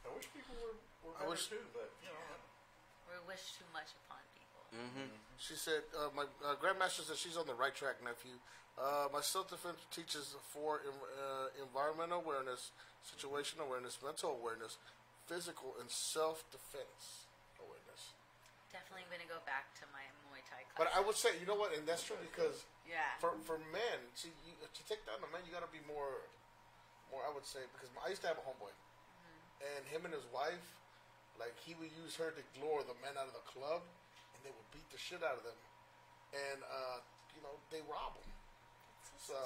I wish people were better too, but you know. We wish too much upon people. She said, my grandmaster said she's on the right track, nephew. My self-defense teaches for environmental awareness, situational awareness, mental awareness, physical and self-defense awareness. Definitely going to go back to my Muay Thai class. But I would say, you know what, and that's true because for men, see, to take down the men, you got to be more. I would say, because I used to have a homeboy, and him and his wife, like he would use her to lure the men out of the club, and they would beat the shit out of them, and they rob them. So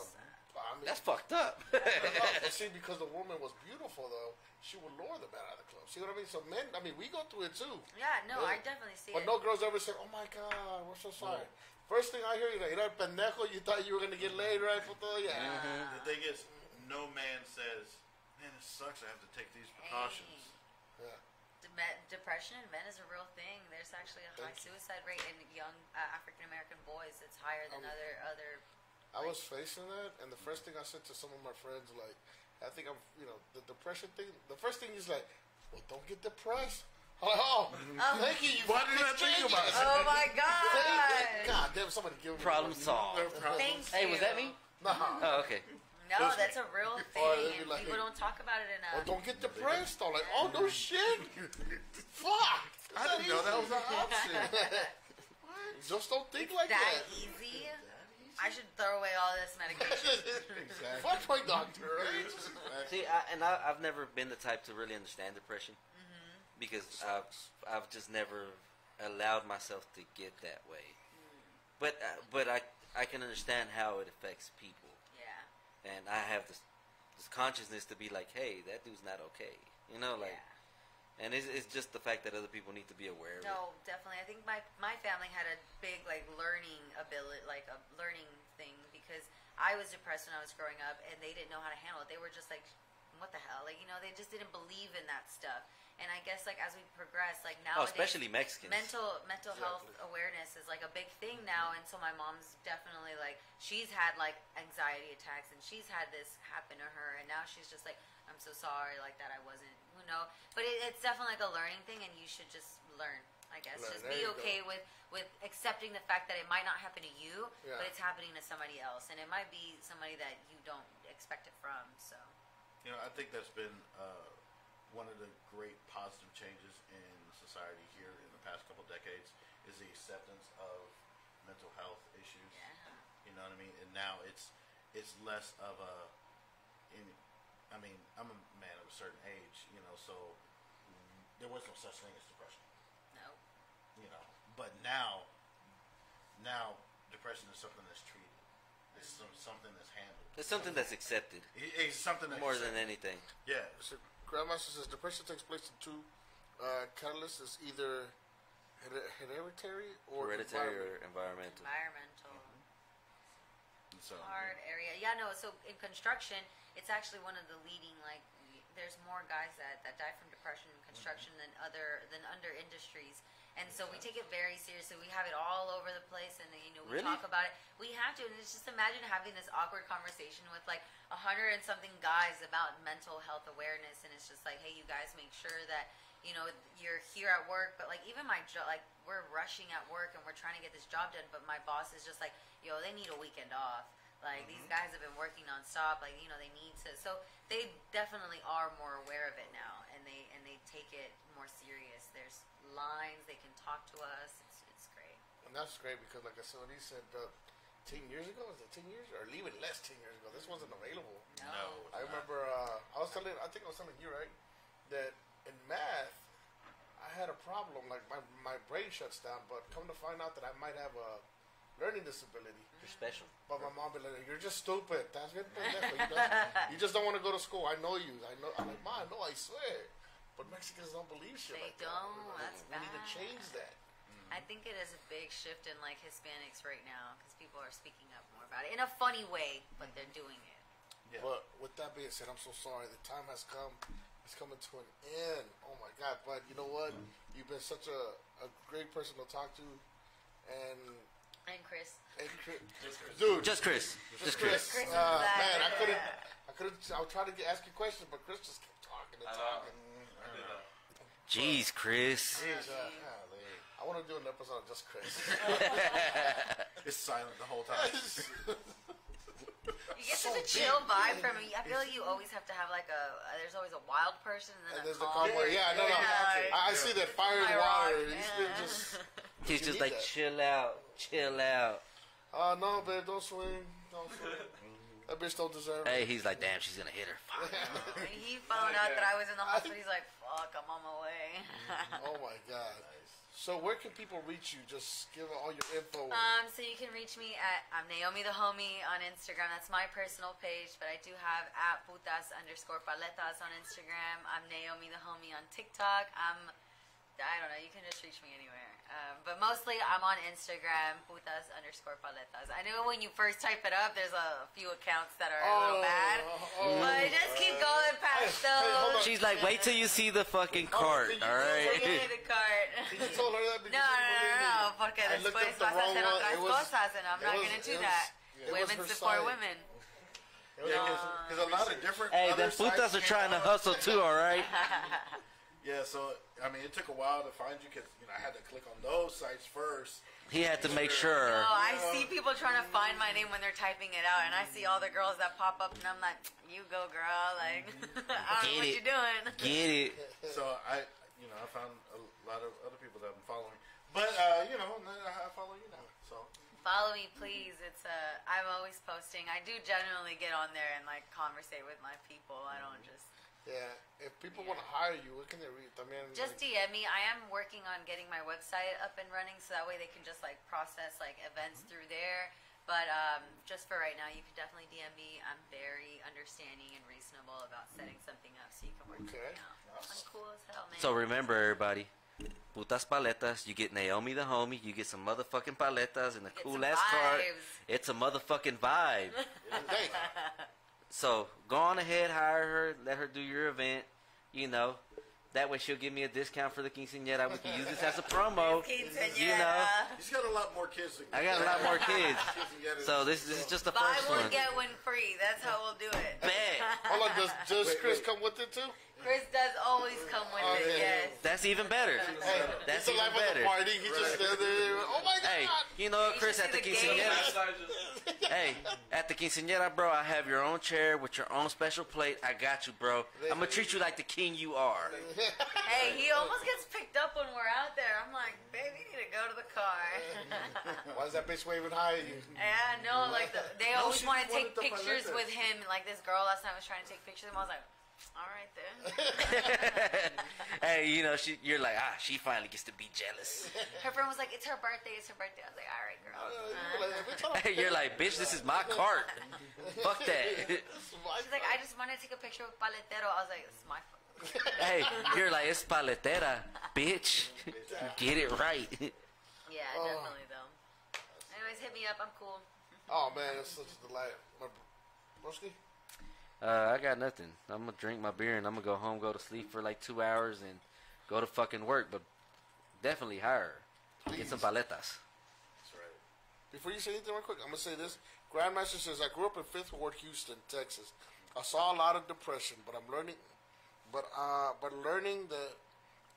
I mean, That's fucked up. but see, because the woman was beautiful, though, she would lure the men out of the club. See what I mean? So men, I mean, we go through it too. Yeah, no, I definitely see But it. no girls ever say, "Oh my God, we're so sorry." First thing I hear, you know, pendejo, you thought you were gonna get laid, right? Yeah. The thing is, no man says, "Man, it sucks. I have to take these precautions." Yeah. Depression in men is a real thing. There's actually a high suicide rate in young African American boys. It's higher than other. I was facing that, and the first thing I said to some of my friends, like, I think the depression thing. The first thing is like, well, don't get depressed. I'm like, thank you. Why did I think about it? Oh my God! God damn, somebody give me Problem solved. Thank Hey, you. was that me? Nah. Oh, okay. No, that's a real thing, they'd be and like, people don't talk about it enough. Don't get depressed. I'm like, oh no shit. Fuck. I didn't know that was an option. Just don't think like that that. easy? I should throw away all this medication. Fuck my doctor, right? See, I've never been the type to really understand depression because I've just never allowed myself to get that way. But I can understand how it affects people. Yeah. And I have this consciousness to be like, hey, that dude's not okay. You know, like. Yeah. And it's just the fact that other people need to be aware of it. No, definitely. I think my family had a big learning ability, a learning thing, because I was depressed when I was growing up, and they didn't know how to handle it. They were just like, what the hell? They just didn't believe in that stuff. And I guess like as we progress, like Oh, nowadays, especially Mexicans. mental health awareness is like a big thing now. And so my mom's definitely like, she's had like anxiety attacks and she's had this happen to her, and now she's just like, I'm so sorry, like that I wasn't, you know. But it's definitely like a learning thing, and you should just learn. I guess just be okay with accepting the fact that it might not happen to you, but it's happening to somebody else, and it might be somebody that you don't expect it from. So, you know, I think that's been one of the great positive changes in society here in the past couple decades is the acceptance of mental health issues. yeah. You know what I mean? And now it's less of a. I mean, I'm a man of a certain age, you know, so there was no such thing as depression. No. You know, but now depression is something that's treated. It's something that's handled. It's something that's accepted. It's something that's more than anything. Yeah. So Grandmaster says depression takes place in two catalysts. It's either hereditary or environmental. Environmental. So, hard area. Yeah, no, so in construction, it's actually one of the leading, like, there's more guys that die from depression in construction than under industries. And so we take it very seriously. We have it all over the place, and you know, we talk about it. We have to, and it's just imagine having this awkward conversation with like 100 and something guys about mental health awareness, and it's just like, hey, you guys make sure that, you know, you're here at work, but like even my job, like we're rushing at work and we're trying to get this job done, but my boss is just like, yo, they need a weekend off. Like these guys have been working nonstop. Like, you know, they need to. So they definitely are more aware of it now, and they take it more serious. There's lines, they can talk to us. It's great. And that's great because, like I said, he said 10 years ago. Is it 10 years or even less? 10 years ago, this wasn't available. No. I remember. I think I was telling you, right, that in math, I had a problem. Like my brain shuts down. But come to find out that I might have a learning disability. You're special. But my mom be like, "You're just stupid. That's good. You just don't want to go to school. I know you. I know." I'm like, "Ma, no, I swear." But Mexicans don't believe shit They like don't. that. That's we need to bad. change that. I think it is a big shift in like Hispanics right now because people are speaking up more about it in a funny way, but they're doing it. Yeah. But with that being said, I'm so sorry. The time has come. It's coming to an end. Oh my God! But you know what? You've been such a great person to talk to, and Chris. Dude, Just Chris. Chris man, is I couldn't. I was trying to ask you questions, but Chris just kept talking and talking. Jeez, Chris. Jeez, I want to do an episode of just Chris. It's silent the whole time. You get such a chill vibe from me. I feel like you always have to have like there's always a wild person and then And a there's the calm calm where, no. I see that fire and water. He's just like, chill out. No, babe, don't swing. That bitch don't deserve it. Hey, he's like, damn, she's gonna hit her. Fuck. He found out that I was in the hospital. He's like, fuck, I'm on my way. Oh my God. So where can people reach you? Just give all your info. So you can reach me at I'm Naomi the Homie on Instagram. That's my personal page, but I do have at putas_paletas on Instagram. I'm Naomi the Homie on TikTok. I don't know. You can just reach me anywhere. But mostly I'm on Instagram, putas_paletas. I know when you first type it up, there's a few accounts that are a little bad. But just keep going past those. She's like, wait till you see the fucking cart, alright? The cart. You told her that because No, porque I looked después up the vas a wrong hacer one. otras It was- cosas, and I'm not going to do that. Women support women. Because a lot of different. Hey, other the putas sites are came trying to out. hustle too, alright? Yeah, so I mean, it took a while to find you because I had to click on those sites first. He had to make sure. No, I see people trying to find my name when they're typing it out, and I see all the girls that pop up, and I'm like, you go, girl. Like, I don't know what you're doing. Get it. So I found a lot of other people that have been following me, but I follow you now. So Follow me, please. It's I'm always posting. I do generally get on there and like conversate with my people. I don't just. Yeah, if people want to hire you, what can they read? I mean, Just DM me. I am working on getting my website up and running, so that way they can just like process like events through there. But just for right now, you can definitely DM me. I'm very understanding and reasonable about setting something up, so you can work something out. I'm cool as hell, man. So remember, everybody, putas paletas, you get Naomi the Homie, you get some motherfucking paletas and a Get cool some ass cart. vibes. It's a motherfucking vibe. So go on ahead, hire her, let her do your event. You know, That way she'll give me a discount for the quinceañera. We can use this as a promo. You know. He's got a lot more kids than I got a lot more kids. So this is just the Buy first one, one. get one free. That's how we'll do it. Bet. Hold on, does Chris come with it too? Chris does always come with it, yes. That's even better. Hey, That's he's even alive at better. the party. He just stood there. Oh my God. Hey, you know what, You Chris, should at the see the game. quinceañera, hey, at the quinceañera, bro, I have your own chair with your own special plate. I got you, bro. I'm gonna treat you like the king you are. Hey, he almost gets picked up when we're out there. I'm like, babe, you need to go to the car. Why is that bitch waving high at you? Yeah, no, like they always she want to just take wanted the pictures paletas. with him. Like this girl last time was trying to take pictures of him. I was like, all right then. Hey, you know, you're like, she finally gets to be jealous. Her friend was like, it's her birthday. It's her birthday. I was like, all right, girl. Hey, you're like, bitch, this is my cart. Fuck that. She's like, I just want to take a picture with Paletero. I was like, it's my fault. Hey, you're like, it's paletera, bitch. Get it right. Yeah, definitely though. Anyways, hit me up. I'm cool. Oh man, it's such a delight. Broski? I got nothing. I'm gonna drink my beer and I'm gonna go home, go to sleep for like 2 hours, and go to fucking work. But definitely hire. Get some paletas. That's right. Before you say anything real quick, I'm gonna say this. Grandmaster says, I grew up in 5th Ward, Houston, Texas. I saw a lot of depression, but I'm learning, but learning that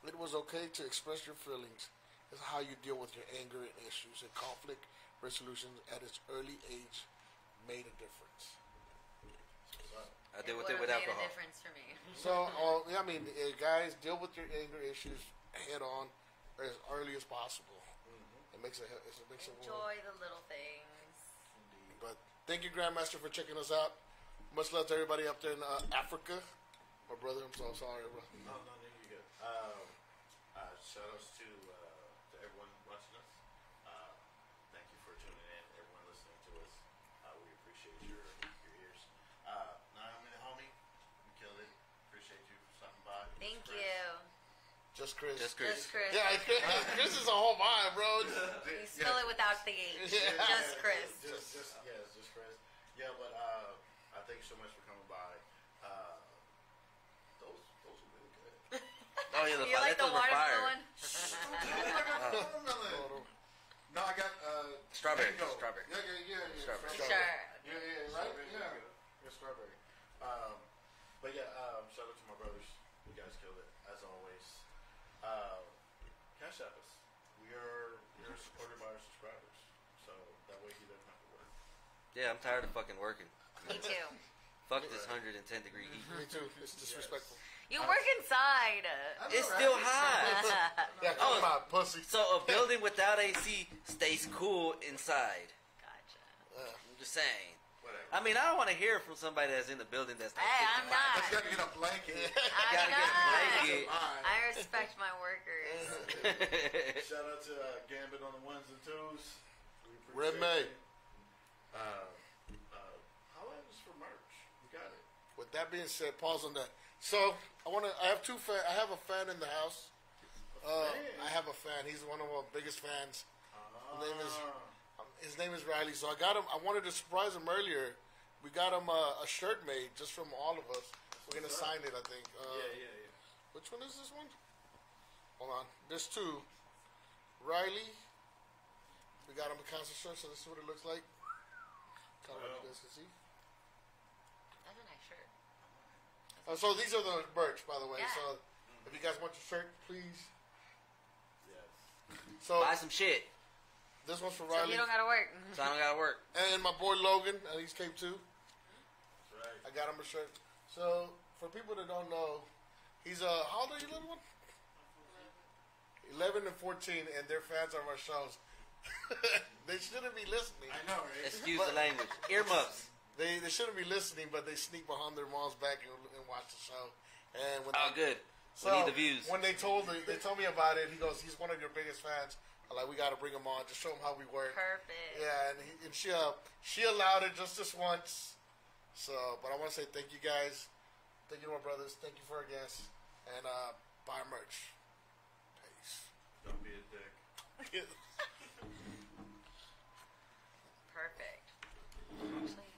it was okay to express your feelings is how you deal with your anger and issues, and conflict resolution at its early age made a difference. I deal with Would've it with made alcohol. a difference for me. So, yeah, I mean, guys, deal with your anger issues head on as early as possible. It makes it work. Enjoy the little things. But thank you, Grandmaster, for checking us out. Much love to everybody up there in Africa. My brother, I'm so sorry, bro. No, you're good. Shout outs to everyone watching us. Thank you for tuning in. Everyone listening to us. We appreciate your ears. Naomi the homie, you killed it. Appreciate you for stopping by. Thank you. Just Chris. Just Chris. Just Chris. Yeah, Chris is a whole vibe, bro. You spell it without the H. Just Chris. Just Chris. Yeah, but I thank you so much for coming by. Those are really good. Oh yeah, the You like the paletas were fire. watermelon? No, I got Strawberry. mango. Strawberry. Yeah. Strawberry. Sure. Yeah, right? Yeah, strawberry. But yeah, shout out to my brothers. You guys killed it, as always. Cash app us. We're supported by our subscribers. So that way he doesn't have to work. Yeah, I'm tired of fucking working. Me too. Fuck this 110 degree heat. Me too. It's disrespectful. You work inside. It's still hot. Yeah, come on, pussy. So a building without AC stays cool inside. Gotcha. I'm just saying. Whatever. I mean, I don't want to hear from somebody that's in the building that's like Hey, I'm 55. not. You gotta get a blanket. I'm Gotta get a not. blanket. I respect my workers. Shout out to Gambit on the ones and twos. We Red appreciate May. it. How about this for merch? We got it. With that being said, pause on that. So I have I have a fan in the house. I have a fan. He's one of our biggest fans. His name is Riley. So I got him. I wanted to surprise him earlier. We got him a shirt made just from all of us. We're gonna sign it, I think. Yeah. Which one is this one? Hold on. There's two. Riley. We got him a concert shirt, so this is what it looks like. Kind of what you guys can see. That's a nice shirt. So these are the merch, by the way. Yeah. So if you guys want your shirt, please. Yes. So Buy some shit. this one's for So Riley you don't gotta work. So I don't gotta work. and my boy Logan. He's came too. That's right. I got him a shirt. So for people that don't know, he's how old are you, little one? 11 and 14, and they're fans of our shows. They shouldn't be listening. I know, right? Excuse the language. Earmuffs. They shouldn't be listening, but they sneak behind their mom's back and watch the show. And when Oh, good. so We need the views. when they told me about it, he goes, he's one of your biggest fans. I'm like, we got to bring him on, just show him how we work. Perfect. Yeah, and she allowed it just this once. So, but I want to say thank you guys, thank you to my brothers, thank you for our guests, and buy merch. Peace. Don't be a dick. Perfect. Actually,